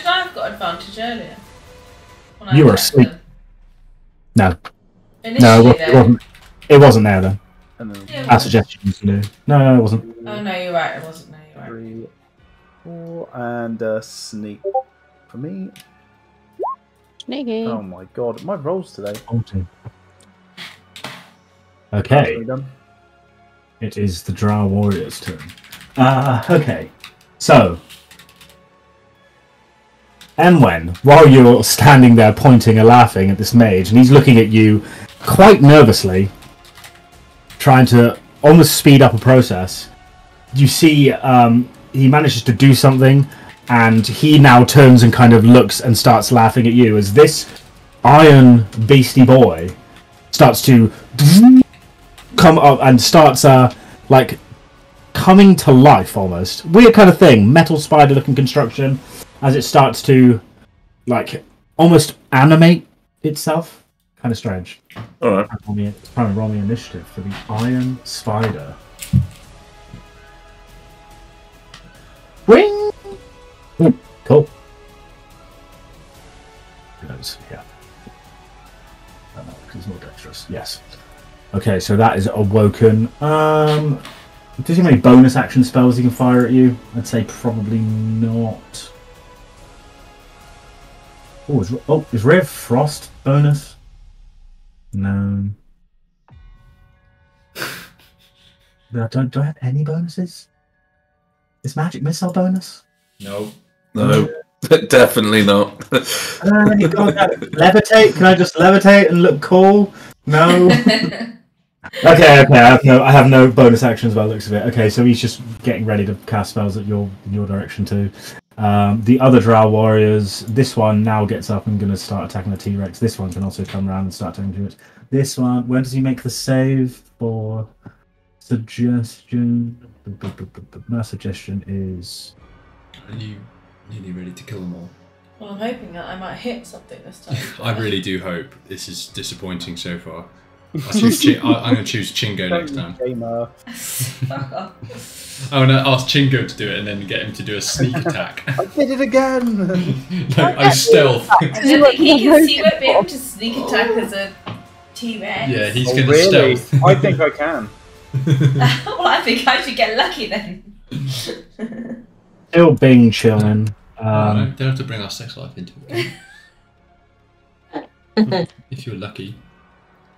I have got advantage earlier? You were asleep. No. Initially, it wasn't there then. Yeah, Mass Suggestion you can do. No, it wasn't. Oh no, you're right. It wasn't. No, you're right. 3, 4, and sneak for me. Sneaky. Oh my god, my rolls today. Okay. It is the Drow Warrior's turn. Okay. So, Emwen, while you're standing there pointing and laughing at this mage, and he's looking at you quite nervously, trying to almost speed up a process, you see he manages to do something, and he now turns and kind of looks and starts laughing at you as this iron beastie boy starts to come up and starts like coming to life almost. Weird kind of thing, metal spider looking construction as it starts to like almost animate itself. Kind of strange. Alright. It's trying to roll me initiative for the iron spider. Ring! Ooh, cool. Yeah. It's more dexterous. Yes. Okay, so that is awoken. Does he have any bonus action spells he can fire at you? I'd say probably not. Is Ray of Frost bonus? No. Do I have any bonuses? Is Magic Missile bonus? No. No. Definitely not. Levitate? Can I just levitate and look cool? No. Okay. I have no bonus actions by the looks of it. Okay, so he's just getting ready to cast spells at your direction too. The other Drow warriors, this one now gets up and going to start attacking the T-Rex. This one can also come around and start attacking T-Rex. This one, when does he make the save for suggestion? My suggestion is... Are you nearly ready to kill them all? Well, I'm hoping that I might hit something this time. I really do hope. This is disappointing so far. I'm going to choose Chingo next time. Fuck off. I'm going to ask Chingo to do it and then get him to do a sneak attack. I did it again! No, I stealth. I don't think he won't be able to sneak attack as a T-Rex. Yeah, he's going to stealth. I think I can. Well, I think I should get lucky then. Still Bing chilling. Don't have to bring our sex life into it. If you're lucky.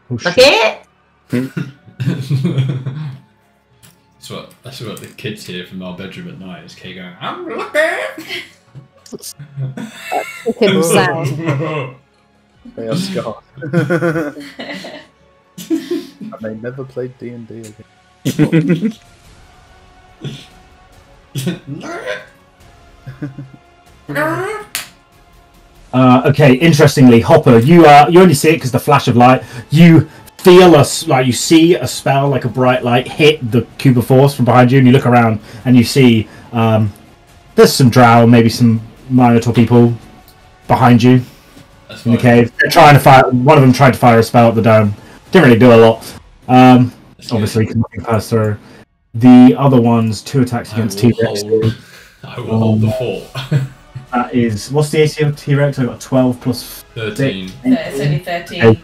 Oh, Okay. That's what the kids hear from our bedroom at night. Is Kay going, "I'm lucky." Chicken sound. They are scarred. And they never played D&D again. Okay, interestingly, Hopper, you only see it because the flash of light. You feel you see a spell, like a bright light, hit the cube of force from behind you, and you look around and you see there's some drow, maybe some Minotaur people behind you in the cave. They're trying to fire. One of them tried to fire a spell at the dome. Didn't really do a lot. Obviously, nothing passed through. The other one's 2 attacks against T-Rex. I will hold the fort. That is, what's the AC of T-Rex? I got 12 plus 13. It's only 13. Okay.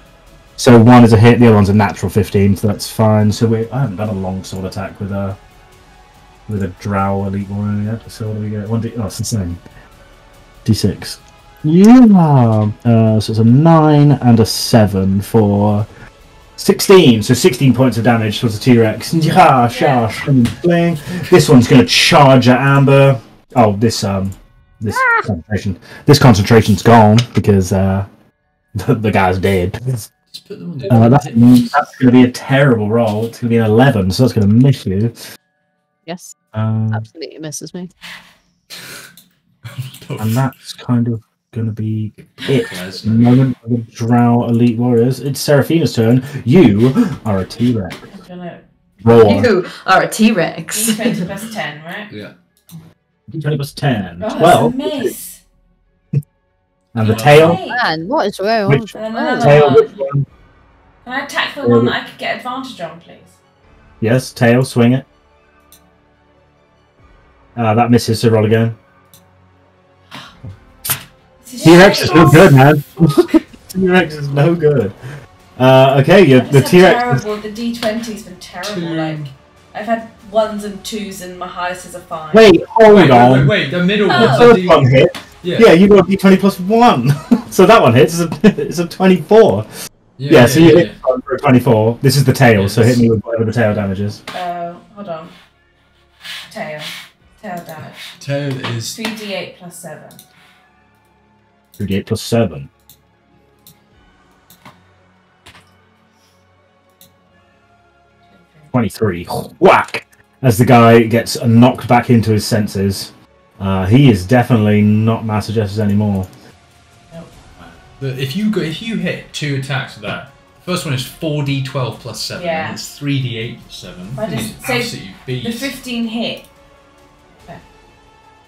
So one is a hit, the other one's a natural 15, so that's fine. So I haven't done a long sword attack with a drow elite warrior yet. So what do we get? It's the same. D6. Yeah. So it's a 9 and a 7 for 16. So 16 points of damage towards the T-Rex. Yeah, fling. This one's going to charge at Amber. Oh, this concentration. This concentration's gone because the guy's dead. That's going to be a terrible roll. It's going to be an 11, so that's going to miss you. Yes, absolutely misses me. And that's kind of going to be it. The moment for the drow elite warriors. It's Seraphina's turn. You are a T-Rex. Roar. You are a T-Rex. D20 plus 10, right? Yeah. D20 plus 10. Oh, 12. that's a miss. And the tail. Man, what is going on? Which Another tail? one. Which one? Can I attack the one that I could get advantage on, please? Yes, tail. Swing it. That misses. So roll again. T-Rex is no good, man. T-Rex is no good. Okay, the T-Rex. Terrible. The D20's been terrible. Like I've had 1s and 2s, and my highest is a 5. Wait, hold on. Wait, the middle The one. first one hit. Yeah, you got D20 plus 1. So that one hits. It's a 24. Yeah, so you hit for a 24. This is the tail, so hit me with whatever the tail damage is. Hold on. Tail damage. Tail is 3d8 plus 7. 3d8 plus 7. 23. Whack! As the guy gets knocked back into his senses. He is definitely not Master Justice anymore. If you hit 2 attacks with that, the first one is 4d12 plus 7, and it's 3d8 plus 7. I just absolutely beat. The 15 hit.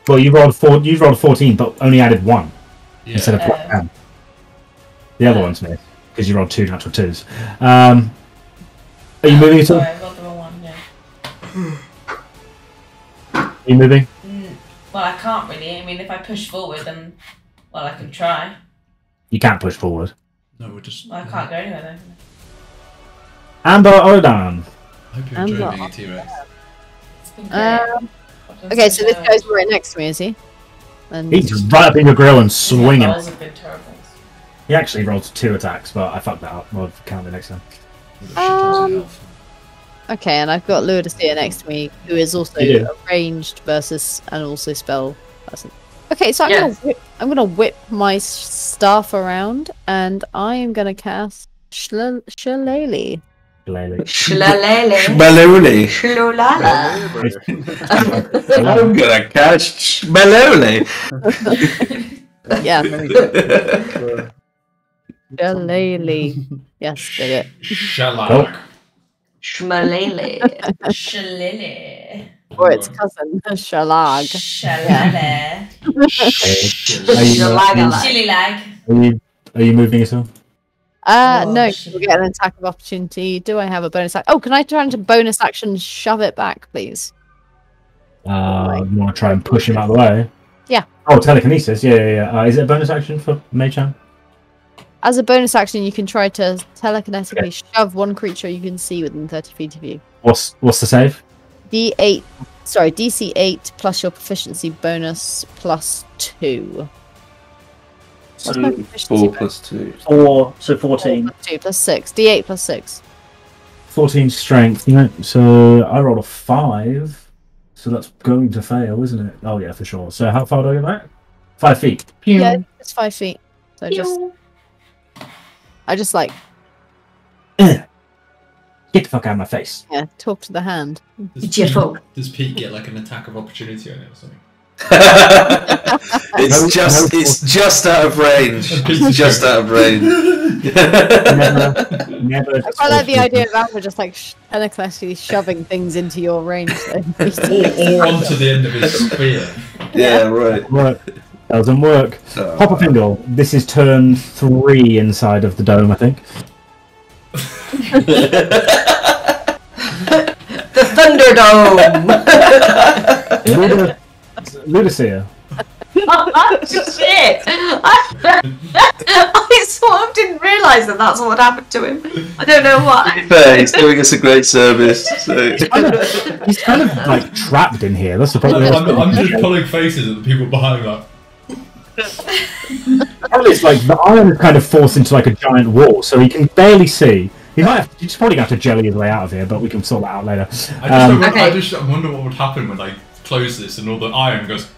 Well, you rolled 14, but only added 1 instead of plus 10. The other one's missed because you rolled 2 natural 2s. Are you moving at all? Sorry, I got the wrong one. Yeah. Are you moving? Well, I can't really. I mean, if I push forward, then I can try. You can't push forward. No, we're just. Well, I can't go anywhere then. Amber Oridan. I hope you enjoy being a T-Rex. It's been great. Okay, so this guy's right next to me, is he? And He's just right up in your grill and swinging. The rolls have been terrible. He actually rolled 2 attacks, but I fucked that up. I'll count it next time. okay, and I've got Ludusia next to me, who is also a ranged versus and also spell person. Okay, so I'm gonna whip my staff around, and I am gonna cast Shillelagh. Shmalole. I'm gonna catch Shmalole. Yeah. Shillelagh. Yes, did it. Shalak. Shmalele. Shillelagh. Or its cousin, Shalag. Shillelagh. Chilly lag. Are you moving yourself? No, we'll get an attack of opportunity. Do I have a bonus action? Oh, can I try to bonus action shove it back, please? You want to try and push him out of the way? Yeah. Oh, telekinesis. Yeah. Is it a bonus action for Mage-chan? As a bonus action, you can try to telekinetically shove one creature you can see within 30 feet of you. What's the save? DC 8 plus your proficiency bonus plus 2. What's my proficiency 4 bonus? plus 2. 4, so 14. 2 plus 6. D8 plus 6. 14 strength. You know, so I rolled a 5. So that's going to fail, isn't it? Oh, yeah, for sure. So how far do I get back? 5 feet. Yeah, it's 5 feet. So I just like... Get the fuck out of my face. Yeah, talk to the hand. Does Pete get like an attack of opportunity on it or something? It's just out of range. It's just out of range. Never. I quite like the idea of Alpha just like telekinetically shoving things into your range. Or onto the end of his spear. Yeah, right. Doesn't work. Pop a Fingle. This is turn 3 inside of the dome, I think. The Thunderdome! Ludusia. Oh, shit! I sort of didn't realise that that's what happened to him. I don't know why. Fair, he's doing us a great service. So. He's kind of like trapped in here. That's the problem. I'm just pulling faces at the people behind that. It's like the iron is kind of forced into like a giant wall, so he can barely see. He's probably going to have to jelly his way out of here, but we can sort that out later. I just wonder what would happen when I close this and all the iron goes.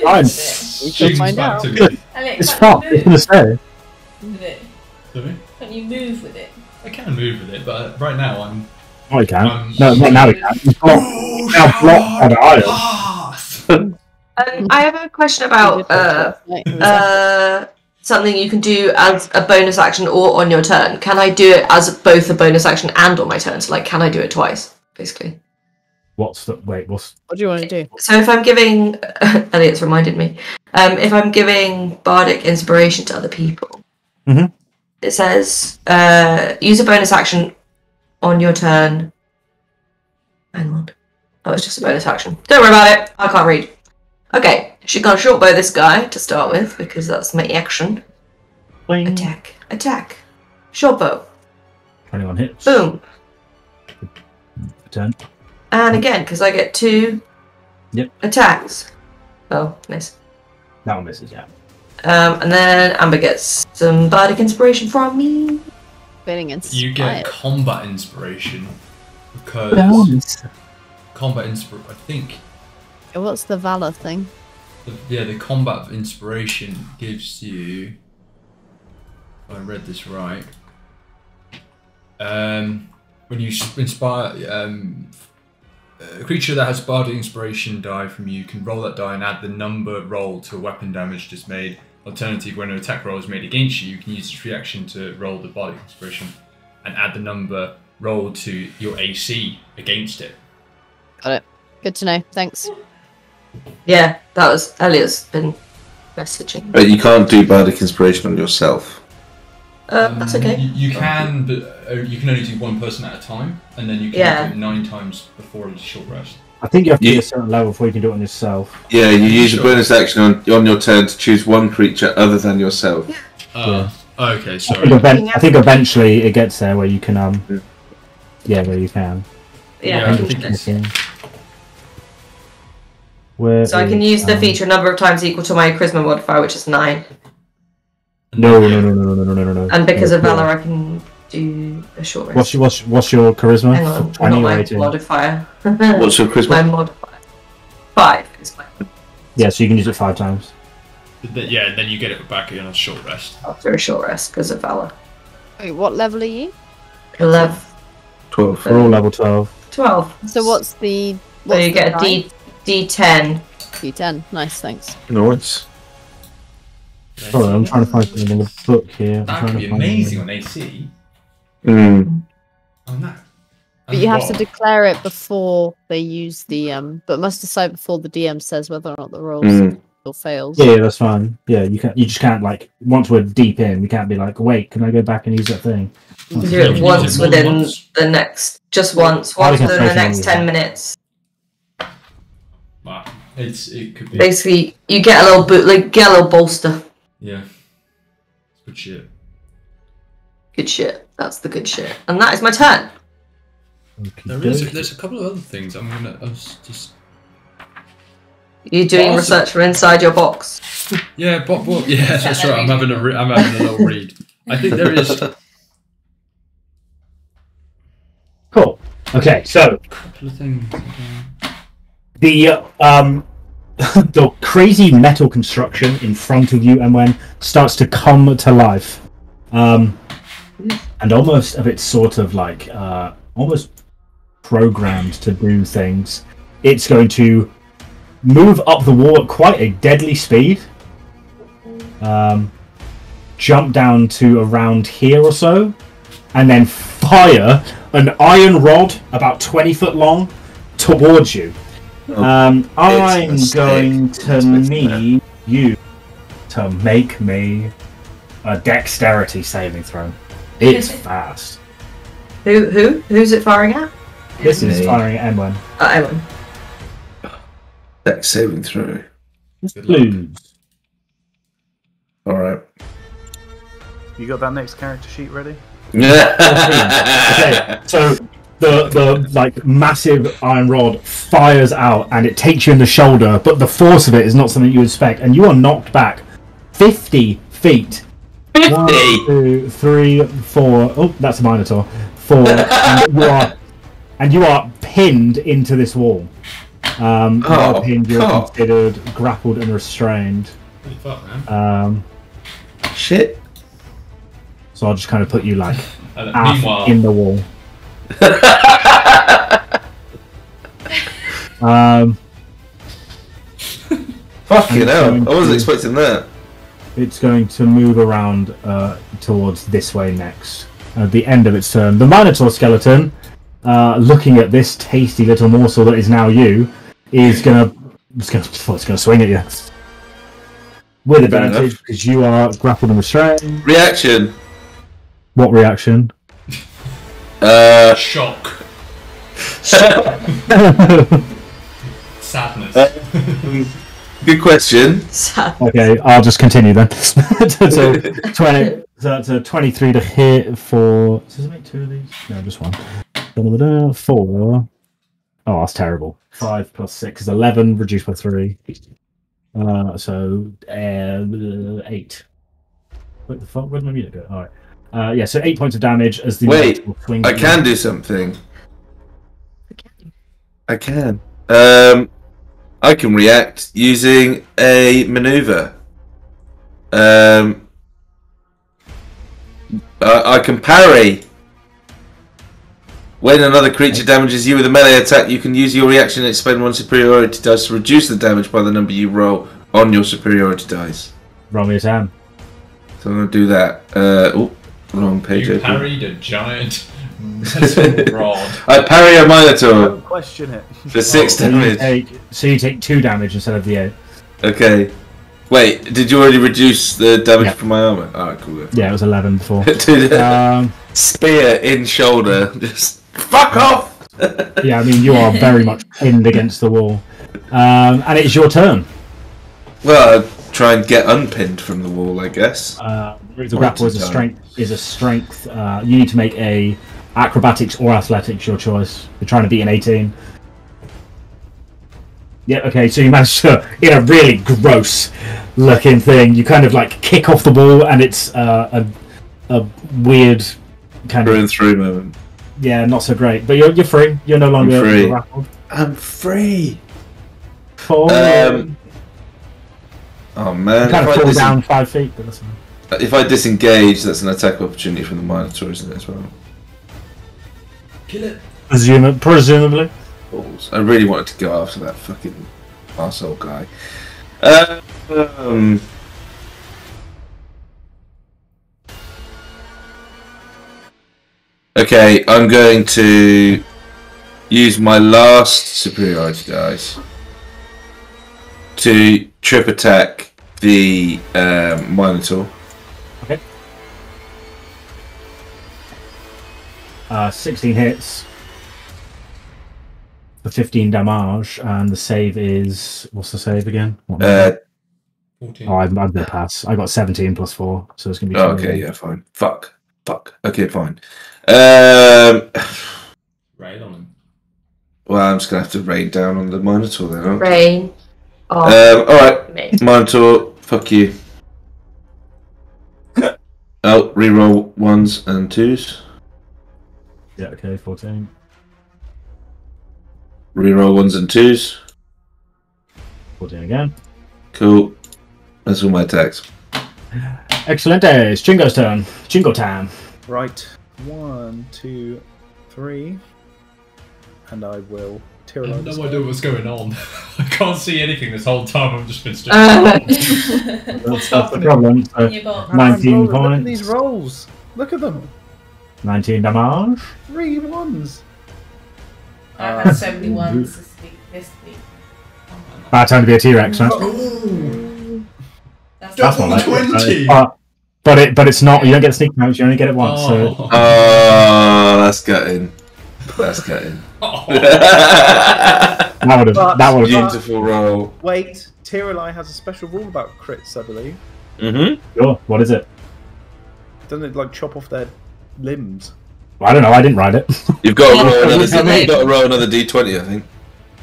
Iron. Find out. It's fun. It's going to stay. With it. Sorry? Can you move with it? I can move with it, but right now I'm. Oh, he can. No, not now. He can. He's now blocked by the iron. I have a question about something you can do as a bonus action or on your turn. Can I do it as both a bonus action and on my turn? So, like, can I do it twice, basically? What do you want to do? So if I'm giving... Elliot's reminded me. If I'm giving bardic inspiration to other people, it says, use a bonus action on your turn. Hang on. Oh, it's just a bonus action. Don't worry about it. I can't read. Okay, she's gonna shortbow this guy to start with, because that's my action. Boing. Attack. Shortbow. 21 hits. Boom. Turn. And again, because I get 2 attacks. Oh, miss. That one misses, yeah. And then Amber gets some bardic inspiration from me. Feeling inspired. You get combat inspiration because combat inspiration. I think. What's the valor thing? The combat inspiration gives you. If I read this right. When you inspire a creature that has bardic inspiration die from you can roll that die and add the number rolled to a weapon damage just made. Alternative, when an attack roll is made against you, you can use its reaction to roll the bardic inspiration and add the number rolled to your AC against it. Got it. Good to know. Thanks. Yeah, that was Elliot's been messaging. But you can't do bardic inspiration on yourself. That's okay. You can, but you can only do one person at a time, and then you can do it 9 times before a short rest. I think you have to be a certain level before you can do it on yourself. Yeah, you use a bonus action on your turn to choose one creature other than yourself. Okay, sorry. I think eventually it gets there where you can where you can. Yeah. So I can use the feature a number of times equal to my charisma modifier, which is 9. No. And because of valor, I can do a short rest. What's your charisma? Hang on, not my modifier. What's your charisma? My modifier. 5 is my. Yeah, so you can use it 5 times. Yeah, then you get it back on a short rest. After a short rest, because of valor. Wait, what level are you? 11. 12. We're all level 12. 12. So what's the? So you get a D10. D10. Nice, thanks. Nice. Sorry, I'm trying to find something in the book here. That could be amazing on AC. Mm. On that. But you have to declare it before they use the but must decide before the DM says whether or not the roll or fails. Yeah, that's fine. Yeah, you just can't like once we're deep in, we can't be like, wait, can I go back and use that thing? You do it once within the next, just once within the next 10 minutes. Wow. It could be. Basically, you get a little bolster. Yeah. It's good shit. Good shit. That's the good shit. And that is my turn. There's a couple of other things I was just. You're doing research from inside your box. Yeah, yeah, that's right. I'm having a little read. I think there is. Cool. Okay, so A couple of things. the the crazy metal construction in front of you, Emwen, starts to come to life, and almost of it's sort of like almost programmed to do things. It's going to move up the wall at quite a deadly speed. Jump down to around here or so, and then fire an iron rod about 20 foot long towards you. I'm going to need you to make me a dexterity saving throw. It's fast. Who's it firing at? This is firing at Emwen. Emwen. Dex saving throw. Lose. Alright. You got that next character sheet ready? Okay, so the like massive iron rod fires out and it takes you in the shoulder, but the force of it is not something you expect, and you are knocked back 50 feet. 50? 1, 2, 3, 4. Oh, that's a Minotaur. 4. And you are pinned into this wall. You are pinned. You're considered grappled and restrained. Holy fuck, man. Shit. So I'll just kind of put you like meanwhile, in the wall. Fucking hell, I wasn't expecting that. It's going to move around towards this way next. At the end of its turn, the Minotaur Skeleton, looking at this tasty little morsel that is now you, is going to swing at you. With advantage, because you are grappled and restrained. Reaction. What reaction? Shock. Sadness. Good question. Okay, I'll just continue then. so 23 to hit for... Does it make 2 of these? No, just 1. 4. Oh, that's terrible. 5 plus 6 is 11, reduced by 3. So 8. What the fuck? Where did my music go? Alright. Yeah, so 8 points of damage as the... Wait, I can do something. I can. I can react using a maneuver. I can parry. When another creature damages you with a melee attack, you can use your reaction and expend 1 superiority dice to reduce the damage by the number you roll on your superiority dice. Roll me a 10. So I'm going to do that. Wrong page. You parried a giant metal rod. I parry a Minotaur. Don't question it. For 6 damage. So you take 2 damage instead of the 8. Okay. Wait, did you already reduce the damage from my armor? Alright, cool. Yeah, it was 11 before. Spear in shoulder. Just fuck off! Yeah, I mean, you are very much pinned against the wall. And it's your turn. Well, I'll try and get unpinned from the wall, I guess. The grapple is a strength. You need to make a acrobatics or athletics, your choice. You're trying to beat an 18. Yeah, okay, so you managed to, in a really gross looking thing, you kind of like kick off the wall, and it's a weird kind through of... and through moment. Yeah, not so great. But you're free. You're no longer grappled. I'm free. Oh man. You kind of fall down 5 feet, but that's fine. If I disengage, that's an attack opportunity from the Minotaur, isn't it, as well? Kill it. Presumably. I really wanted to go after that fucking arsehole guy. Okay, I'm going to use my last superiority dice to trip attack the Minotaur. Okay. 16 hits for 15 damage, and the save is... What's the save again? 14. Oh, I'm going to pass. I got 17 plus 4, so it's going to be... Okay, yeah, fine. Fuck. Okay, fine. Rain on him. Well, I'm just going to have to rain down on the Minotaur then, aren't I? Rain. Alright, Me. Minotaur, fuck you. Oh, reroll 1s and 2s. Yeah, okay, 14. Reroll 1s and 2s. 14 again. Cool. That's all my attacks. Excellent. It's Chingo's turn. Chingo time. Right. 1, 2, 3. And I will I have no idea what's going on. I can't see anything this whole time. I've just been stood. That's the problem. So, You got 19 Look at points. these rolls. Look at them. 19 damage. 3 ones. I've had so many ones this week. Bad time to be a T-Rex, right? Ooh. That's That's not like 20. But it's not. You don't get sneak damage. You only get it once. So Oh, that's gutting. That's gutting. that would have. Beautiful roll. Wait, Tiralai has a special rule about crits, I believe. Mm-hmm. Sure. What is it? Doesn't it like chop off their limbs? Well, I don't know. I didn't write it. You've got to roll another. You've got to roll another d20, I think.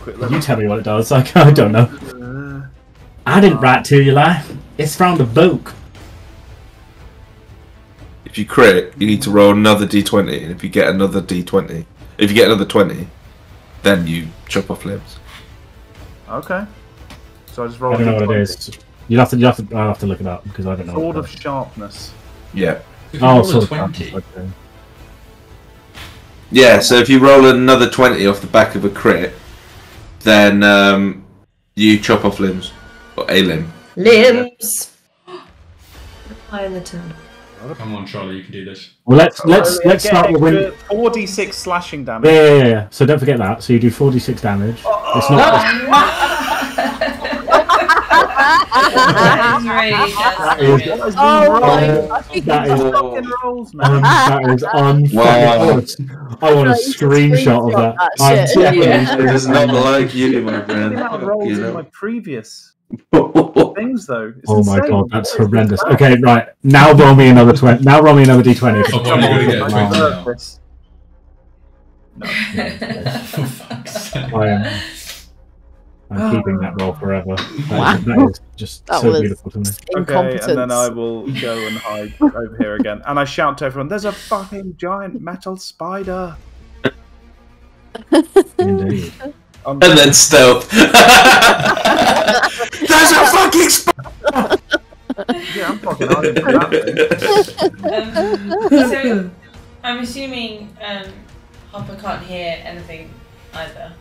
Quick You tell me what it does. I don't know. I didn't write to you, lie. It's from the book. If you crit, you need to roll another d20, and if you get another d20, if you get another 20, then you chop off limbs. Okay. So I just roll. I don't know what it is. I'll have to look it up because I don't know. Sword of Sharpness. Yeah. If you Oh, roll so a 20. okay. Yeah, so if you roll another 20 off the back of a crit, then you chop off limbs. Or a limb. Limbs. High in the turn. Come on, Charlie, you can do this. Well, let's start with when. 4d6 slashing damage. Yeah. So don't forget that. So you do 46 damage. It's not. That is really just That is fucking rolls, man. that is unfucking. I want a screenshot of that. I'm shit. definitely It is not like you, my friend. The amount of rolls You in know. my previous things, though. It's Oh my insane. god, that's horrendous. Okay, right. Now roll me another 20. Now roll me another d20. Oh, I'm only going to get a 20 now. For fuck's sake. I'm keeping that roll forever. Wow. That is just That so was beautiful to me. Okay, incompetence. and then I will go and hide over here again. And I shout to everyone, there's a fucking giant metal spider! Indeed. And then stealth. There's a fucking Yeah, I'm fucking hiding from that thing. So, I'm assuming Hopper can't hear anything either.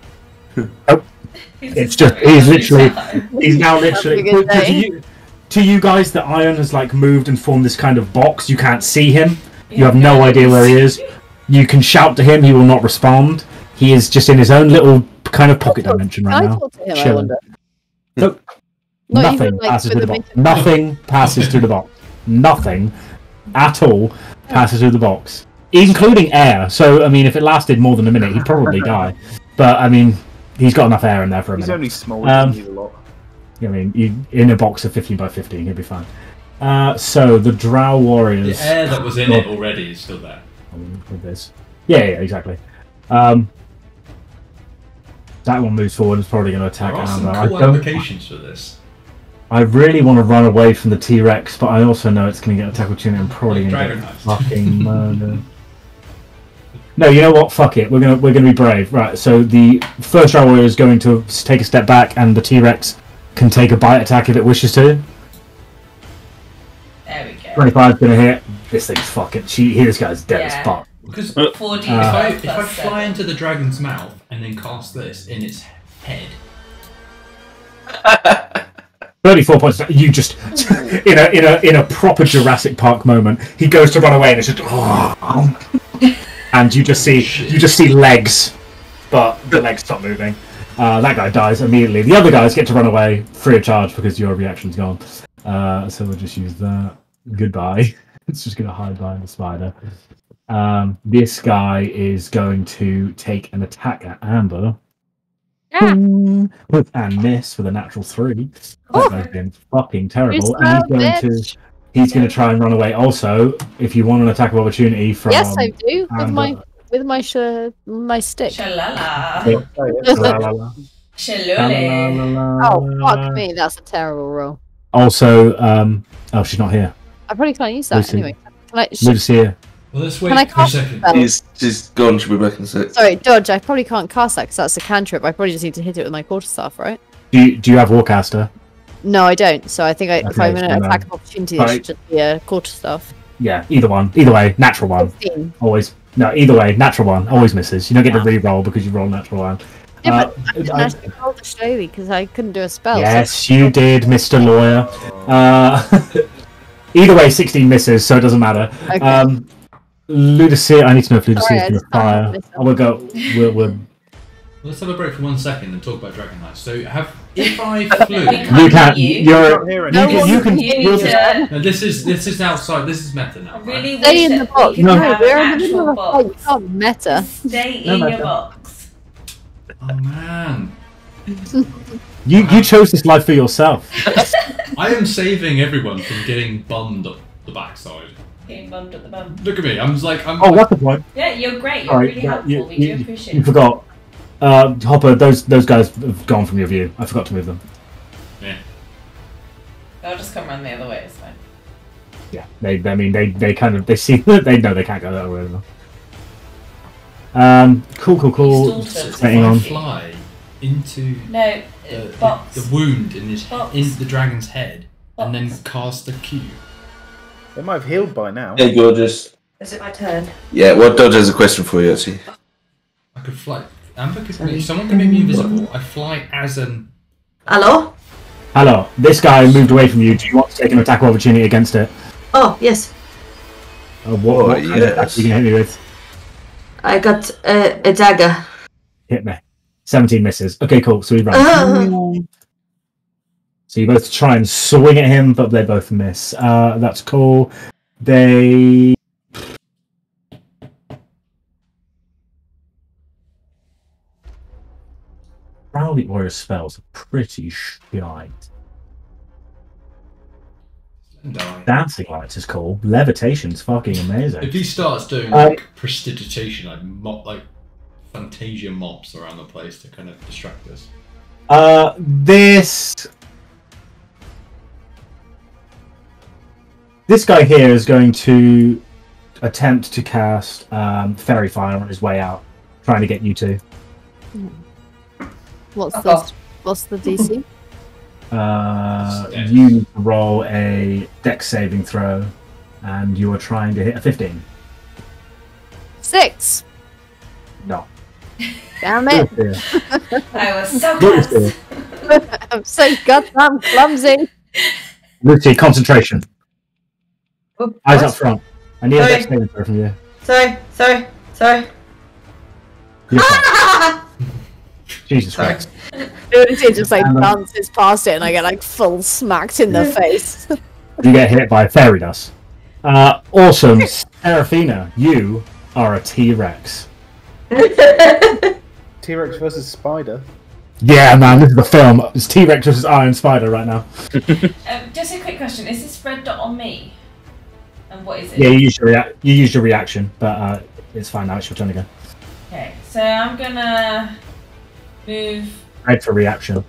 Oh. It's just he's now literally to you guys that Iron has like moved and formed this kind of box. You can't see him. You have no idea where he is. You can shout to him, he will not respond. He is just in his own little kind of pocket dimension right Can I now. talk to him, I Chilling. wonder? Nope. Not Nothing even, like, passes with through the a box. bit of- Nothing passes through the box. Nothing at all passes through the box, including air. So I mean, if it lasted more than a minute, he'd probably die. But I mean, he's got enough air in there for a He's minute. only small, he doesn't need a lot. I mean, in a box of 15 by 15, he'll be fine. So the Drow Warriors. The air that was in it already is still there. With this. Yeah, exactly. That one moves forward. It's probably going to attack There are some Amber. cool applications for this. I really want to run away from the T-Rex, but I also know it's going to get attack opportunity and probably Like going to get Dragon Knife. fucking murdered. No, you know what? Fuck it. We're gonna be brave. Right. So the first Drow Warrior is going to take a step back, and the T-Rex can take a bite attack if it wishes to. There we go. 25 is going to hit. This thing's fucking. This guy's dead Yeah. as fuck. Because 4D if I plus fly 7. into the dragon's mouth and then cast this in its head, 34 points. You just in a proper Jurassic Park moment, he goes to run away and it's just and you just see legs but the legs stop moving. That guy dies immediately. The other guys get to run away free of charge because your reaction's gone. So we'll just use that. Goodbye. It's just going to hide behind the spider. This guy is going to take an attack at Amber. And miss with a natural 3. That guy's been fucking terrible. And he's going to try and run away. Also, if you want an attack of opportunity from yes, I do. Amber, With my stick. Shalala. Shalole. Oh, fuck me. That's a terrible roll. Also, oh, she's not here. I probably can't use that Lucy. anyway. Ludusia. Well, let's wait Can I for a cast second. spell? She's gone. She'll be back in a sec. Sorry, dodge. I probably can't cast that because that's a cantrip. I probably just need to hit it with my quarterstaff, right? Do you have Warcaster? No, I don't. So I think if I'm going to so no. attack of opportunity, it should just be a quarterstaff. Yeah, either one. Either way, natural one. 15. Always. No, either way, natural one. Always misses. You don't get to re-roll because you roll natural one. Yeah, but I didn't actually roll the slowly because I couldn't do a spell. Yes, you did, Mr. Lawyer. Either way, 16 misses, so it doesn't matter. Okay. Ludusia, I need to know if Ludusia Sorry, is I going to just can't fire. miss I will go. We'll Let's have a break for 1 second and talk about Dragon Knights. So, if I flew, you can. You're. No, You can. You need to no, this is outside. This is meta now. Right? really Stay wish in the that box. we could No, have we're an in the middle actual of a fight. You box. can't meta. Stay No in your matter. box. Oh man, You chose this life for yourself. I am saving everyone from getting bummed up the backside. Getting bummed at the bum. Look at me. I'm just I'm. Oh, that's the point. Yeah, you're great. You're Sorry, really yeah, helpful. We do appreciate you it. forgot. Hopper, those guys have gone from your view. I forgot to move them. Yeah. They'll just come around the other way. It's fine. Yeah, they kind of see they know they can't go that way. Cool. You stalled If Hang I on. fly into No, box. the wound in his Box. in the dragon's head, and then Box. cast the cube. They might have healed by now. Hey, gorgeous. Is it my turn? Yeah, what Dodge has a question for you, actually. I could fly. Amber could. If someone can make me invisible, I fly as an. Hello? Hello, this guy moved away from you. Do you want to take an attack of opportunity against it? Oh, yes. What kind of attack are you going to hit me with? I got a dagger. Hit me. 17 misses. Okay, cool. So we run. So you both try and swing at him, but they both miss. That's cool. They... Browbeat Warrior spells are pretty shite. Dancing lights is cool. Levitation's fucking amazing. If he starts doing like prestidigitation, like Fantasia mops around the place to kind of distract us. This guy here is going to attempt to cast Fairy Fire on his way out, trying to get you two. What's the DC? You need to roll a Dex saving throw, and you are trying to hit a 15. 6. No. Damn it! I was so close. I'm so goddamn clumsy. Lucy, concentration. Oh, Eyes what? up front. I need a Sorry. Dex saving throw from you. Sorry. You're fine. Jesus Christ. It just like dances past it and I get like full smacked in the face. You get hit by fairy dust. Awesome. Seraphina, you are a T-Rex. T-Rex versus Spider. Yeah, man, this is the film. It's T-Rex versus Iron Spider right now. Just a quick question: is this red dot on me? And what is it? Yeah, you used your reaction, but it's fine now. It's your turn again. Okay, so I'm gonna move Red for reaction.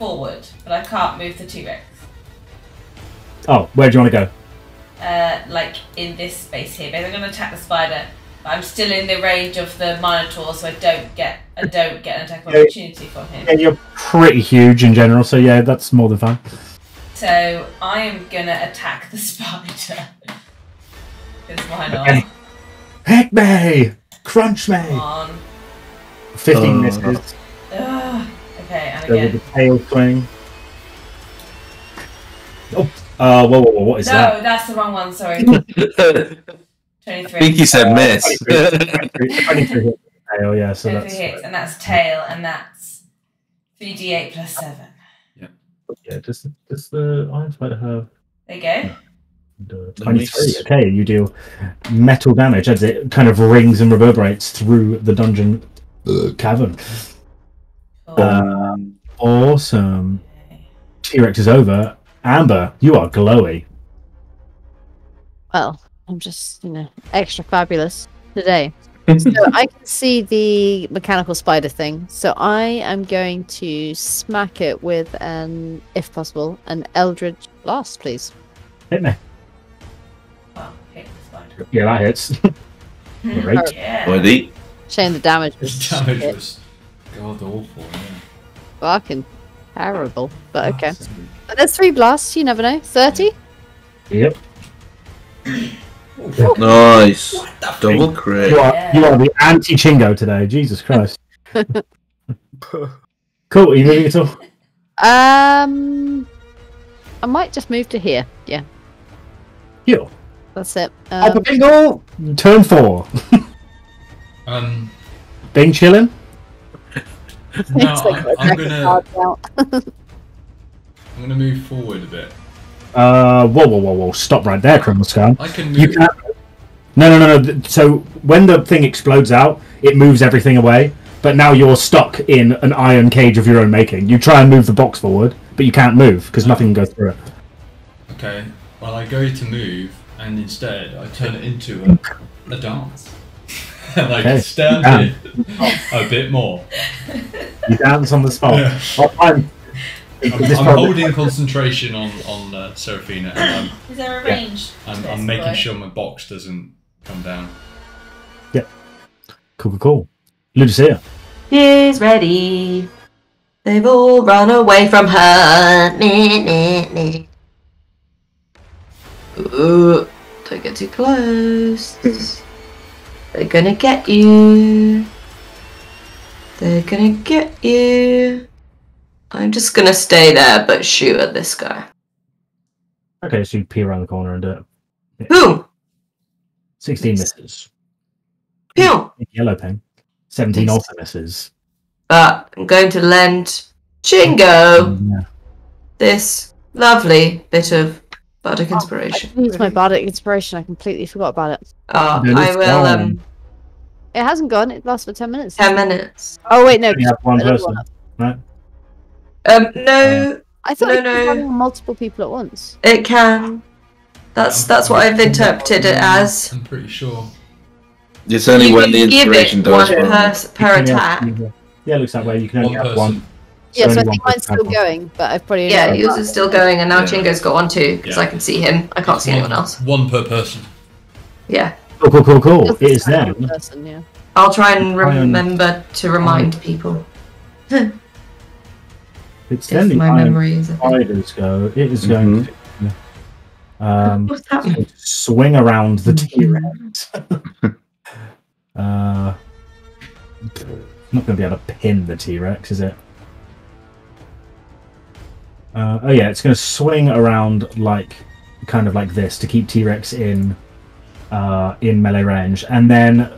forward, but I can't move the T-Rex. Oh, where do you want to go? Like in this space here. Maybe I'm gonna attack the spider, but I'm still in the range of the Minotaur, so I don't get an attack of opportunity from him. Yeah, you're pretty huge in general, so yeah, that's more than fine. So I am gonna attack the spider. Because why not? Okay. Heck me! Crunch me! Come on. 15 misses. Okay, and Go with again. the tail swing. Oh, whoa, what is No, that? that's the wrong one, sorry. 23. I think he said miss. 23 hit. tail, yeah. So Over that's hits, and that's tail, and that's 3d8 plus 7. yeah. Does the Iron Spider have? There you go. 23. Okay, you deal metal damage as it kind of rings and reverberates through the dungeon cavern. Awesome. T-Rex is over. Amber, you are glowy. Well, I'm just, extra fabulous today. So I can see the mechanical spider thing. So I am going to smack it with if possible, an Eldritch Blast, please. Hit me. Oh, hit the spider. Yeah, that hits. Great. Yeah. Buddy. Shame the damage was His damage was god awful. Yeah. fucking terrible. But okay. But there's 3 blasts, you never know. 30? Yep. Nice. Double crit. You are the anti-Chingo today. Jesus Christ. Cool. Are you moving at all? I might just move to here. Yeah, You. that's it. Upper Fingle. Turn 4. Bing chilling. No, It's like I'm a gonna card out. I'm gonna move forward a bit. Whoa. Stop right there, Criminal Scum. I can You move. can't. No. So when the thing explodes out, it moves everything away. But now you're stuck in an iron cage of your own making. You try and move the box forward, but you can't move because nothing can go through it. Okay. Well, I go to move, and instead I turn it into a dance. And I Okay. stab it a bit more. You dance on the spot. Yeah. I'm I'm holding concentration on Seraphina, and Is there a range? I'm making sure my box doesn't come down. Cool. Ludusia. She's ready. They've all run away from her. Ooh, don't get too close. They're gonna get you. They're gonna get you. I'm just gonna stay there but shoot at this guy. Okay, so you pee around the corner and do it. Boom! 16 misses. Pew! Yellow pen. 17 Nice. also misses. But I'm going to lend Chingo Yeah. this lovely bit of bardic inspiration. I can use my bardic inspiration. I completely forgot about it. I Then it's will, gone. It hasn't gone. It lasts for 10 minutes. 10 minutes. Oh wait, no. You have one another person, right? No, I thought No, it was no. running on multiple people at once. it can. That's what I've interpreted it as. I'm pretty sure. It's only You when can the give inspiration it does one run. per You can attack. Yeah, it looks that way. You can only One have person. one. Yeah, so I only think one mine's person still have one. going, but I've probably Yeah, yours is still going, and now Yeah. Chingo's got one too, because Yeah. I can see him. I can't see anyone else. One per person. Yeah. Cool. It is then. Person, yeah. I'll try and remember to remind people. It's If then the my Iron memory is a bit... Spiders go. It is going to What's happening? swing around the T-Rex. Not going to be able to pin the T-Rex, is it? Oh yeah, it's going to swing around kind of like this to keep T-Rex in melee range, and then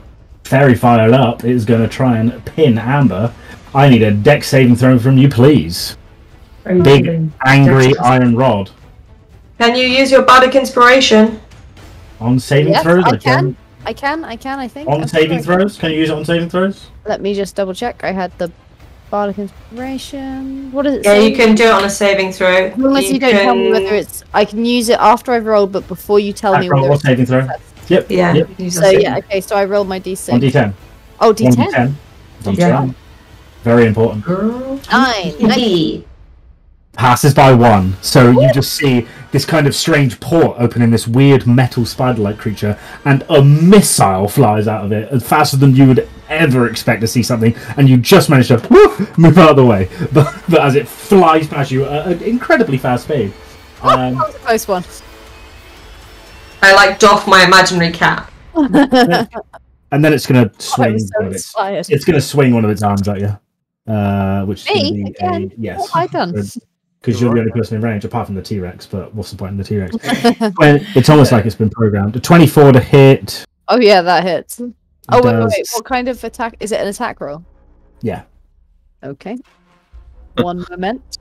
Fairy Fire Up is going to try and pin Amber. I need a dex saving throw from you, please. Big angry iron rod Can you use your bardic inspiration? on saving Yes, throws. I can. I think. On I'm saving sorry. throws, can you use it on saving throws? Let me just double check. I had the bardic inspiration. What does it Yeah, say? you can do it on a saving throw. As long as you don't tell me whether it's... I can use it after I've rolled, but before you tell me Roll whether or it's... saving throw. Yep. Yeah. Yep. you can use So on saving. yeah, okay, so I rolled my d6. On D10. Oh, d10? D10. Yeah. Very important. Girl. 9. Passes by 1. So you just see this kind of strange port open in this weird metal spider-like creature, and a missile flies out of it faster than you would ever expect to see something, and you just manage to move out of the way. But as it flies past you at an incredibly fast speed. That was a close one. I doff my imaginary cap. And then it's going to I swing. was so inspired. It's going to swing one of its arms at you. Which is going to Me? be Again? yes. What have I done? Because you're the only person in range, apart from the T-Rex. But what's the point in the T-Rex? Well, it's almost like it's been programmed. A 24 to hit. Oh yeah, that hits. Oh, wait. What kind of attack? Is it an attack roll? Yeah. Okay. One moment.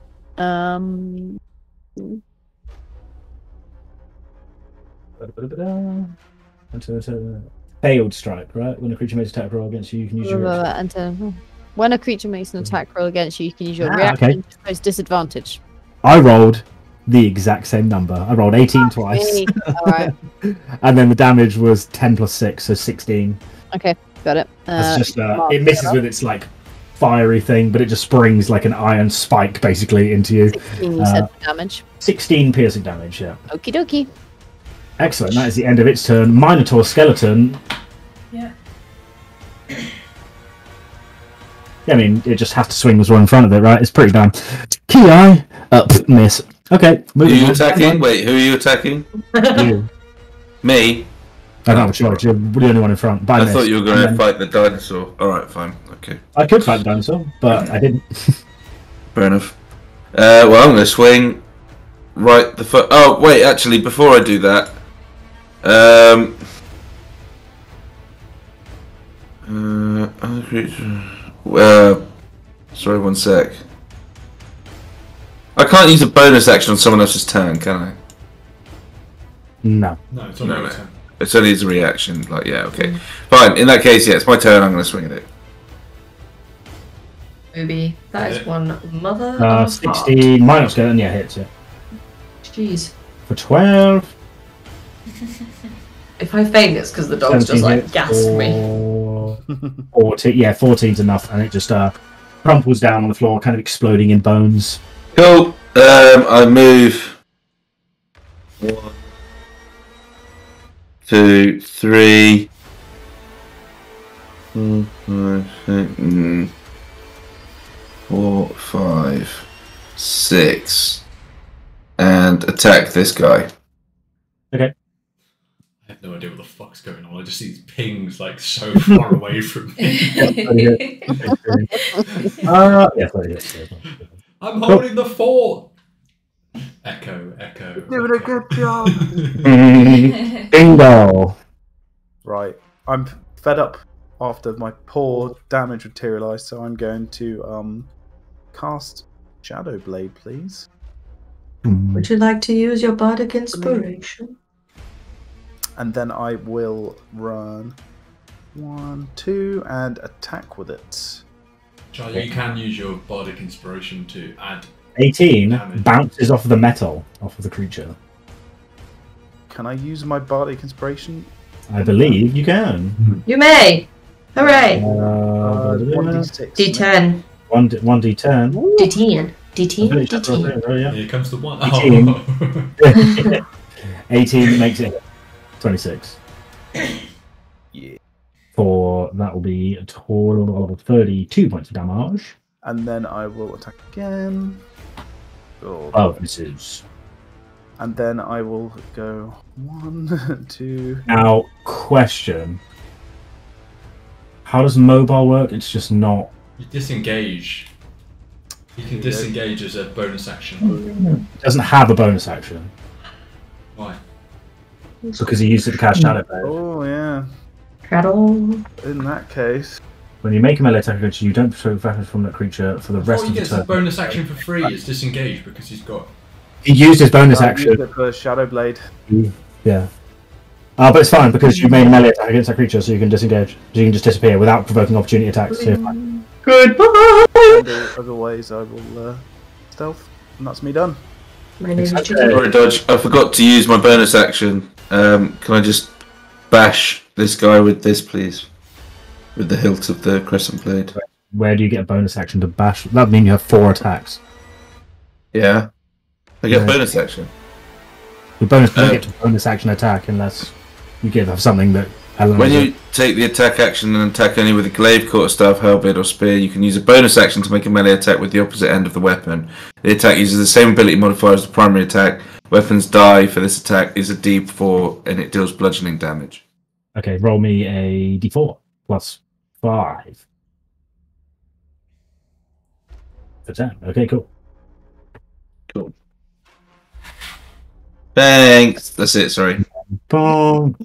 Failed strike, right? When a creature makes attack roll against you, you can use your reaction. When a creature makes an attack roll against you, you can use your reaction to its disadvantage. I rolled the exact same number. I rolled 18 twice. Alright. And then the damage was 10 plus 6, so 16. Okay, got it. That's just it misses with its like fiery thing, but it just springs like an iron spike basically into you. 16 you said damage. 16 piercing damage, yeah. Okie dokie. Excellent. That is the end of its turn. Minotaur Skeleton. Yeah. I mean, it just has to swing was one in front of it, right? It's pretty dumb. Ki up, miss. Okay, Who are you attacking? Wait, who are you attacking? You. Me? I don't have a choice. You're the only one in front. I thought you were going to fight the dinosaur. Alright, fine. Okay. I could fight the dinosaur, but I didn't. Fair enough. Well, I'm going to swing right the foot. Oh, wait, actually, before I do that, other creature. Sorry, one sec. I can't use a bonus action on someone else's turn, can I? No. No, it's only your turn. It's only as a reaction. Like, yeah, okay, fine. In that case, yeah, it's my turn. I'm going to swing at it. Ruby, that is one mother. 16 minus skeleton, yeah, hits it. Jeez. For 12. If I faint, it's because the dog's just like gasped me. 14, yeah, 14's enough, and it just crumples down on the floor, kind of exploding in bones. Cool. I move 1, 2, 3, 4, 5, 6, and attack this guy. Okay. I have no idea what the fuck's going on. I just see these pings like so far away from me. I'm holding the fort. Echo. Doing a good job. Bingo. Right, I'm fed up after my poor damage materialized, so I'm going to cast Shadow Blade, please. Would you like to use your bardic inspiration? And then I will run 1, 2, and attack with it. Charlie, you can use your bardic inspiration to add 18 damage. bounces off of the metal, off of the creature. Can I use my bardic inspiration? I believe you can. You may! Hooray! 1d6. D10. 1d10. D10. D10. D10. Here comes the one. 18. 18 makes it 26. Yeah. For that will be a total of 32 points of damage. And then I will attack again. Oh, this is. And then I will go 1, 2. Now, question. How does mobile work? It's just not. You disengage. You can disengage as a bonus action. It doesn't have a bonus action. Why? Because he used it to cast Shadow Blade. Oh, yeah. Shadow. In that case. When you make a melee attack against you, don't throw weapons from that creature for the rest of He the gets turn. a bonus action for free. It's disengage because he's got. He used his bonus I action. used it for Shadow Blade. Yeah. But it's fine because you made a melee attack against that creature, so you can disengage. So you can just disappear without provoking opportunity attacks. So you're fine. Goodbye! And otherwise, I will stealth, and that's me done. My name is Sorry, Dodge. I forgot to use my bonus action. Can I just bash this guy with this, please? With the hilt of the crescent blade. Where do you get a bonus action to bash? That would mean you have 4 attacks. Yeah. I get a bonus action. The bonus don't get to bonus action attack unless you have something that. When you take the attack action and attack only with a glaive, quarterstaff, halberd, or spear, you can use a bonus action to make a melee attack with the opposite end of the weapon. The attack uses the same ability modifier as the primary attack. Weapons die for this attack is a D4 and it deals bludgeoning damage. Okay, roll me a d4 plus 5 for 10. Okay, cool. Cool. Thanks. That's it. Sorry. Boom.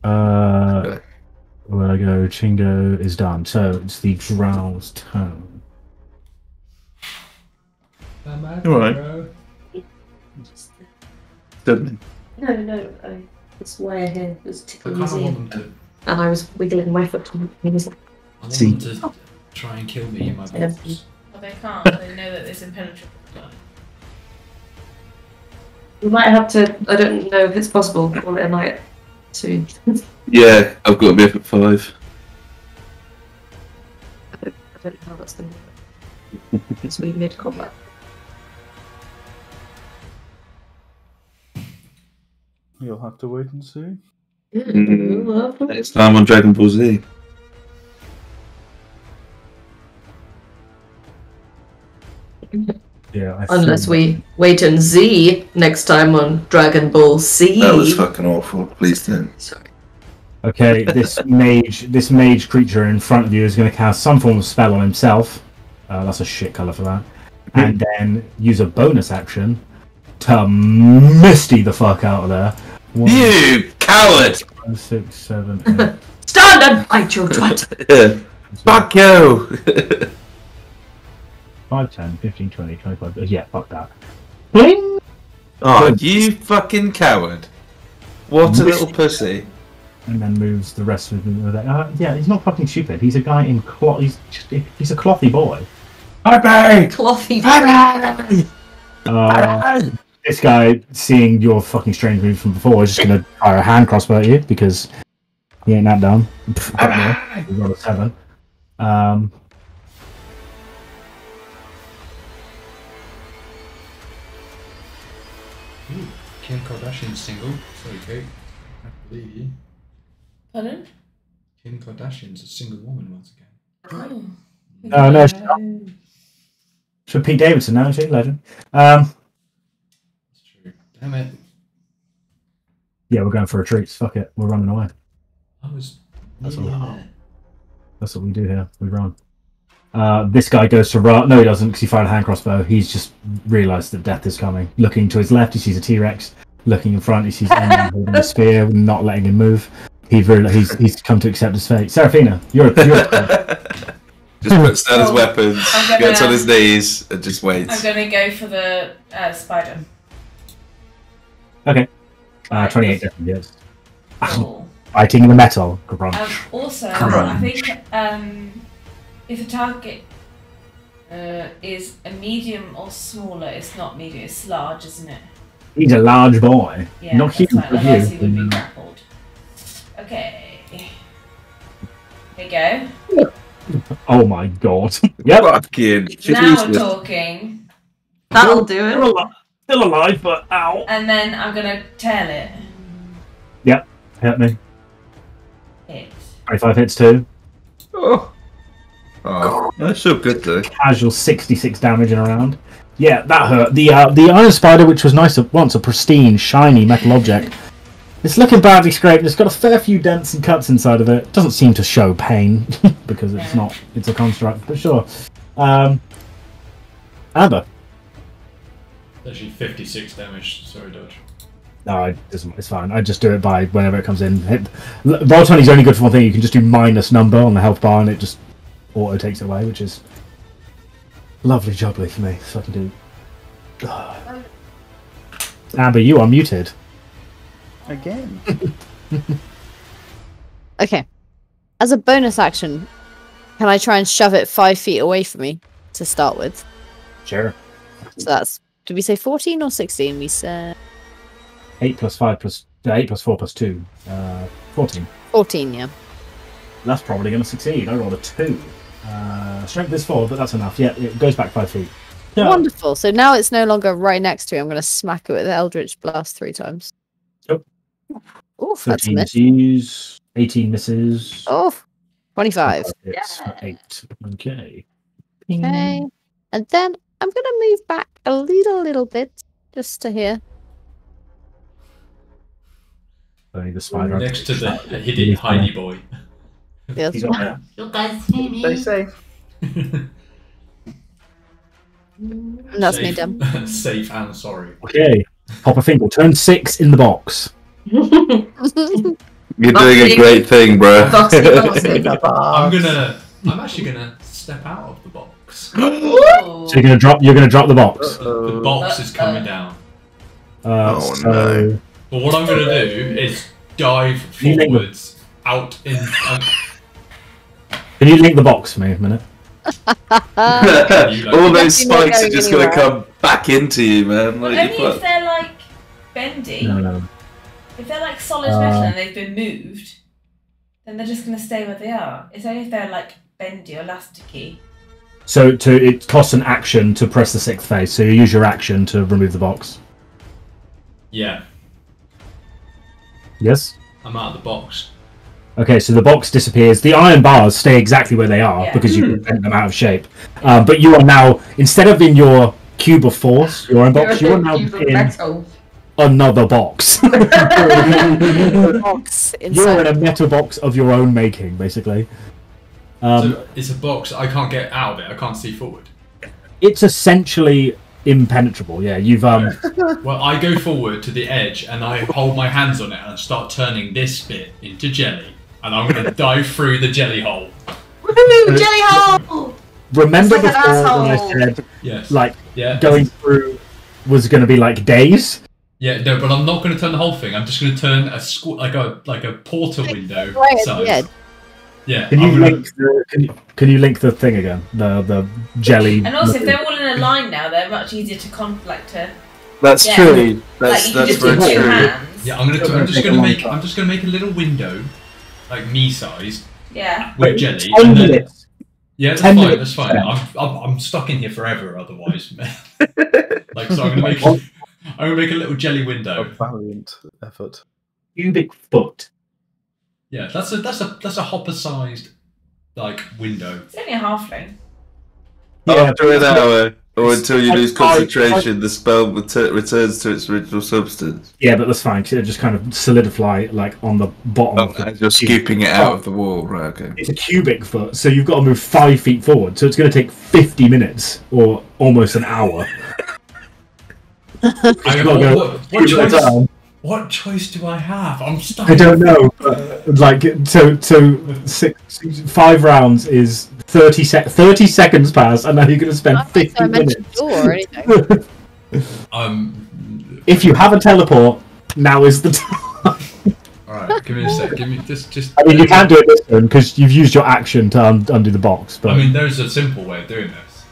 Where I go, Chingo is done. So it's the Drow's turn. Alright. Didn't No, this wire here was I tickling kind his of ear. want them And I was wiggling my foot. And he was like, I want them to try and kill me in my box. Well, they can't. They know that it's impenetrable. we might have to, I don't know if it's possible, call it a night soon. Yeah, I've got to be up at 5. I don't know how that's going to work. Because we mid-combat. You'll have to wait and see. Next time on Dragon Ball Z. Yeah. Unless we wait and see next time on Dragon Ball Z. That was fucking awful. Please don't. Sorry. Okay, this mage creature in front of you is going to cast some form of spell on himself. That's a shit colour for that. And then use a bonus action to misty the fuck out of there. You coward! 5, 6, 7, 8. Stand and fight your twat! Yeah. Fuck you! 5, 10, 15, 20, 25. Yeah, fuck that. Bling! Oh, you fucking coward. What a little pussy. And then moves the rest of them. Yeah, he's not fucking stupid. He's a guy in cloth. He's a clothy boy. Bye-bye! Clothy. This guy, seeing your fucking strange move from before, is just going to fire a hand crossbow at you because he ain't that dumb. We got a 7. Kim Kardashian's single. Sorry, Kate. I believe you. Pardon? Kim Kardashian's a single woman once again. Oh. Oh, no, she's not. So Pete Davidson now, isn't she? Legend. That's true. Damn it. Yeah, we're going for retreats. Fuck it. We're running away. I was. That's nearly all. there. That's what we do here. We run. This guy goes to run. No, he doesn't, because he fired a hand crossbow. He's just realised that death is coming. Looking to his left, he sees a T-Rex. Looking in front, he sees Emwen holding a spear, not letting him move. He's come to accept his fate. Seraphina, you're Just puts down his weapons, gets on his knees, and just waits. I'm gonna go for the spider. Okay. 28 definitely, yes. Cool. Fighting in the metal. Crunch. Also, Crunch. I think if the target is a medium or smaller, it's not medium, it's large, isn't it? He's a large boy. Yeah, Not that's huge, fine. but Otherwise he huge. would be grappled. Okay. Here we go. Oh my god. Yep. Fucking. Now we're talking. That'll do it. Still alive, but ow. And then I'm gonna tail it. Yep. Hit me. Hit. 25 hits too. Oh, that's so good though. Casual 66 damage in a round. Yeah, that hurt. The iron spider, which was once a pristine, shiny metal object, it's looking badly scraped. It's got a fair few dents and cuts inside of it. Doesn't seem to show pain because it's not. It's a construct, but sure. Amber. Actually, 56 damage. Sorry, Dodge. No, it's fine. I just do it by whenever it comes in. Roll20 is only good for one thing. You can just do minus number on the health bar, and it just auto takes it away, which is lovely jubbly for me. So I can do. Amber, you are muted. Again. Okay. As a bonus action, can I try and shove it 5 feet away from me to start with? Sure. So that's, did we say 14 or 16? We said 8 plus 5 plus 8 plus 4 plus 2. 14. 14, yeah. That's probably going to succeed. I rolled a 2. Strength is 4, but that's enough. Yeah, it goes back 5 feet. Yeah. Wonderful. So now it's no longer right next to me. I'm going to smack it with Eldritch Blast 3 times. Yep. Oof, that's a 13 miss. misses. 18 misses. Oh, 25. It's 8. Okay. Okay. And then I'm going to move back a little bit just to here. Only the spider. Next to the hidden Heidi boy. Yes. He's up there. You guys see me? Stay safe. And that's me Safe. done. Safe and sorry. Okay. Pop a Fingle. Turn 6 in the box. You're doing a great thing, bro. I'm actually gonna step out of the box. So you're gonna drop the box. The box is coming down. No. But what I'm gonna do is dive forwards out in. Can you link the box for me a minute? All those spikes are just gonna come back into you, man. But only if they're like bendy. No. If they're like solid metal and they've been moved, then they're just gonna stay where they are. It's only if they're like bendy or elasticy. So it costs an action to press the 6th phase. So you use your action to remove the box. Yeah. Yes. I'm out of the box. Okay, so the box disappears. The iron bars stay exactly where they are because you bent them out of shape. But you are now, instead of in your cube of force, your own box, you are now in another box. You're in a metal box of your own making, basically. So it's a box. I can't get out of it. I can't see forward. It's essentially impenetrable. Yeah, you've Well, I go forward to the edge and I hold my hands on it and I start turning this bit into jelly, and I'm gonna dive through the jelly hole. Woohoo! Jelly hole. Remember It's like before an when I asshole. said Yes. going through was going to be like days? Yeah, no, but I'm not going to turn the whole thing. I'm just going to turn a like a porter window size. Yeah. Can you link the thing again? The jelly. And also, if they're all in a line now, they're much easier to That's true. That's very true. Yeah, I'm just gonna make a little window, like me sized. Yeah. With jelly. 10 minutes. Yeah, that's 10 fine. minutes. That's fine. I'm stuck in here forever otherwise. Like, so I'm gonna make a little jelly window. A valiant effort. Cubic foot. Yeah, that's a hopper sized like window. It's only a halfling. After an hour, or until you lose concentration, the spell returns to its original substance. Yeah, but that's fine. It'll just kind of solidify like on the bottom. As you're scooping it out of the wall, right? Okay. It's a cubic foot, so you've got to move 5 feet forward. So it's going to take 50 minutes or almost an hour. What choice do I have? I'm stuck. I don't know. But, 5 rounds is 30 seconds pass, and now you're going to spend 50 minutes. Or anything. If you have a teleport, now is the time. Alright, give me a sec. Give me just. I mean, you can't do it this turn because you've used your action to undo the box. But I mean, there's a simple way of doing this,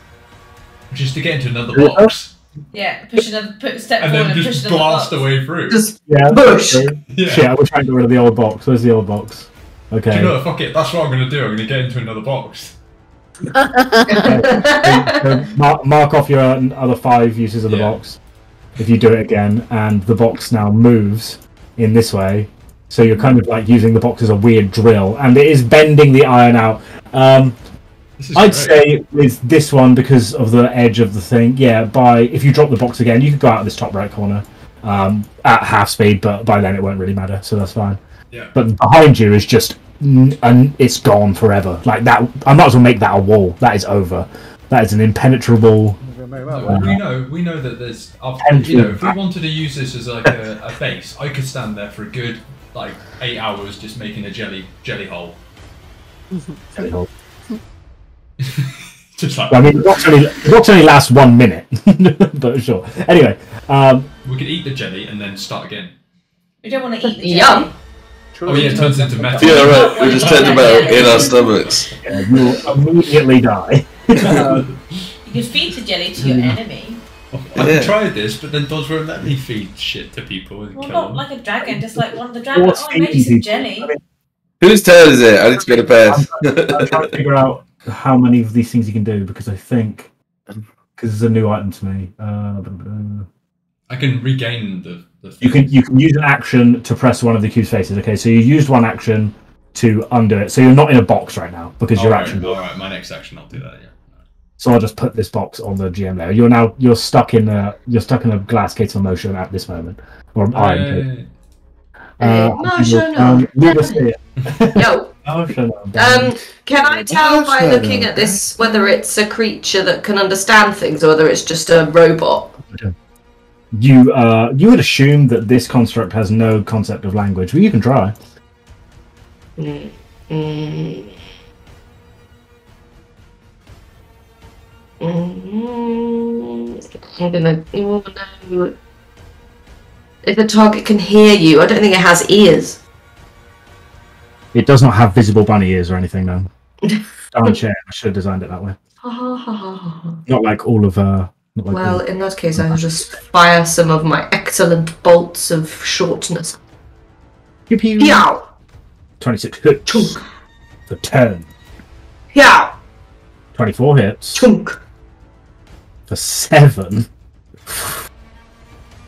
which is to get into another box. Yeah, put step and forward then and just push another blast box. away through. Just push. Yeah. Shit, I was trying to get rid of the old box. Where's the old box? Okay. Do you know what? Fuck it. That's what I'm going to do. I'm going to get into another box. So mark off your other 5 uses of the box. If you do it again, and the box now moves in this way, so you're kind of like using the box as a weird drill, and it is bending the iron out. I'd say with this one, because of the edge of the thing, if you drop the box again, you could go out of this top right corner at half speed, but by then it won't really matter, so that's fine. Yeah. But behind you is just, it's gone forever. Like that, I might as well make that a wall. That is over. That is an impenetrable. We know that there's. If we wanted to use this as like a base, I could stand there for a good 8 hours just making a jelly hole. Jelly hole. Just like, I mean, what's only lasts 1 minute, but sure. Anyway, we could eat the jelly and then start again. We don't want to eat the jelly. Yum. Oh yeah, it turns into metal. Yeah, right. We just turned metal in our stomachs. You'll immediately die. You can feed the jelly to your enemy. I've tried this, but then Dodge won't let me feed shit to people and Well, kill not them. like a dragon, just like one of the dragons. Oh, I made you some jelly. Whose turn is it? I need to get a bed. I'm trying to figure out how many of these things you can do, because I think it's a new item to me. I can regain the you can use an action to press one of the cube's faces. Okay, so you used one action to undo it, so you're not in a box right now because your action. Alright, my next action I'll do that. Yeah. So I'll just put this box on the GM layer. You're stuck in a glass case of motion at this moment, or iron case. Yo. Can I tell by looking at this whether it's a creature that can understand things or whether it's just a robot? You would assume that this construct has no concept of language, but you can try. I'm gonna. Oh no. If the target can hear you, I don't think it has ears. It does not have visible bunny ears or anything, though. Darn shame. I should have designed it that way. Not like all of. Not like Well, all. in that case, I'll just fire some of my excellent bolts of shortness. Pew pew. Yow! 26 hits. Chunk. For 10. Yow! 24 hits. Chunk. For 7.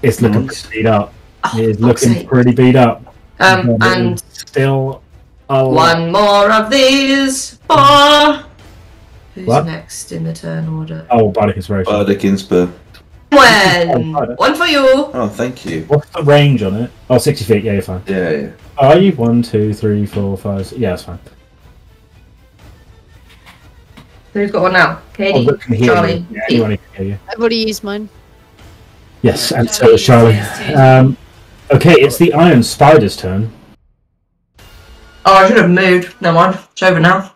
It's looking pretty beat up. It is looking pretty beat up. And still one more of these for. Who's What? next in the turn order? Oh, Bardic Inspiration. Bardic Inspo. One for you. Oh, thank you. What's the range on it? Oh, 60 feet. Yeah, you're fine. Yeah. Are you? 1, 2, 3, 4, 5. Yeah, that's fine. Who's got one now? Katie, look, can hear Charlie. you. Yeah, anyone can hear you. I've already used mine. Yes, and so is Charlie. Okay, it's the Iron Spider's turn. Oh, I should have moved. Never mind. It's over now.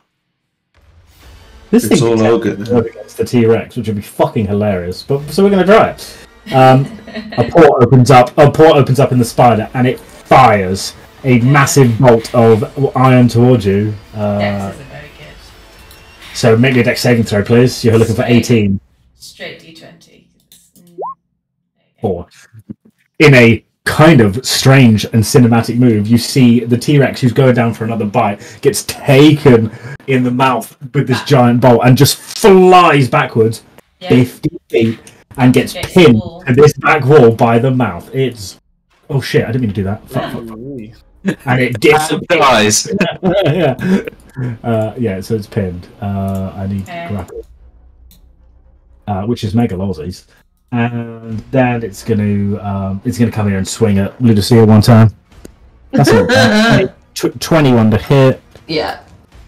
This It's thing all good. against the T-Rex, which would be fucking hilarious. But so we're going to try it. A port opens up. A port opens up in the spider, and it fires a massive bolt of iron towards you. Dex isn't very good. So make me a dex saving throw, please. You're looking for 18. Straight D20. 4. In a kind of strange and cinematic move, you see the T-Rex who's going down for another bite gets taken in the mouth with this giant bolt and just flies backwards 50 feet and gets pinned to this back wall by the mouth. It's... Oh shit, I didn't mean to do that. Fuck. And it disappears. Yeah, so it's pinned. I need grapple. Which is mega lolsies. And then it's gonna come here and swing at Ludusia one time. That's it. 21 to hit. Yeah.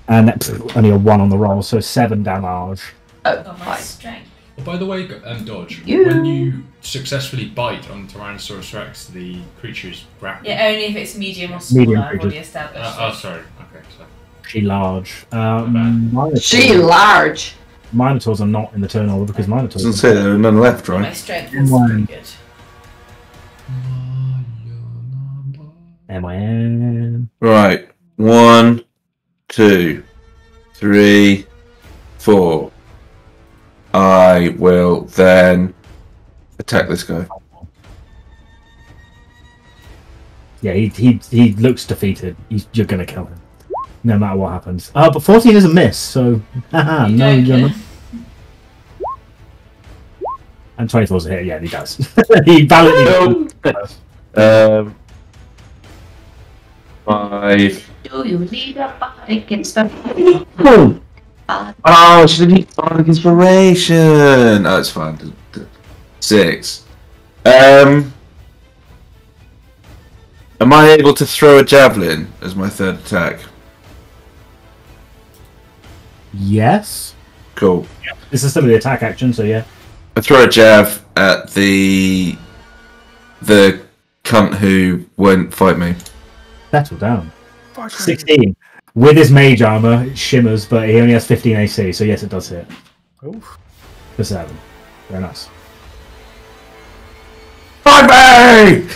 And that's only a 1 on the roll, so 7 damage. Oh, my strength. Oh, by the way, Dodge, Yeah. when you successfully bite on Tyrannosaurus Rex, the creature's grappled. Yeah, only if it's medium or smaller. Medium I've already creatures. established. Oh, sorry. Okay, so. She large. She large. Minotaurs are not in the turn order because Minotaurs. Doesn't say there are none left, My right? strength is pretty good. MIN. Right. 1, 2, 3, 4. I will then attack this guy. Yeah, he looks defeated. You're gonna kill him, no matter what happens. But 14 is a miss, so haha, no, you're not. And 24 is a hit. Yeah, he does. He valiantly. 5. Do you need a body inspiration? Oh, I should have used Bardic Inspiration. Oh, it's fine. 6. Am I able to throw a javelin as my third attack? Yes. Cool. Yeah. This is still the attack action, so yeah. I throw a jav at the cunt who won't fight me. Settle down. 16. With his mage armor, it shimmers, but he only has 15 AC, so yes, it does hit. Oof. For 7. Very nice. Fight me!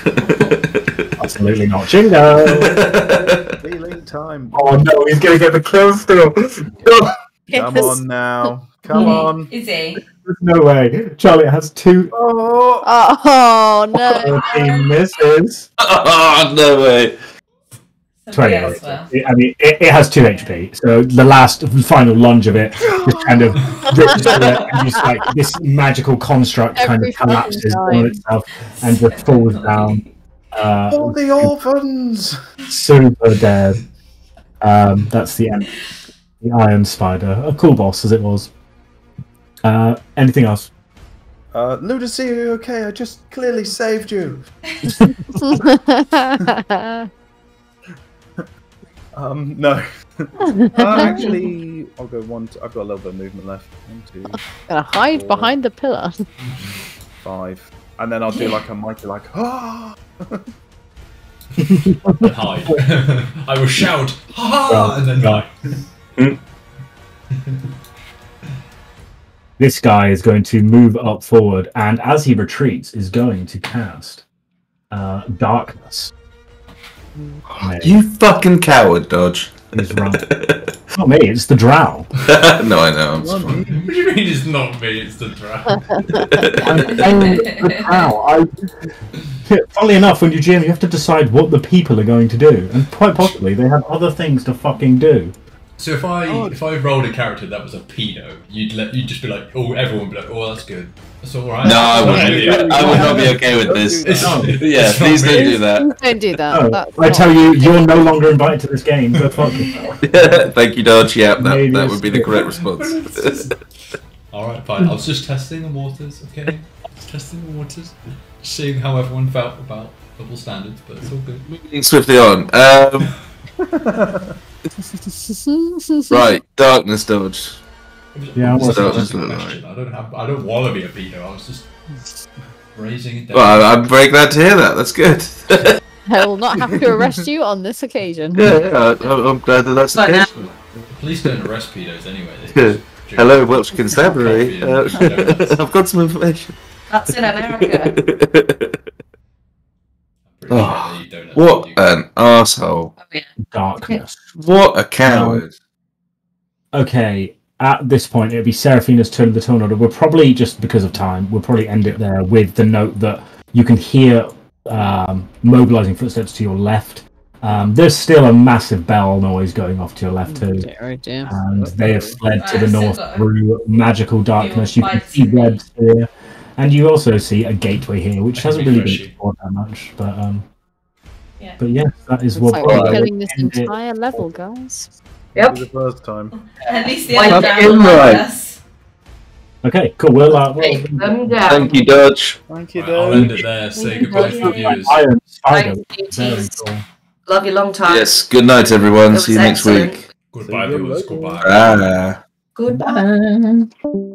Absolutely not. Chingo! Healing time. Oh no, he's gonna get the kill still. Come on now. Come on. Is he? There's no way. Charlie has 2. Oh no! 13 misses. Oh, no way. 20. Else will. I mean, it has 2 HP, so the last final lunge of it just kind of rips through it, and just like this magical construct kind Every of collapses fucking on itself and just falls down. All the orphans. Super dead. That's the end. The Iron Spider, a cool boss as it was. Anything else? Ludusia, are you okay? I just clearly saved you. No. Actually, I'll go 1. I've got a little bit of movement left. 1, 2. Gonna hide 4, behind the pillar. 5, and then I'll do like a mighty like. Ah! and hide. I will shout, ha ha, and then die. This guy is going to move up forward, and as he retreats, is going to cast darkness. You fucking coward, Dodge. He's right. Not me, it's the drow. No, I know. I'm just What do you mean it's not me, it's the drow? Funnily enough, when you GM, you have to decide what the people are going to do, and quite possibly they have other things to fucking do. So if I rolled a character that was a pedo, you'd just be like, oh, everyone would be like, oh, that's good. That's all right. No, I would not be okay with this. Yeah, please don't do that. Don't do that. I tell you, you're no longer invited to this game. Go fuck yourself. Thank you, Dodge. Yeah, that would be the correct response. Alright, fine. I was just testing the waters, okay? Just testing the waters. Just seeing how everyone felt about double standards, but it's all good. Moving swiftly on. Right, darkness, Dodge. Yeah, I don't want to be a pedo. I was just raising it down. Well, I'm very glad to hear that. That's good. I will not have to arrest you on this occasion. Yeah, I'm glad that that's the case. Please don't arrest pedos anyway. Hello, Welsh Constabulary. I've got some information. That's in America. Oh, what an asshole! Oh, yeah. Darkness. What a coward! Okay, at this point, it'll be Seraphina's turn of the turn order. We'll probably, just because of time, we'll probably end it there with the note that you can hear mobilizing footsteps to your left. There's still a massive bell noise going off to your left too, and they have fled to the north through magical darkness. You can see webs here, and you also see a gateway here, which hasn't really been explored that much. But yeah, that is what we're killing this entire level, guys. Yep. For the first time. At least the other guy will like us. Okay, cool. We'll thank you, Dodge. Thank you, Right, I'll end it there. Say goodbye to the viewers. Thanks, cool. Love you long time. Yes, good night, everyone. See you next week. Goodbye, viewers. Goodbye. Goodbye.